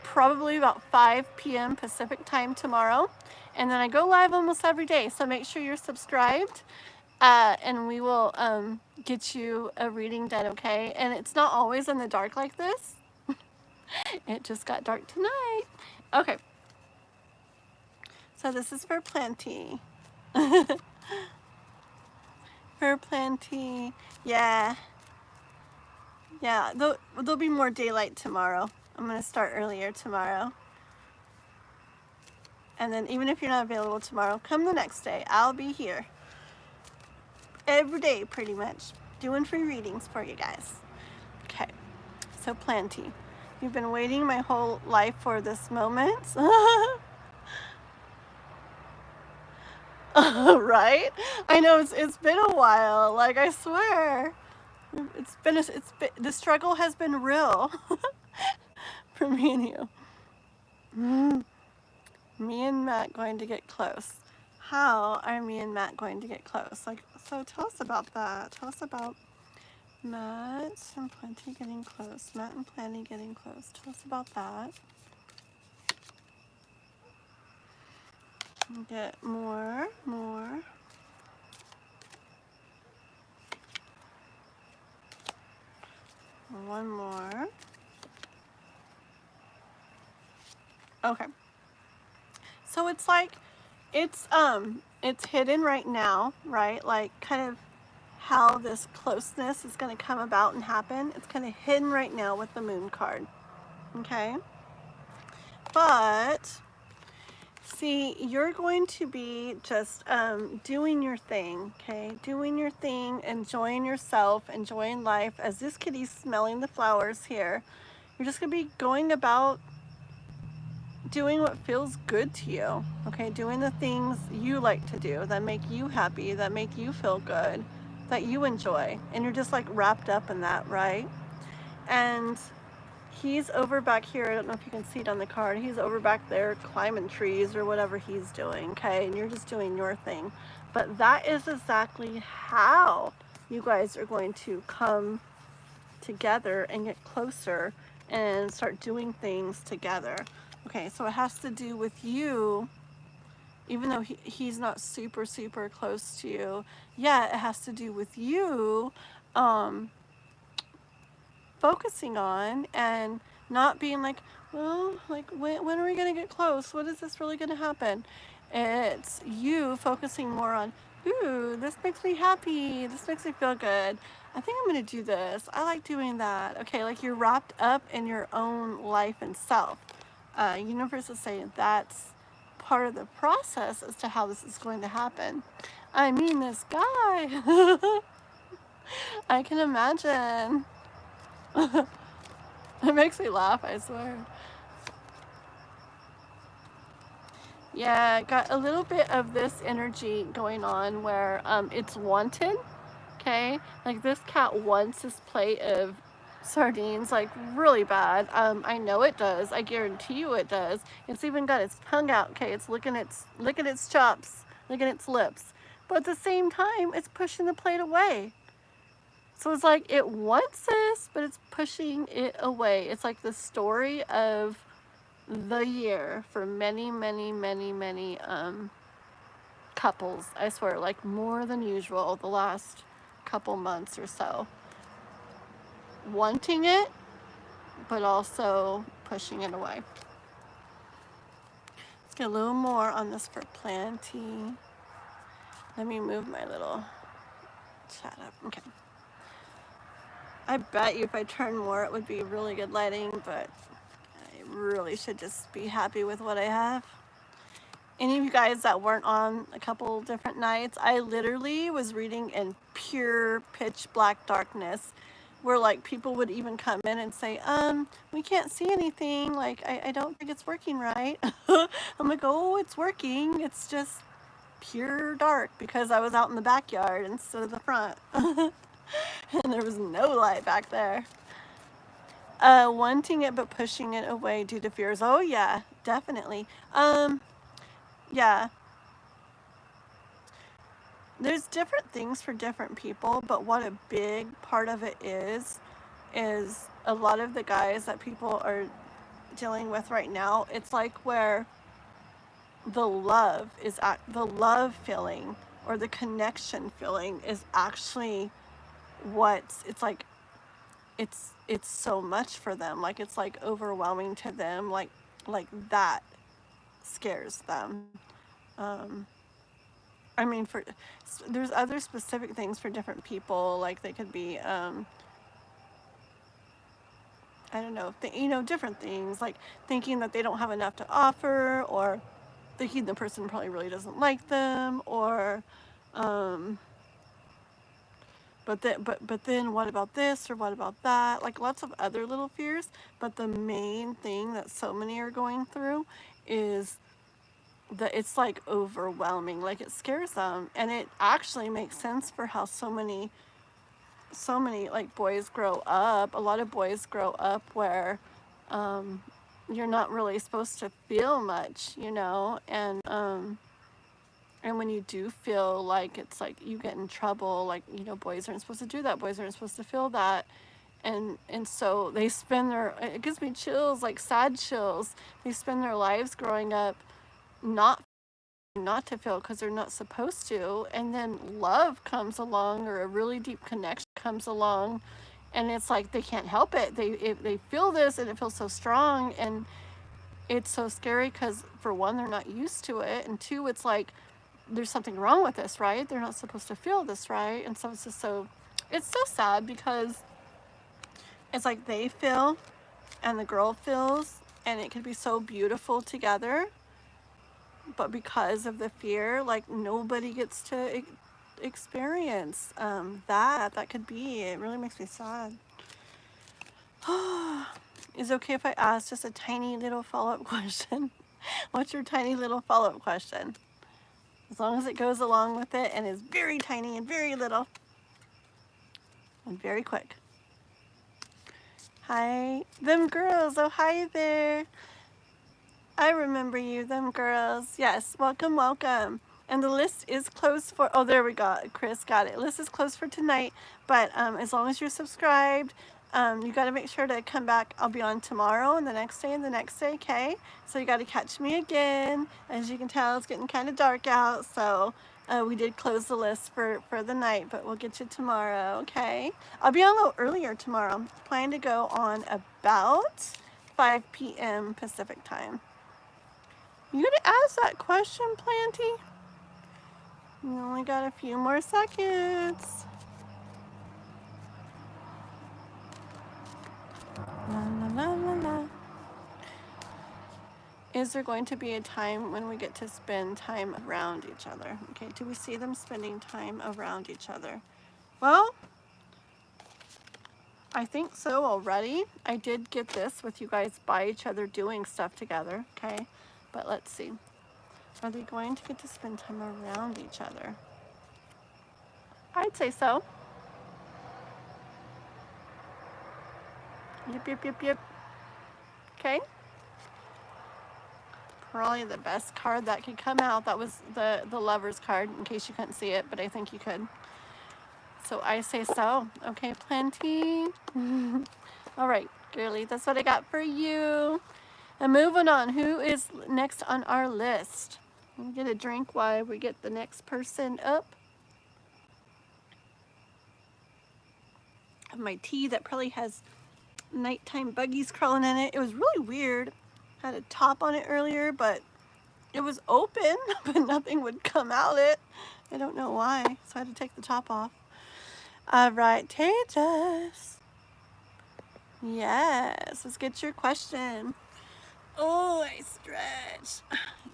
probably about 5 p.m. Pacific time tomorrow. And then I go live almost every day, so make sure you're subscribed. And we will get you a reading done, okay? And it's not always in the dark like this. It just got dark tonight. Okay. So this is for Plenty. For Plenty. Yeah. Yeah, there'll be more daylight tomorrow. I'm going to start earlier tomorrow. And then even if you're not available tomorrow, come the next day. I'll be here. Every day, pretty much. Doing free readings for you guys. Okay. So Plenty. You've been waiting my whole life for this moment. Right? I know it's been a while. Like, I swear. The struggle has been real for me and you. Me and Matt going to get close. How are me and Matt going to get close? Like, so tell us about that. Tell us about Matt and Plenty getting close. Matt and Plenty getting close. Tell us about that. Get more. One more. Okay. So it's like, it's hidden right now, right? Like kind of how this closeness is going to come about and happen. It's kind of hidden right now with the Moon card. Okay. But see, you're going to be just doing your thing, okay? Doing your thing, enjoying yourself, enjoying life. As this kitty's smelling the flowers here, you're just going to be going about doing what feels good to you, okay? Doing the things you like to do that make you happy, that make you feel good, that you enjoy. And you're just like wrapped up in that, right? And he's over back here. I don't know if you can see it on the card. He's over back there climbing trees or whatever he's doing, okay? And you're just doing your thing. But that is exactly how you guys are going to come together and get closer and start doing things together. Okay, so it has to do with you, even though he's not super, super close to you. Yeah, it has to do with you focusing on and not being like, well, like when are we going to get close? What is this really going to happen? It's you focusing more on, ooh, this makes me happy. This makes me feel good. I think I'm going to do this. I like doing that. Okay, like you're wrapped up in your own life and self. Universe is saying that's part of the process as to how this is going to happen. I mean, this guy. I can imagine. It makes me laugh, I swear. Yeah, got a little bit of this energy going on where it's wanted, okay? Like this cat wants this plate of sardines like really bad. I know it does. I guarantee you it does. It's even got its tongue out, okay? It's licking its chops, licking its lips. But at the same time, it's pushing the plate away. So it's like it wants this, but it's pushing it away. It's like the story of the year for many, many, many, many couples. I swear, like more than usual the last couple months or so. Wanting it, but also pushing it away. Let's get a little more on this for planting. Let me move my little chat up. Okay. I bet you if I turn more, it would be really good lighting, but I really should just be happy with what I have. Any of you guys that weren't on a couple different nights, I literally was reading in pure pitch black darkness, where like people would even come in and say, we can't see anything, like I don't think it's working right. I'm like, oh, it's working, it's just pure dark, because I was out in the backyard instead of the front. And there was no light back there. Wanting it but pushing it away due to fears. Oh yeah, definitely. Yeah. There's different things for different people, but what a big part of it is a lot of the guys that people are dealing with right now, it's like where the love feeling or the connection feeling is actually it's like it's so much for them, like it's like overwhelming to them, like that scares them. I mean, there's other specific things for different people, like they could be I don't know, different things, like thinking that they don't have enough to offer, or thinking the person probably really doesn't like them, or but then what about this, or what about that, like lots of other little fears. But the main thing that so many are going through is that it's like overwhelming, like it scares them. And it actually makes sense for how so many like boys grow up. A lot of boys grow up where you're not really supposed to feel much, and when you do feel, like it's like you get in trouble, like, boys aren't supposed to do that, boys aren't supposed to feel that. And so they it gives me chills, like sad chills. They spend their lives growing up not to feel, because they're not supposed to, and then love comes along, or a really deep connection comes along, and it's like they can't help it. They feel this, and it feels so strong, and it's so scary, because for one, they're not used to it, and two, it's like there's something wrong with this, right? They're not supposed to feel this, right? And so it's just it's so sad, because it's like they feel and the girl feels, and it could be so beautiful together, but because of the fear, like nobody gets to experience that could be. It really makes me sad. Is it okay if I ask just a tiny little follow-up question? What's your tiny little follow-up question? As long as it goes along with it and is very tiny and very little and very quick. Hi, them girls. Oh, hi there. I remember you, them girls. Yes, welcome, welcome. And the list is closed for, oh, there we go. Chris got it. List is closed for tonight, but as long as you're subscribed, you got to make sure to come back. I'll be on tomorrow and the next day and the next day, okay? So you got to catch me again. As you can tell, it's getting kind of dark out, so we did close the list for the night, but we'll get you tomorrow, okay? I'll be on a little earlier tomorrow. Plan to go on about 5 p.m. Pacific time. You gonna ask that question, Planty? You only got a few more seconds. La, la, la, la, la. Is there going to be a time when we get to spend time around each other? Okay, do we see them spending time around each other? Well, I think so already. I did get this with you guys by each other doing stuff together, okay? But let's see. Are they going to get to spend time around each other? I'd say so. Yep, yep, yep, yep. Okay. Probably the best card that could come out. That was the Lover's card, in case you couldn't see it, but I think you could. So I say so. Okay, plenty. All right, girly, that's what I got for you. And moving on, who is next on our list? Let me get a drink while we get the next person up. I have my tea that probably has nighttime buggies crawling in it. It was really weird. Had a top on it earlier, but it was open, but nothing would come out it. I don't know why, so I had to take the top off. All right, Tejas. Yes, let's get your question. Oh, I stretch.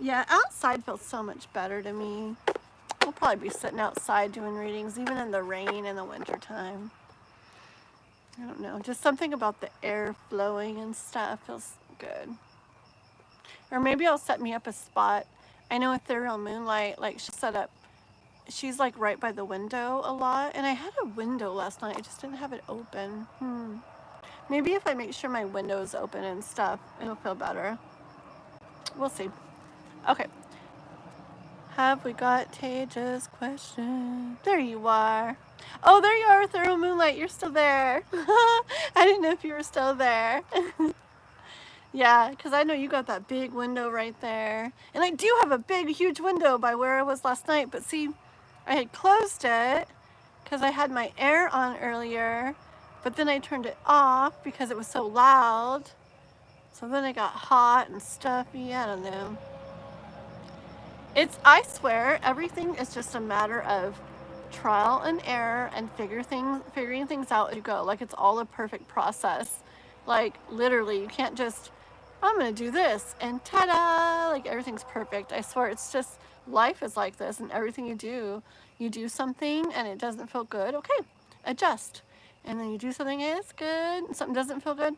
Yeah, outside feels so much better to me. I'll probably be sitting outside doing readings, even in the rain in the winter time. I don't know, just something about the air flowing and stuff feels good. Or maybe I'll set me up a spot. I know Ethereal Moonlight, like she'll set up, she's like right by the window a lot. And I had a window last night, I just didn't have it open. Maybe if I make sure my window is open and stuff, it'll feel better. We'll see. Okay. Have we got Teja's question? There you are. Oh, there you are, Ethereal Moonlight. You're still there. I didn't know if you were still there. Yeah, because I know you got that big window right there. And I do have a big, huge window by where I was last night. But see, I had closed it because I had my air on earlier. But then I turned it off because it was so loud. So then it got hot and stuffy. I don't know. I swear, everything is just a matter of trial and error and figuring things out as you go. Like, it's all a perfect process. Like, literally, you can't just, I'm gonna do this and ta-da, like everything's perfect. I swear, it's just, life is like this, and everything you do something and it doesn't feel good, okay, adjust. And then you do something and it's good, and something doesn't feel good,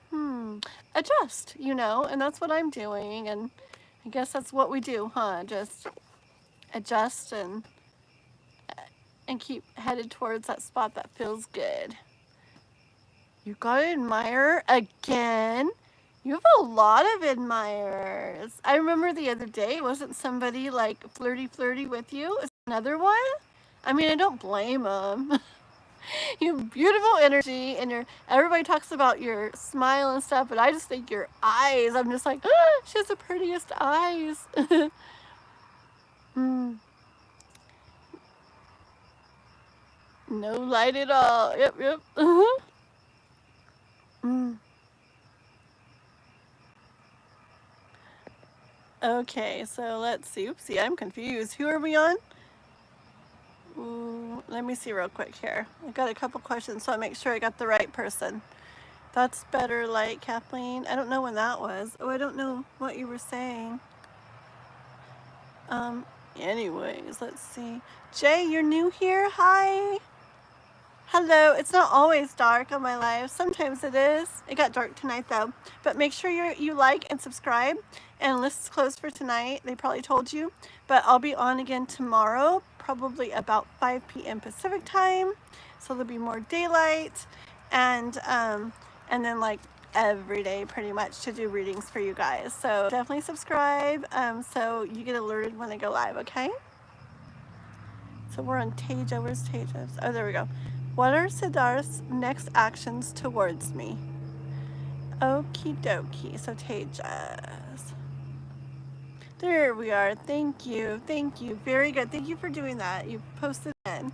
adjust, you know, and that's what I'm doing, and I guess that's what we do, huh? Just adjust and keep headed towards that spot that feels good. You got an admirer again? You have a lot of admirers. I remember the other day, wasn't somebody like flirty with you? Is another one? I mean, I don't blame them. You have beautiful energy, and everybody talks about your smile and stuff, but I just think your eyes, I'm just like, she has the prettiest eyes. No light at all. Yep. Okay, so let's see. Oopsie, I'm confused. Who are we on? Let me see real quick here. I got a couple questions, so I make sure I got the right person. That's better light, Kathleen. I don't know when that was. Oh, I don't know what you were saying. Anyways, let's see. Jay, you're new here? Hi. Hello. It's not always dark on my live. Sometimes it is. It got dark tonight though. But make sure you like and subscribe. And list is closed for tonight. They probably told you. But I'll be on again tomorrow, probably about 5 p.m. Pacific time. So there'll be more daylight. And then like every day pretty much to do readings for you guys. So definitely subscribe so you get alerted when I go live, okay? So we're on Teja. Where's Teja? Oh, there we go. What are Siddharth's next actions towards me? Okie dokie. So Tejas. There we are. Thank you. Very good. Thank you for doing that. You posted in.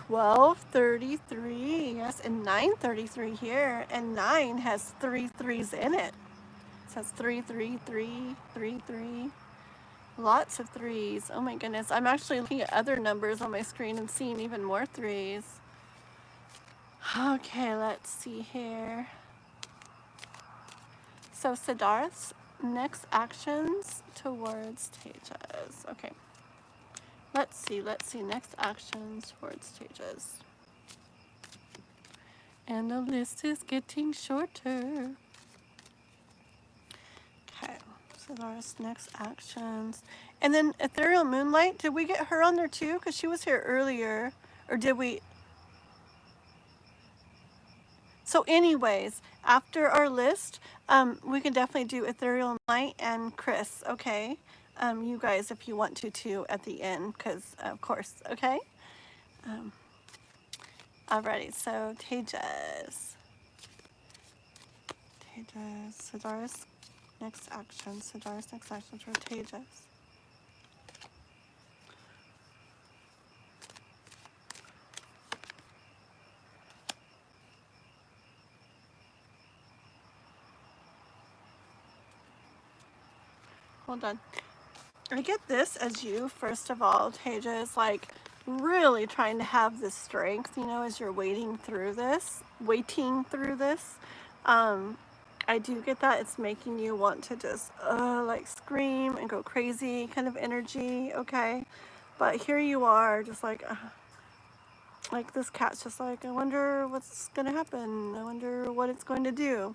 12:33, yes, and 9:33 here, and 9 has 3 3s in it. So it's 3 3 3 3 3. Lots of 3s. Oh my goodness. I'm actually looking at other numbers on my screen and seeing even more 3s. Okay, let's see here. So Siddharth's next actions towards Tejas. Okay. Let's see. Next actions towards Tejas. And the list is getting shorter. Okay. Siddharth's next actions. And then Ethereal Moonlight, did we get her on there too? Because she was here earlier. Or did we? So anyways, after our list, we can definitely do Ethereal Moonlight and Chris, okay? You guys, if you want to too, at the end, because of course, okay? Alrighty, so Tejas. Siddhar's next action. Siddhar's next action for Tejas. Hold on. I get this as you, first of all, Tejas, like really trying to have this strength, you know, as you're waiting through this. I do get that. It's making you want to just like scream and go crazy kind of energy, okay? But here you are, just like this cat's just like, I wonder what's gonna happen. I wonder what it's going to do.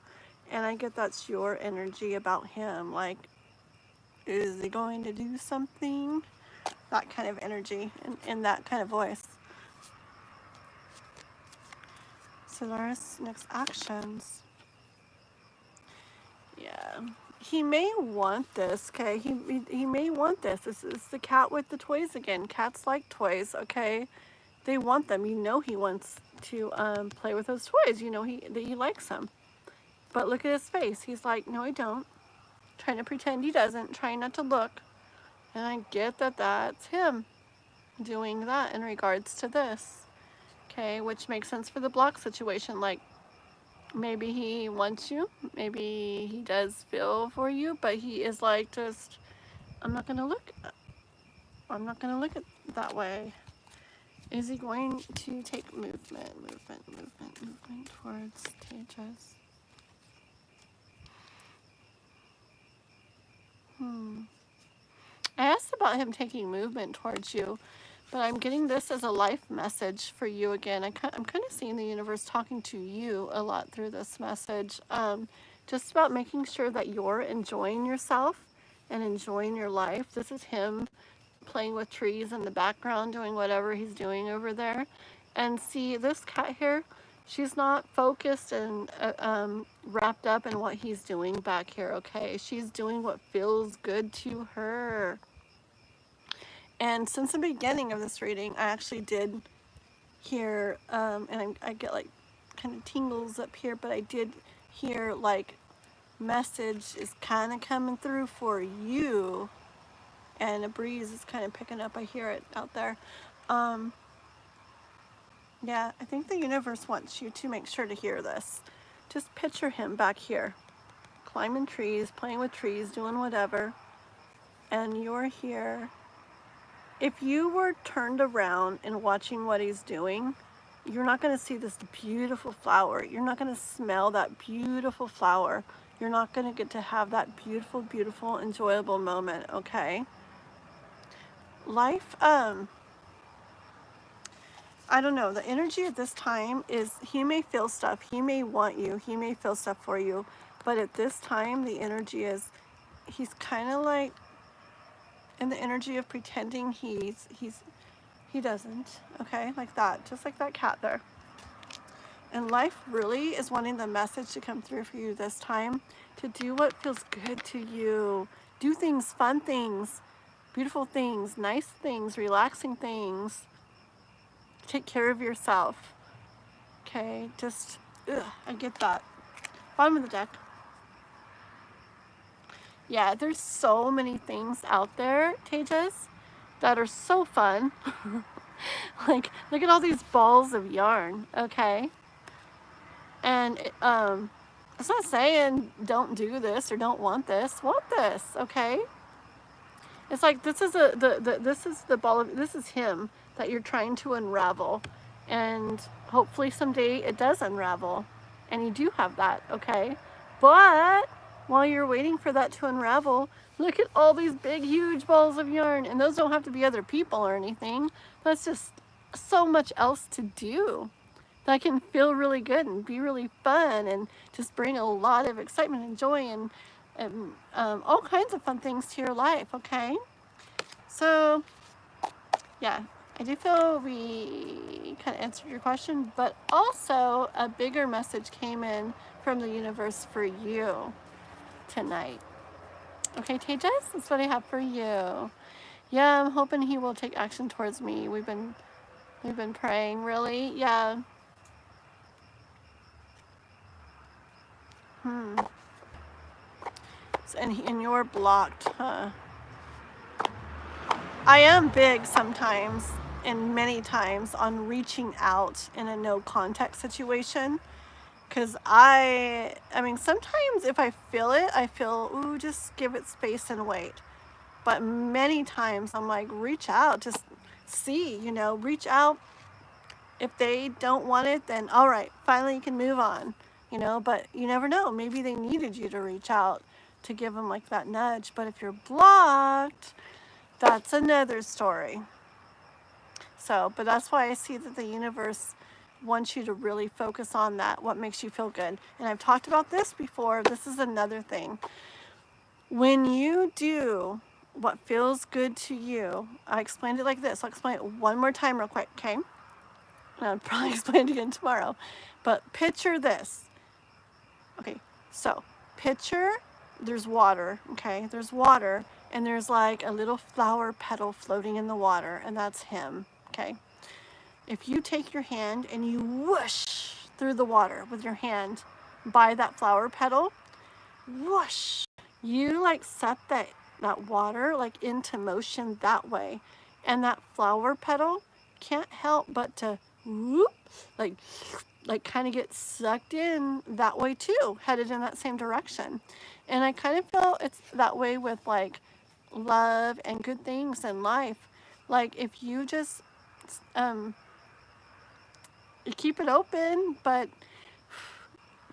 And I get that's your energy about him, like, is he going to do something? That kind of energy in that kind of voice. Solaris next actions. Yeah. He may want this, okay? He may want this. This is the cat with the toys again. Cats like toys, okay? They want them. You know he wants to play with those toys. You know that he likes them. But look at his face. He's like, no, I don't. Trying to pretend he doesn't. Trying not to look. And I get that that's him doing that in regards to this. Okay, which makes sense for the block situation. Like, maybe he wants you. Maybe he does feel for you. But he is like, just, I'm not going to look at that way. Is he going to take movement towards Tejas? I asked about him taking movement towards you, but I'm getting this as a life message for you again. I'm kind of seeing the universe talking to you a lot through this message. Just about making sure that you're enjoying yourself and enjoying your life. This is him playing with trees in the background, doing whatever he's doing over there. And see, this cat here, she's not focused and wrapped up in what he's doing back here, okay? She's doing what feels good to her. And since the beginning of this reading, I actually did hear, and I get like kind of tingles up here, but I did hear like message is kind of coming through for you. And a breeze is kind of picking up. I hear it out there. Yeah, I think the universe wants you to make sure to hear this. Just picture him back here, climbing trees, playing with trees, doing whatever. And you're here. If you were turned around and watching what he's doing, you're not going to see this beautiful flower. You're not going to smell that beautiful flower. You're not going to get to have that beautiful, beautiful, enjoyable moment, okay? Life, I don't know, the energy at this time is he may feel stuff, he may want you, he may feel stuff for you, but at this time the energy is he's kind of like in the energy of pretending he doesn't, okay, like that, just like that cat there. And life really is wanting the message to come through for you this time, to do what feels good to you, do things, fun things, beautiful things, nice things, relaxing things. Take care of yourself. Okay, just, I get that. Bottom of the deck. Yeah, there's so many things out there, Tejas, that are so fun. Like, look at all these balls of yarn, okay? And it's not saying don't do this or don't want this. Want this, okay? It's like this is this is the ball of, this is him that you're trying to unravel, and hopefully someday it does unravel, and you do have that, okay? But while you're waiting for that to unravel, look at all these big, huge balls of yarn, and those don't have to be other people or anything. That's just so much else to do that can feel really good and be really fun and just bring a lot of excitement and joy and all kinds of fun things to your life, okay? So, yeah, I do feel we kind of answered your question, but also a bigger message came in from the universe for you tonight. Okay, Tejas, that's what I have for you. Yeah, I'm hoping he will take action towards me. We've been praying, really. Yeah, And you're blocked, huh? I am big sometimes, and many times, on reaching out in a no contact situation. Because I mean, sometimes if I feel it, I feel, ooh, just give it space and wait. But many times I'm like, reach out, just see, reach out. If they don't want it, then all right, finally you can move on, but you never know. Maybe they needed you to reach out to give them like that nudge. But if you're blocked, that's another story. So, but that's why I see that the universe wants you to really focus on that, what makes you feel good. And I've talked about this before. This is another thing. When you do what feels good to you, I explained it like this. I'll explain it one more time real quick, okay? And I'll probably explain it again tomorrow. But picture this. Okay, so picture there's water, okay? There's water, and there's like a little flower petal floating in the water, and that's him, okay? If you take your hand and you whoosh through the water with your hand by that flower petal, whoosh, you like set that water like into motion that way. And that flower petal can't help but to whoop, like kind of get sucked in that way too, headed in that same direction. And I kind of feel it's that way with like love and good things in life. Like if you just you keep it open, but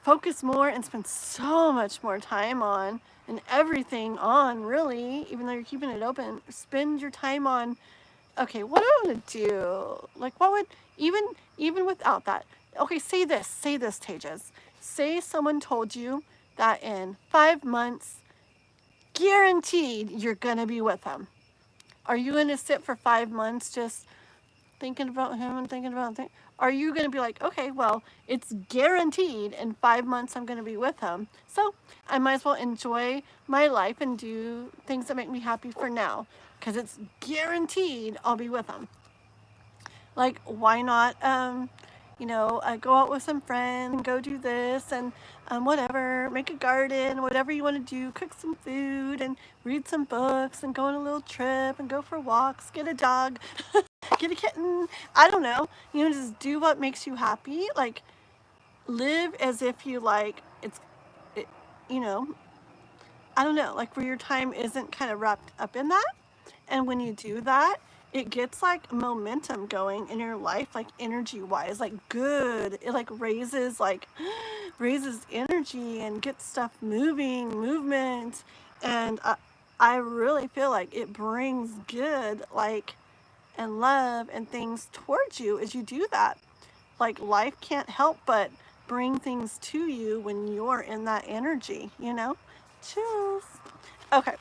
focus more and spend so much more time on and everything on, really, even though you're keeping it open, spend your time on, okay, what do I want to do? Like, what would, even without that, okay, say this, Tejas. Say someone told you that in 5 months, guaranteed you're going to be with them. Are you going to sit for 5 months just thinking about him and thinking about things? Are you going to be like, okay, well, it's guaranteed in 5 months I'm going to be with him, so I might as well enjoy my life and do things that make me happy for now, because it's guaranteed I'll be with him. Like, why not, go out with some friends and go do this and whatever, make a garden, whatever you want to do, cook some food and read some books and go on a little trip and go for walks, get a dog, get a kitten, I don't know, just do what makes you happy. Like, live as if you like, I don't know, like where your time isn't kind of wrapped up in that. And when you do that, it gets like momentum going in your life, like energy wise, like good. It like raises energy and gets stuff movement. And I really feel like it brings good, like, and love and things towards you as you do that. Like, life can't help but bring things to you when you're in that energy, Cheers. Okay.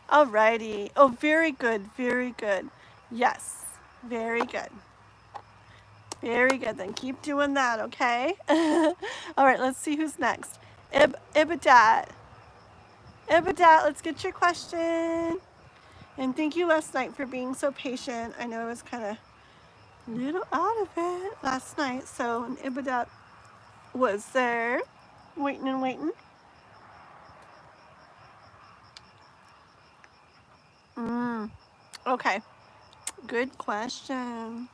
Alrighty. Oh, very good. Very good. Yes. Very good. Very good. Then keep doing that, okay? All right, let's see who's next. Ibadat. Ibadat, let's get your question. And thank you last night for being so patient. I know I was kind of a little out of it last night. So Ibadat was there, waiting and waiting. Okay, good question.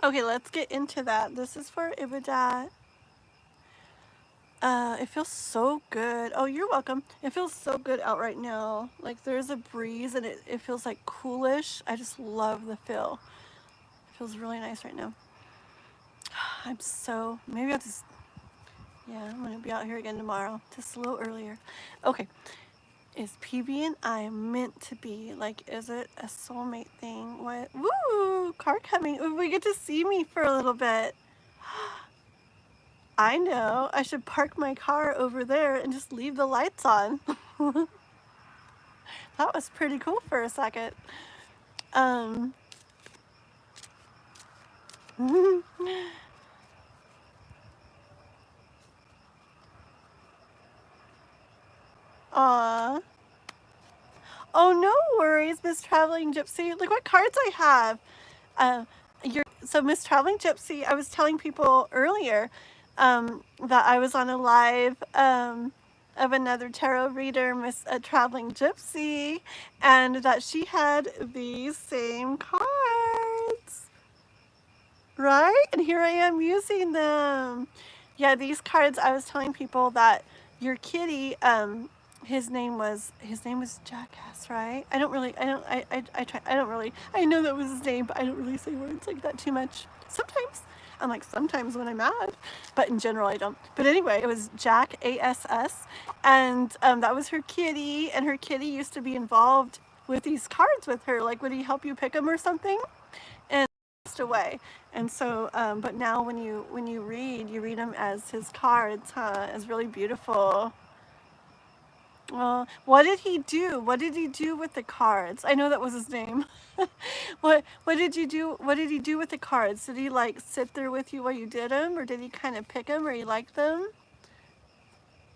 Okay, let's get into that. This is for Ibadat. It feels so good. Oh, you're welcome. It feels so good out right now. Like, there's a breeze and it feels like coolish. I just love the feel. It feels really nice right now. Maybe I'll just, I'm going to be out here again tomorrow. Just a little earlier. Okay. Is PB and I meant to be? Like, is it a soulmate thing? What? Woo! Car coming. Ooh, we get to see me for a little bit. I know. I should park my car over there and just leave the lights on. That was pretty cool for a second. Aw. Oh, no worries, Miss Traveling Gypsy. Look what cards I have. So Miss Traveling Gypsy, I was telling people earlier that I was on a live of another tarot reader, Miss Traveling Gypsy, and that she had these same cards, right? And here I am using them. Yeah, these cards, I was telling people that your kitty, his name was Jackass, right? I don't really, I know that was his name, but I don't really say words like that too much. Sometimes. I'm like, sometimes when I'm mad, but in general I don't. But anyway, it was Jack, ASS, and that was her kitty, and her kitty used to be involved with these cards with her. Like, would he help you pick them or something? And passed away. And so, but now when you read them as his cards, huh? It's really beautiful. Well, what did he do? What did he do with the cards? I know that was his name. What did you do? What did he do with the cards? Did he like sit there with you while you did them, or did he kind of pick them, or he liked them?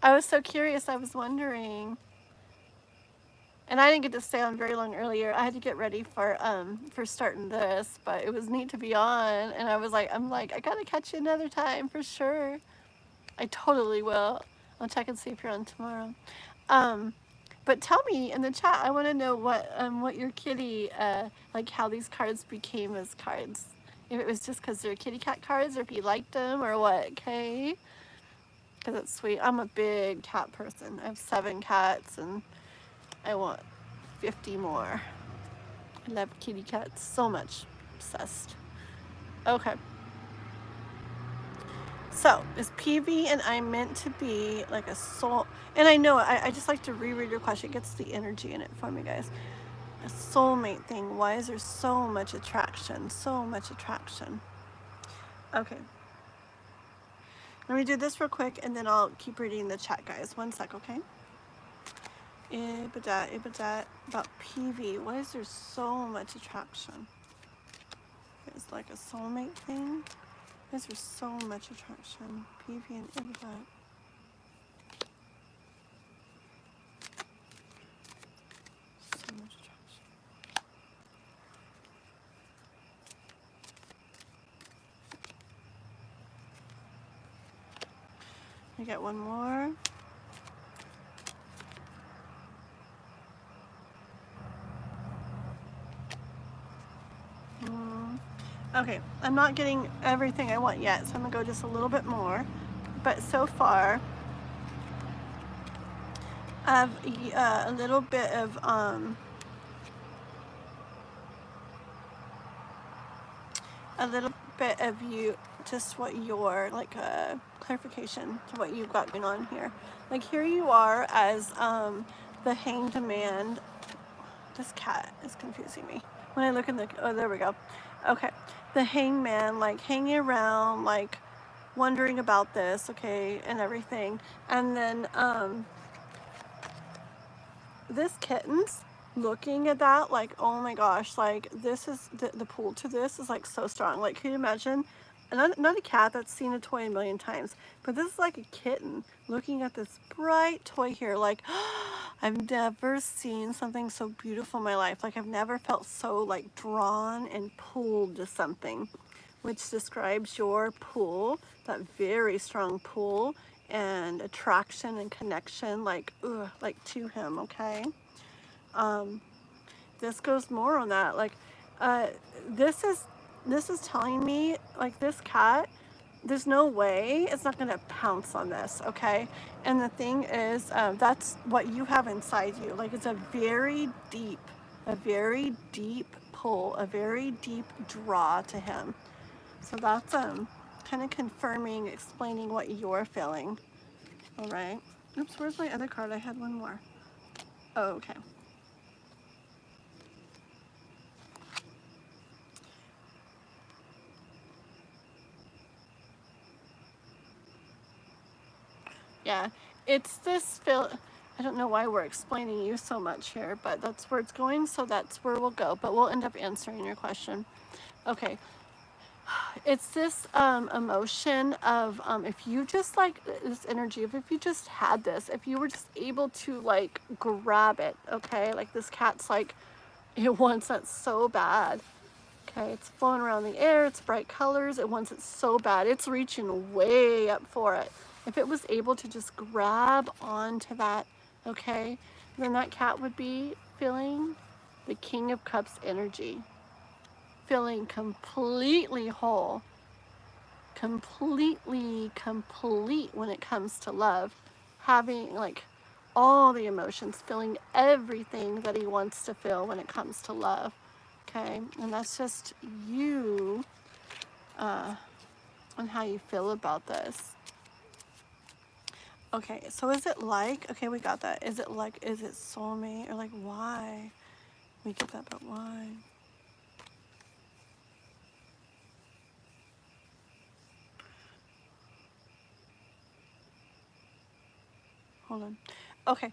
I was so curious. I was wondering. And I didn't get to stay on very long earlier. I had to get ready for starting this, but it was neat to be on. And I'm like, I gotta catch you another time for sure. I totally will. I'll check and see if you're on tomorrow. But tell me in the chat, I want to know what your kitty, like how these cards became as cards. If it was just because they're kitty cat cards, or if you liked them, or what, okay? Because it's sweet. I'm a big cat person. I have 7 cats, and I want 50 more. I love kitty cats so much. Obsessed. Okay. So, is PV and I meant to be like a soul? And I know I just like to reread your question. It gets the energy in it for me, guys. A soulmate thing. Why is there so much attraction? So much attraction. Okay. Let me do this real quick, and then I'll keep reading the chat, guys. 1 sec, okay? Ibadat, about PV. Why is there so much attraction? It's like a soulmate thing. Why is there so much attraction? PV and Ibadat. So much attraction. I get one more. Okay, I'm not getting everything I want yet, so I'm gonna go just a little bit more. But so far, I have a little bit of you, just what your like clarification to what you've got going on here. Like here you are as the hanged man. This cat is confusing me. When I look in the, oh, there we go. Okay, the hangman, like hanging around, like wondering about this, okay, and everything. And then this kitten's looking at that like, oh my gosh, like this is, the pull to this is like so strong. Like, can you imagine? Not a cat that's seen a toy a million times, but this is like a kitten looking at this bright toy here, like, I've never seen something so beautiful in my life. Like, I've never felt so like drawn and pulled to something, which describes your pull, that very strong pull and attraction and connection, like, like to him, okay? This goes more on that, like, this is telling me, like, this cat, there's no way it's not going to pounce on this, okay? And the thing is, that's what you have inside you. Like, it's a very deep pull, a very deep draw to him. So that's kind of confirming, explaining what you're feeling. All right. Oops, where's my other card? I had one more. Oh, okay. Yeah, it's this I don't know why we're explaining you so much here, but that's where it's going, so that's where we'll go. But we'll end up answering your question. Okay. It's this emotion of if you just like this energy, if you just had this, if you were just able to like grab it, okay? Like this cat's like, it wants that so bad. Okay, it's flowing around the air, it's bright colors, it wants it so bad. It's reaching way up for it. If it was able to just grab onto that, okay, then that cat would be feeling the King of Cups energy, feeling completely whole, completely complete when it comes to love, having like all the emotions, feeling everything that he wants to feel when it comes to love. Okay, and that's just you and how you feel about this. Okay, so is it like, okay, we got that. Is it like, is it soulmate, or like why? We get that, but why? Hold on. Okay,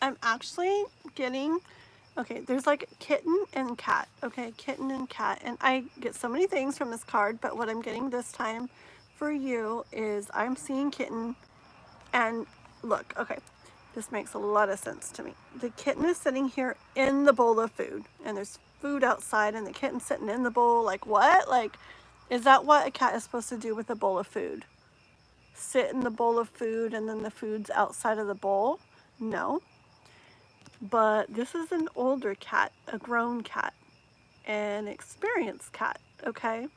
I'm actually getting, okay, there's like kitten and cat. Okay, kitten and cat. And I get so many things from this card, but what I'm getting this time for you is I'm seeing kitten. And look, okay, this makes a lot of sense to me. The kitten is sitting here in the bowl of food, and there's food outside, and the kitten's sitting in the bowl. Like, what? Like, is that what a cat is supposed to do with a bowl of food? Sit in the bowl of food, and then the food's outside of the bowl? No. But this is an older cat, a grown cat, an experienced cat, okay?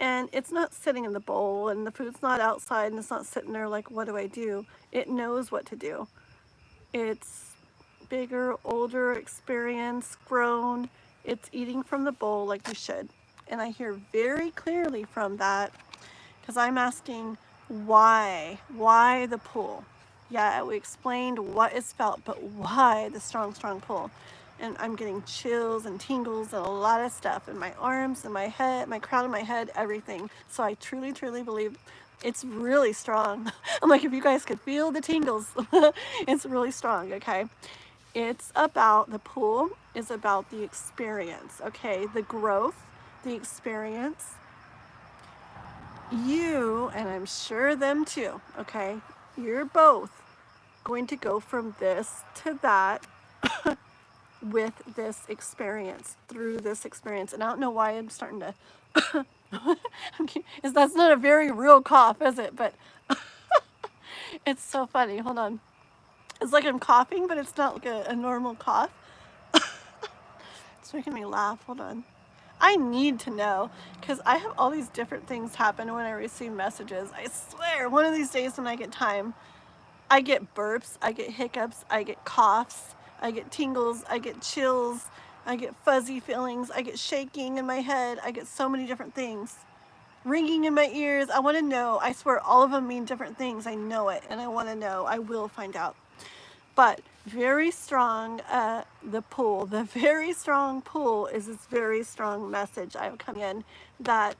And it's not sitting in the bowl, and the food's not outside, and it's not sitting there like, what do I do? It knows what to do. It's bigger, older, experienced, grown. It's eating from the bowl like you should. And I hear very clearly from that, because I'm asking why? Why the pull? Yeah, we explained what is felt, but why the strong, strong pull? And I'm getting chills and tingles and a lot of stuff in my arms and my head, my crown of my head, everything. So I truly, truly believe it's really strong. I'm like, if you guys could feel the tingles, it's really strong, okay? It's about, the pull is about the experience, okay? The growth, the experience. You, and I'm sure them too, okay? You're both going to go from this to that with this experience, through this experience. And I don't know why I'm starting to, that's not a very real cough, is it? But it's so funny. Hold on. It's like I'm coughing, but it's not like a normal cough. It's making me laugh. Hold on. I need to know, because I have all these different things happen when I receive messages. I swear, one of these days when I get time, I get burps, I get hiccups, I get coughs, I get tingles, I get chills, I get fuzzy feelings, I get shaking in my head, I get so many different things. Ringing in my ears. I want to know. I swear all of them mean different things. I know it, and I want to know. I will find out. But very strong, the pull. The very strong pull is this very strong message I have come in that,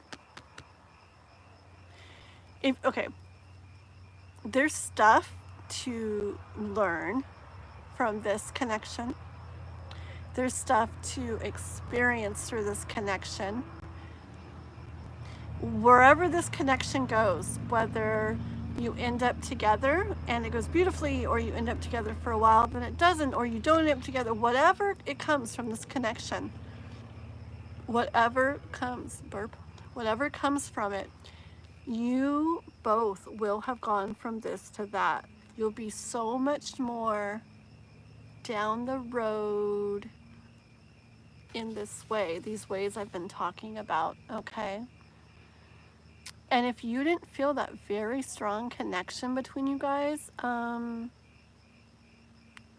if, okay, there's stuff to learn from this connection. There's stuff to experience through this connection. Wherever this connection goes, whether you end up together and it goes beautifully, or you end up together for a while then it doesn't, or you don't end up together, whatever it comes from this connection, whatever comes, whatever comes from it, you both will have gone from this to that. You'll be so much more down the road in this way, these ways I've been talking about, okay? And if you didn't feel that very strong connection between you guys,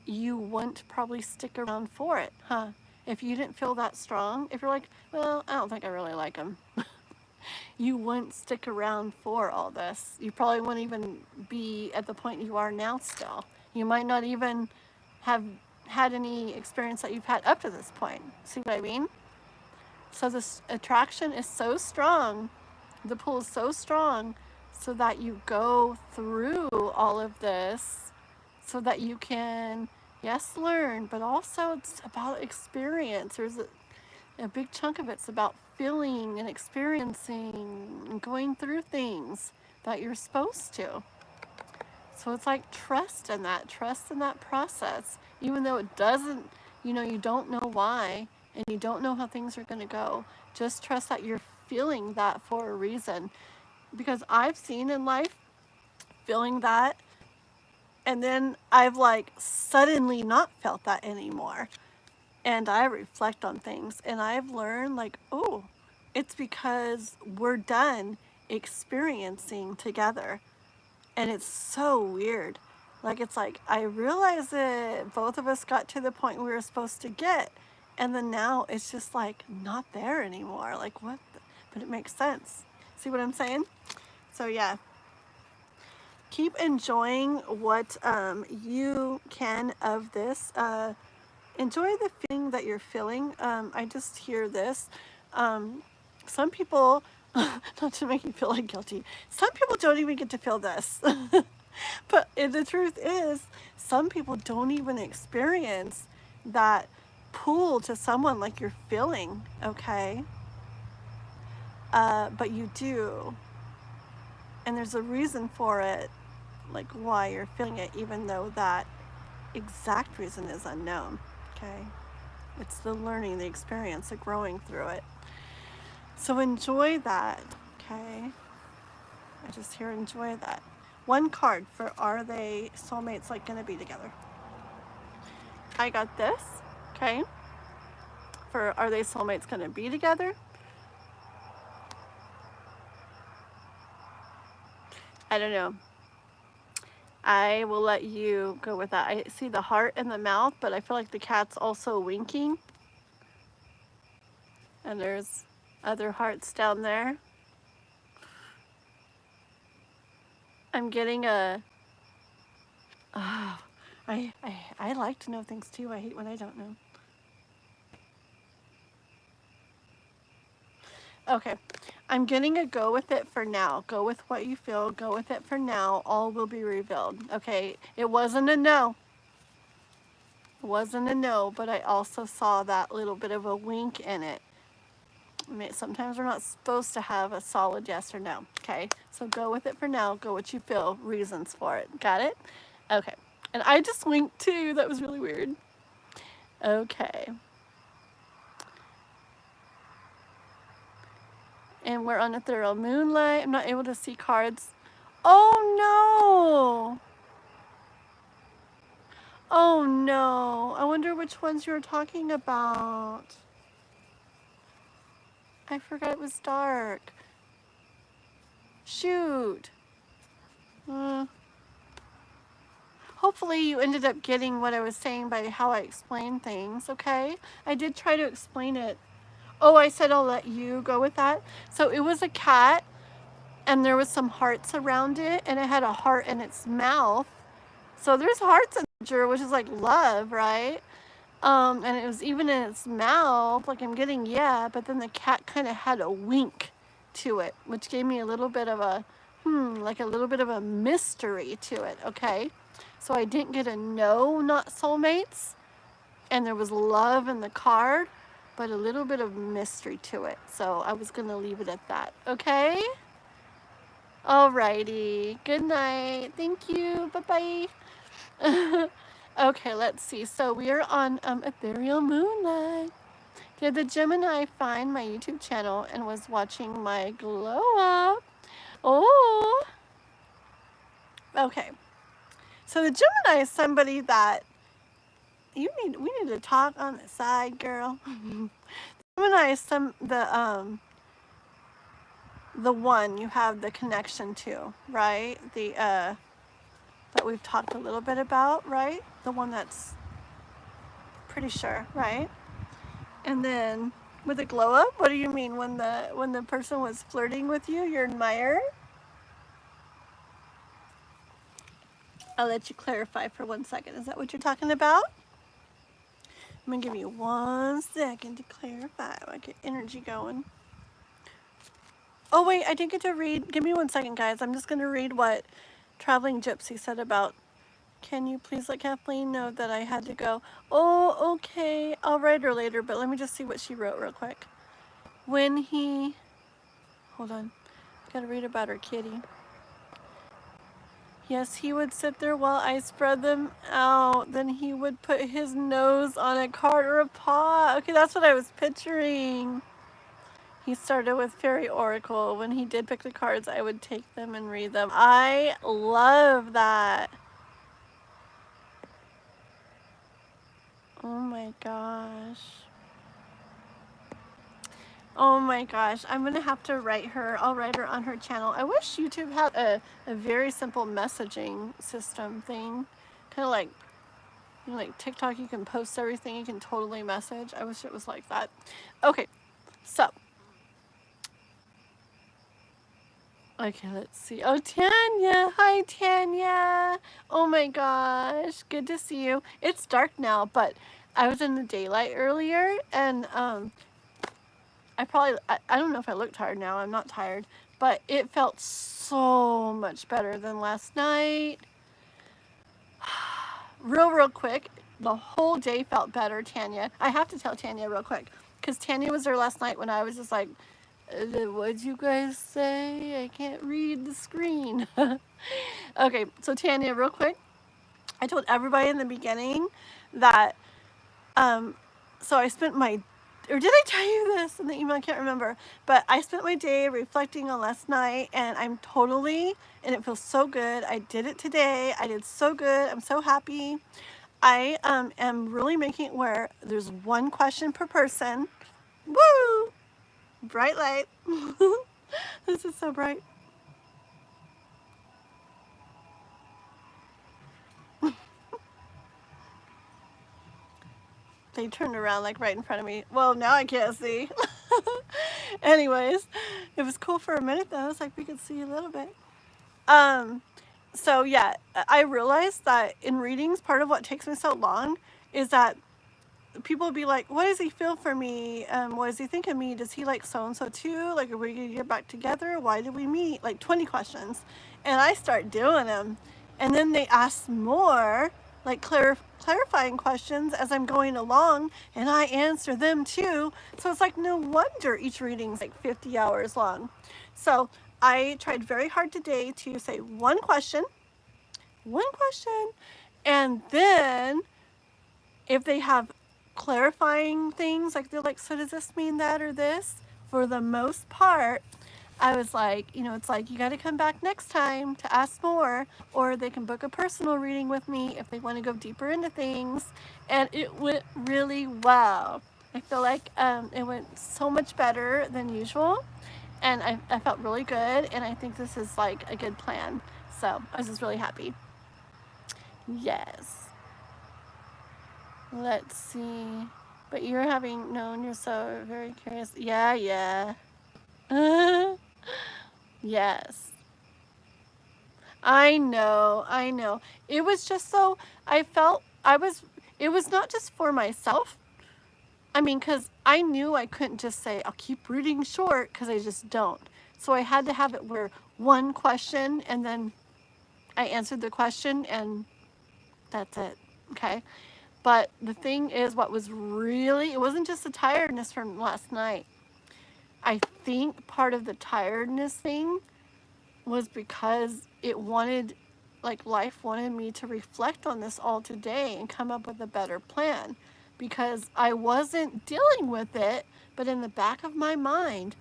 you wouldn't probably stick around for it, huh? If you didn't feel that strong, if you're like, well, I don't think I really like him, you wouldn't stick around for all this. You probably wouldn't even be at the point you are now still. You might not even have had any experience that you've had up to this point. See what I mean? So this attraction is so strong, the pull is so strong, so that you go through all of this so that you can, yes, learn, but also it's about experience. There's a big chunk of it's about feeling and experiencing and going through things that you're supposed to. So it's like trust in that process, even though it doesn't, you know, you don't know why. and you don't know how things are going to go, just trust that you're feeling that for a reason. Because I've seen in life feeling that, and then I've like suddenly not felt that anymore. And I reflect on things, and I've learned like, oh, it's because we're done experiencing together. And it's so weird. Like, it's like, I realize that both of us got to the point we were supposed to get, and then now it's just like not there anymore. Like, what? But it makes sense. See what I'm saying? So yeah, keep enjoying what you can of this. Enjoy the feeling that you're feeling. I just hear this. Some people, not to make you feel like guilty, some people don't even get to feel this. But the truth is, some people don't even experience that pull to someone like you're feeling, okay? But you do. And there's a reason for it, like why you're feeling it, even though that exact reason is unknown, okay? It's the learning, the experience, the growing through it. So enjoy that, okay? I just hear enjoy that. One card for are they soulmates like gonna be together? I got this, okay? For are they soulmates gonna be together? I don't know. I will let you go with that. I see the heart and the mouth, but I feel like the cat's also winking. And there's other hearts down there. I'm getting a... Oh, I like to know things too. I hate when I don't know. Okay, I'm getting a go with it for now. Go with what you feel. Go with it for now. All will be revealed. Okay, it wasn't a no. It wasn't a no, but I also saw that little bit of a wink in it. I mean, sometimes we're not supposed to have a solid yes or no. Okay, so go with it for now. Go what you feel. Reasons for it. Got it? Okay, and I just winked too. That was really weird. Okay. And we're on ethereal moonlight. I'm not able to see cards. Oh no! Oh no! I wonder which ones you were talking about. I forgot it was dark. Shoot. Hopefully you ended up getting what I was saying by how I explained things, okay? I did try to explain it. Oh, I said I'll let you go with that. So it was a cat, and there was some hearts around it, and it had a heart in its mouth. So there's hearts in the picture, which is like love, right? And it was even in its mouth, like I'm getting, yeah, but then the cat kind of had a wink to it, which gave me a little bit of a, like a little bit of a mystery to it, okay? So I didn't get a no, not soulmates, and there was love in the card, but a little bit of mystery to it. So I was gonna leave it at that, okay? Alrighty, good night, thank you, bye-bye. Okay, let's see. So we are on Ethereal Moonlight. Did the Gemini find my YouTube channel and was watching my glow up? Oh. Okay. So the Gemini is somebody that we need to talk on the side, girl. Gemini is the one you have the connection to, right? The that we've talked a little bit about, right? The one that's pretty sure, right? And then with a glow up, what do you mean when the person was flirting with you, your admirer? I'll let you clarify for 1 second. Is that what you're talking about? I'm gonna give you 1 second to clarify. I get energy going. Oh wait, I didn't get to read. Give me 1 second, guys. I'm just gonna read what Traveling Gypsy said about, can you please let Kathleen know that I had to go? Oh, okay. I'll write her later, but let me just see what she wrote real quick. When he, hold on, gotta read about her kitty. Yes, he would sit there while I spread them out. Then he would put his nose on a card or a paw. Okay, that's what I was picturing. He started with Fairy Oracle. When he did pick the cards, I would take them and read them. I love that. Oh my gosh. Oh my gosh, I'm gonna have to write her. I'll write her on her channel. I wish YouTube had a very simple messaging system thing. Kind of like, you know, like TikTok, you can post everything, you can totally message. I wish it was like that. Okay, so. Okay, let's see. Oh, Tanya. Hi, Tanya. Oh my gosh, good to see you. It's dark now, but I was in the daylight earlier, and I don't know if I look tired now. I'm not tired, but it felt so much better than last night. Real quick, the whole day felt better, Tanya. I have to tell Tanya real quick, because Tanya was there last night when I was just like, what'd you guys say? I can't read the screen. Okay, so Tanya, real quick, I told everybody in the beginning that, so I spent my, or did I tell you this in the email? I can't remember, but I spent my day reflecting on last night, and I'm totally, and it feels so good. I did it today. I did so good. I'm so happy. I am really making it where there's one question per person. Woo! Bright light. This is so bright. They turned around like right in front of me. Well, now I can't see. Anyways, it was cool for a minute though. It's like we could see a little bit. So yeah, I realized that in readings, part of what takes me so long is that people will be like, what does he feel for me? What does he think of me? Does he like so-and-so too? Like, are we gonna get back together? Why did we meet? Like 20 questions. And I start doing them. And then they ask more, like clarifying questions as I'm going along, and I answer them too. So it's like, no wonder each reading's like 50 hours long. So I tried very hard today to say one question, and then if they have clarifying things, like they're like, so does this mean that or this? For the most part, I was like, you know, it's like, you got to come back next time to ask more, or they can book a personal reading with me if they want to go deeper into things. And it went really well. I feel like it went so much better than usual, and I felt really good, and I think this is like a good plan. So I was just really happy. Yes. Let's see. But you're having known, you're so very curious. Yeah. Yes. I know. It was just so, it was not just for myself. I mean, because I knew I couldn't just say, I'll keep reading short, because I just don't. So I had to have it where one question, and then I answered the question, and that's it. Okay. But the thing is, what was really, it wasn't just the tiredness from last night. I think part of the tiredness thing was because it wanted, like life wanted me to reflect on this all today and come up with a better plan, because I wasn't dealing with it, but in the back of my mind,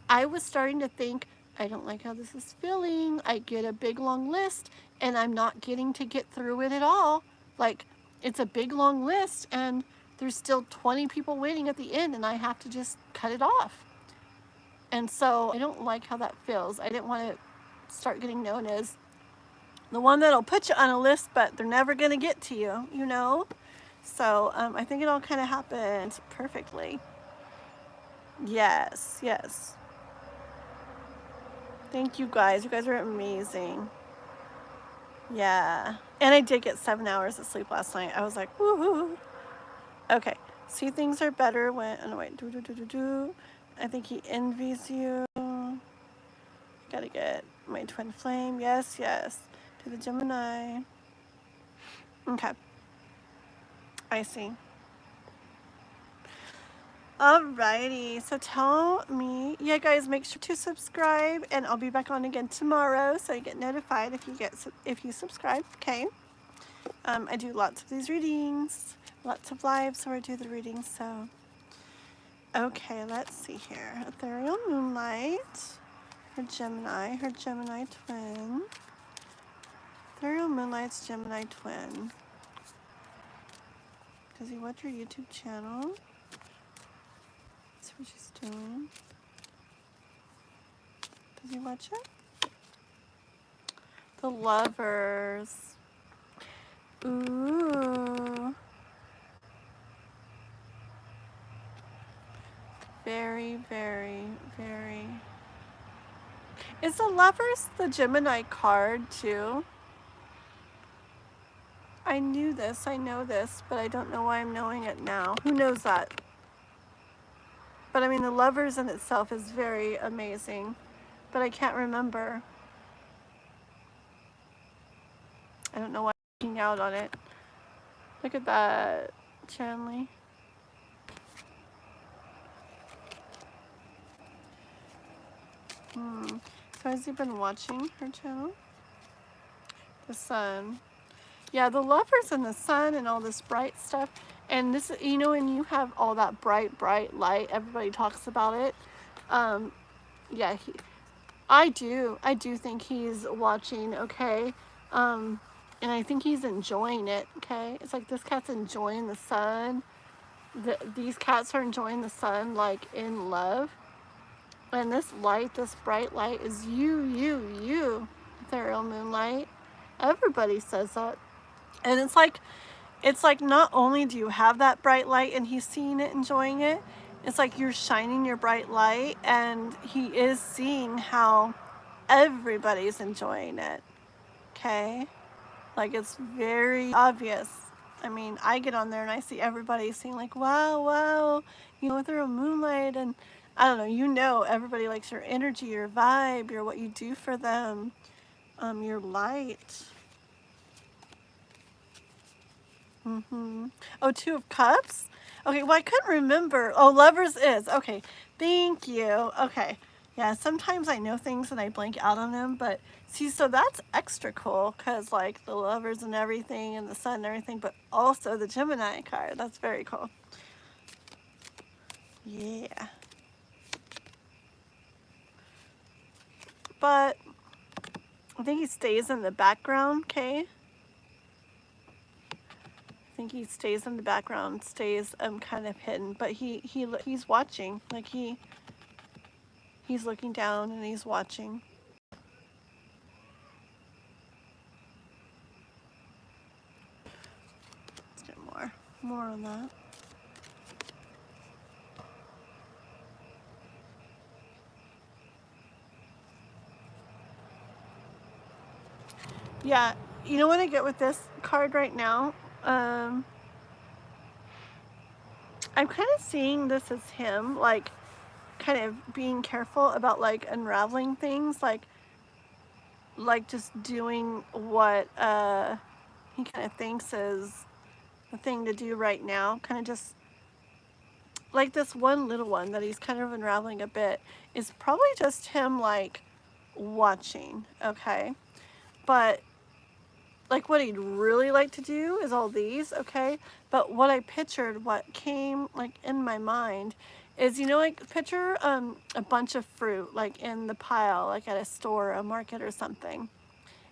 I was starting to think, I don't like how this is feeling. I get a big long list and I'm not getting to get through it at all. Like, it's a big long list and there's still 20 people waiting at the end, and I have to just cut it off. And so I don't like how that feels. I didn't want to start getting known as the one that'll put you on a list, but they're never going to get to you, you know? So I think it all kind of happened perfectly. Yes. Thank you guys. You guys are amazing. Yeah. And I did get 7 hours of sleep last night. I was like, woohoo. Okay. See, things are better when, oh no, wait, I think he envies you. Gotta get my twin flame. Yes. To the Gemini. Okay. I see. Alrighty, so tell me, yeah guys, make sure to subscribe, and I'll be back on again tomorrow, so you get notified if you subscribe, okay? I do lots of these readings, lots of lives where I do the readings, so. Okay, let's see here. Ethereal Moonlight, her Gemini twin. Ethereal Moonlight's Gemini twin. Does he watch your YouTube channel? That's what she's doing. Does he watch it? The Lovers. Ooh. Very, very, very. Is the Lovers the Gemini card too? I knew this, I know this, but I don't know why I'm knowing it now. Who knows that? But I mean, the Lovers in itself is very amazing, but I can't remember. I don't know why I'm looking out on it. Look at that, Chanley. So has he been watching her channel? The Sun. Yeah, the Lovers and the Sun and all this bright stuff. And this, you know, when you have all that bright light, everybody talks about it. Yeah, I do think he's watching, okay? And I think he's enjoying it, okay? It's like this cat's enjoying the sun. These cats are enjoying the sun, like, in love. And this light, this bright light is you, Ethereal Moonlight. Everybody says that. And it's like not only do you have that bright light and he's seeing it, enjoying it, it's like you're shining your bright light and he is seeing how everybody's enjoying it, okay? Like, it's very obvious. I mean, I get on there and I see everybody saying like, wow, you know, Ethereal Moonlight, and I don't know, you know, everybody likes your energy, your vibe, your what you do for them, your light. Oh, Two of Cups? Okay, well, I couldn't remember. Oh, Lovers is. Okay, thank you. Okay, yeah, sometimes I know things and I blank out on them, but see, so that's extra cool, because, like, the Lovers and everything, and the Sun and everything, but also the Gemini card. That's very cool. Yeah. But I think he stays in the background, okay? I think he stays in the background, stays kind of hidden, but he's watching, like he's looking down and he's watching. Let's get more on that. Yeah, you know what I get with this card right now? I'm kind of seeing this as him, like, kind of being careful about, like, unraveling things, like just doing what he kind of thinks is the thing to do right now. Kind of just, like, this one little one that he's kind of unraveling a bit is probably just him, like, watching, okay? But like, what he'd really like to do is all these, okay? But what I pictured, what came, like, in my mind is, you know, like, picture a bunch of fruit, like, in the pile, like at a store, a market or something.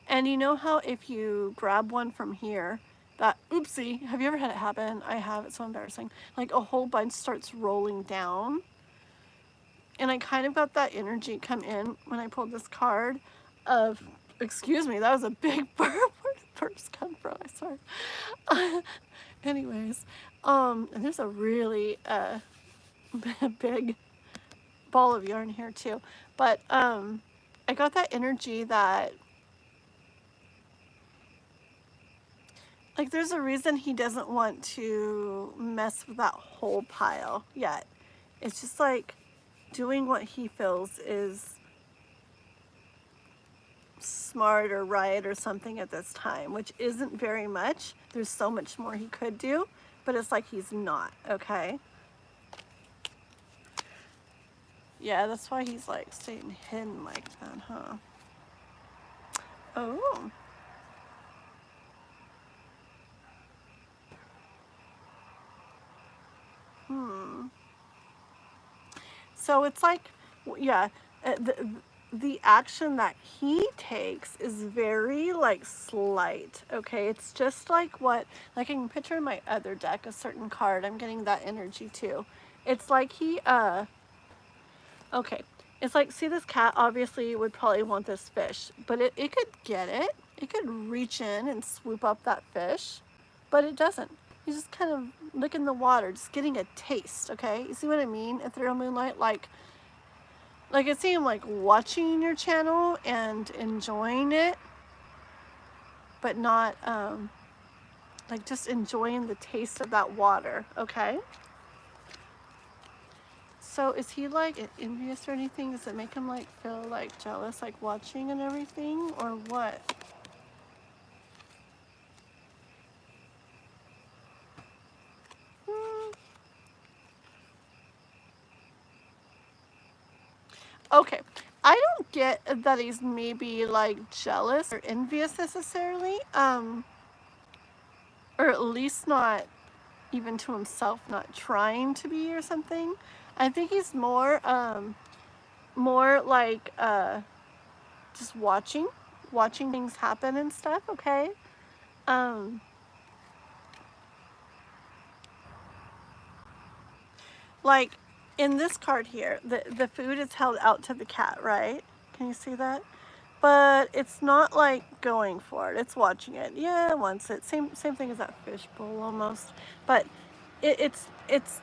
And you know how if you grab one from here, that, oopsie, have you ever had it happen? I have, it's so embarrassing. Like, a whole bunch starts rolling down. And I kind of got that energy come in when I pulled this card of, excuse me, that was a big burp. Where did burps come from? I swear. Anyways, and there's a really big ball of yarn here too. But I got that energy that, like, there's a reason he doesn't want to mess with that whole pile yet. It's just like doing what he feels is smart or right or something at this time, which isn't very much. There's so much more he could do, but it's like he's not, okay? Yeah, that's why he's like staying hidden like that, huh? Oh. So it's like, yeah, the action that he takes is very like slight, okay? It's just like what, like I can picture in my other deck, a certain card, I'm getting that energy too. It's like he, okay, it's like, see this cat obviously would probably want this fish, but it could get it. It could reach in and swoop up that fish, but it doesn't. He's just kind of licking the water, just getting a taste, okay? You see what I mean? Ethereal Moonlight, like I see him like watching your channel and enjoying it, but not like just enjoying the taste of that water, okay? So is he like envious or anything? Does it make him like feel like jealous, like watching and everything, or what? Okay, I don't get that he's maybe like jealous or envious necessarily, or at least not even to himself, not trying to be or something. I think he's more like just watching things happen and stuff, okay? Like in this card here, the food is held out to the cat, right? Can you see that? But it's not like going for it. It's watching it. Yeah, it wants it. Same thing as that fish bowl almost. But it's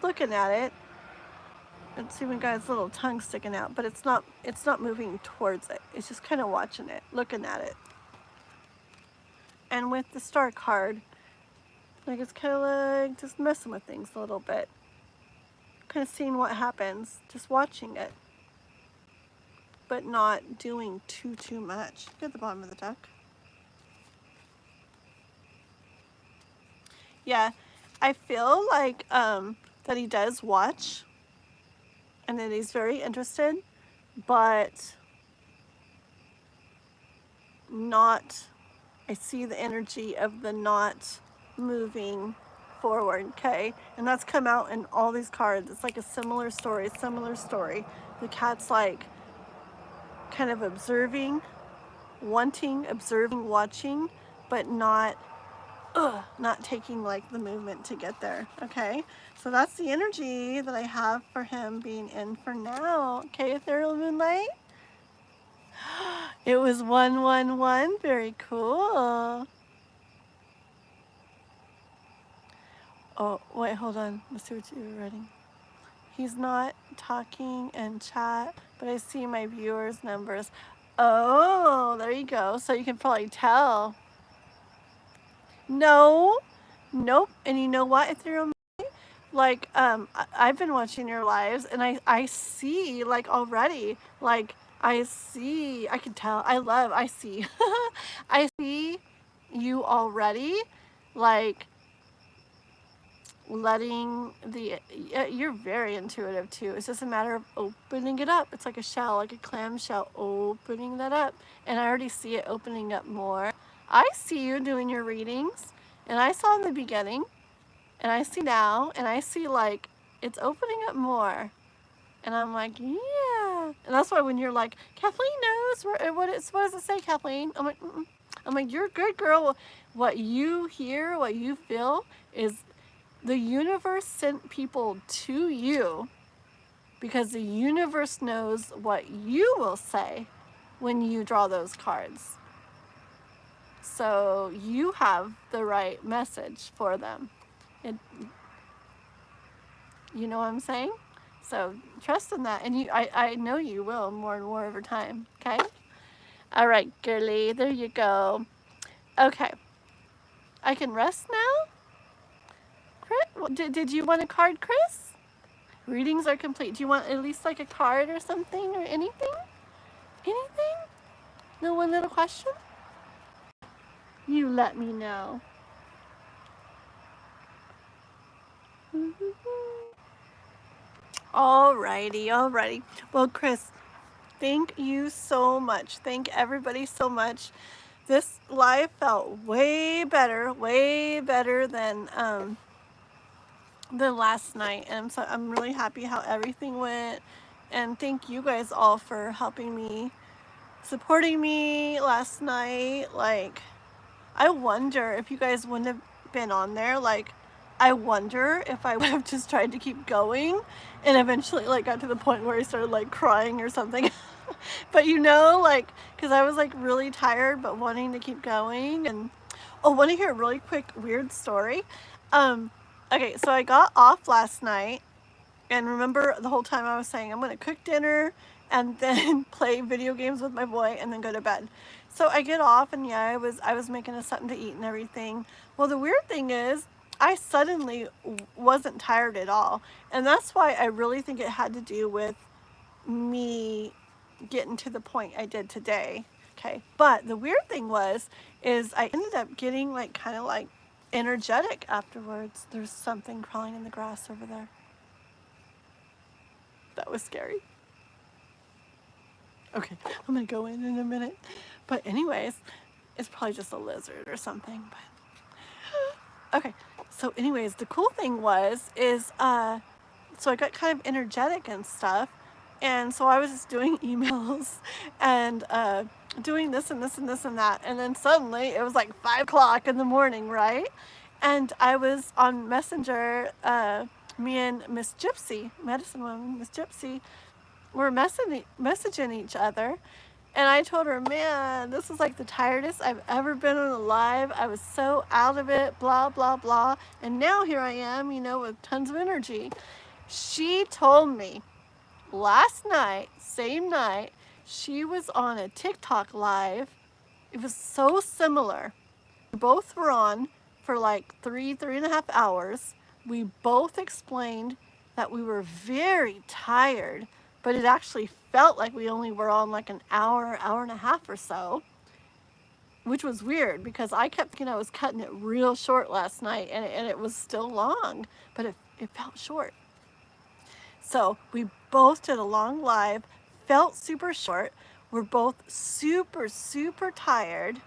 looking at it. It's even got its little tongue sticking out, but it's not moving towards it. It's just kind of watching it, looking at it. And with the star card, like it's kind of like just messing with things a little bit. Kind of seeing what happens, just watching it, but not doing too much. Look at the bottom of the deck. Yeah, I feel like that he does watch and that he's very interested, but not, I see the energy of the not moving forward, okay? And that's come out in all these cards. It's like a similar story. The cat's like kind of observing, watching, but not taking like the movement to get there, okay? So that's the energy that I have for him being in for now, okay, Ethereal Moonlight? It was 111, very cool. Oh, wait, hold on. Let's see what you were writing. He's not talking in chat, but I see my viewers' numbers. Oh, there you go. So you can probably tell. No, nope. And you know what, Ethereal? Like, I've been watching your lives, and I see, like, already, like, I can tell. I see. I see you already, like, letting you're very intuitive too. It's just a matter of opening it up. It's like a shell, like a clam shell, opening that up. And I already see it opening up more. I see you doing your readings, and I saw in the beginning, and I see now, and I see like it's opening up more. And I'm like, yeah. And that's why when you're like, Kathleen knows what does it say, Kathleen? I'm like, mm-mm. I'm like, you're a good girl. What you hear, what you feel is the universe sent people to you because the universe knows what you will say when you draw those cards. So you have the right message for them. You know what I'm saying? So trust in that. And I know you will more and more over time. Okay? All right, girly. There you go. Okay. I can rest now? Did you want a card, Chris? Readings are complete. Do you want at least like a card or something or anything? Anything? No one little question? You let me know. Alrighty, alrighty. Well, Chris, thank you so much. Thank everybody so much. This live felt way better than last night, and so I'm really happy how everything went. And thank you guys all for helping me, supporting me last night. Like, I wonder if you guys wouldn't have been on there. Like, I wonder if I would have just tried to keep going and eventually like got to the point where I started like crying or something. But you know, like, because I was like really tired but wanting to keep going. And oh, want to hear a really quick weird story? Okay, so I got off last night, and remember the whole time I was saying I'm gonna cook dinner and then play video games with my boy and then go to bed. So I get off, and yeah, I was making us something to eat and everything. Well, the weird thing is I suddenly wasn't tired at all, and that's why I really think it had to do with me getting to the point I did today. Okay, but the weird thing is I ended up getting like kind of like energetic afterwards. There's something crawling in the grass over there. That was scary. Okay, I'm gonna go in a minute. But anyways, it's probably just a lizard or something. But okay, so anyways, the cool thing so I got kind of energetic and stuff, and so I was just doing emails and doing this and this and this and that, and then suddenly it was like 5 o'clock in the morning, right? And I was on Messenger. Me and Miss Gypsy, medicine woman, Miss Gypsy, were messaging each other, and I told her, man, this is like the tiredest I've ever been on a live. I was so out of it, blah, blah, blah. And now here I am, you know, with tons of energy. She told me last night, same night, she was on a TikTok live. It was so similar. We both were on for like 3.5 hours. We both explained that we were very tired, but it actually felt like we only were on like an hour and a half or so, which was weird because I kept thinking I was cutting it real short last night, and it was still long, but it felt short. So we both did a long live, felt super short. We're both super, super tired.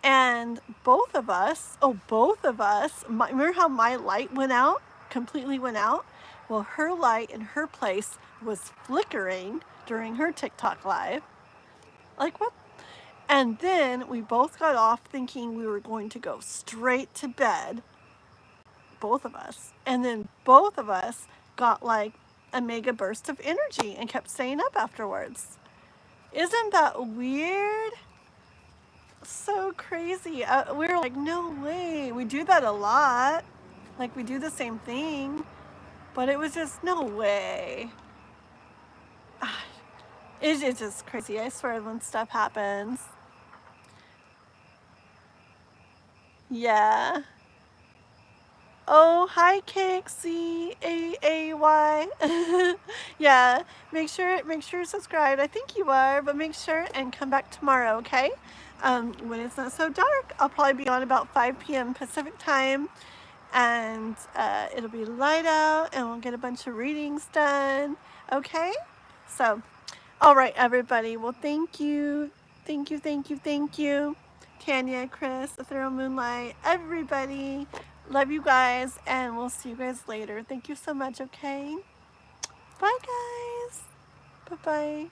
And both of us, remember how my light went out, completely went out? Well, her light in her place was flickering during her TikTok live. Like, what? And then we both got off thinking we were going to go straight to bed, both of us. And then both of us got like a mega burst of energy and kept staying up afterwards. Isn't that weird? So crazy. We were like, no way. We do that a lot. Like, we do the same thing. But it was just no way. It's just crazy. I swear when stuff happens. Yeah. Oh, hi, KXCAAY. Yeah, make sure you're subscribed. I think you are, but make sure and come back tomorrow, okay? When it's not so dark, I'll probably be on about 5 p.m. Pacific time, and it'll be light out, and we'll get a bunch of readings done, okay? So, all right, everybody. Well, thank you. Thank you, thank you, thank you. Tanya, Chris, Ethereal Moonlight, everybody. Love you guys, and we'll see you guys later. Thank you so much, okay? Bye, guys. Bye-bye.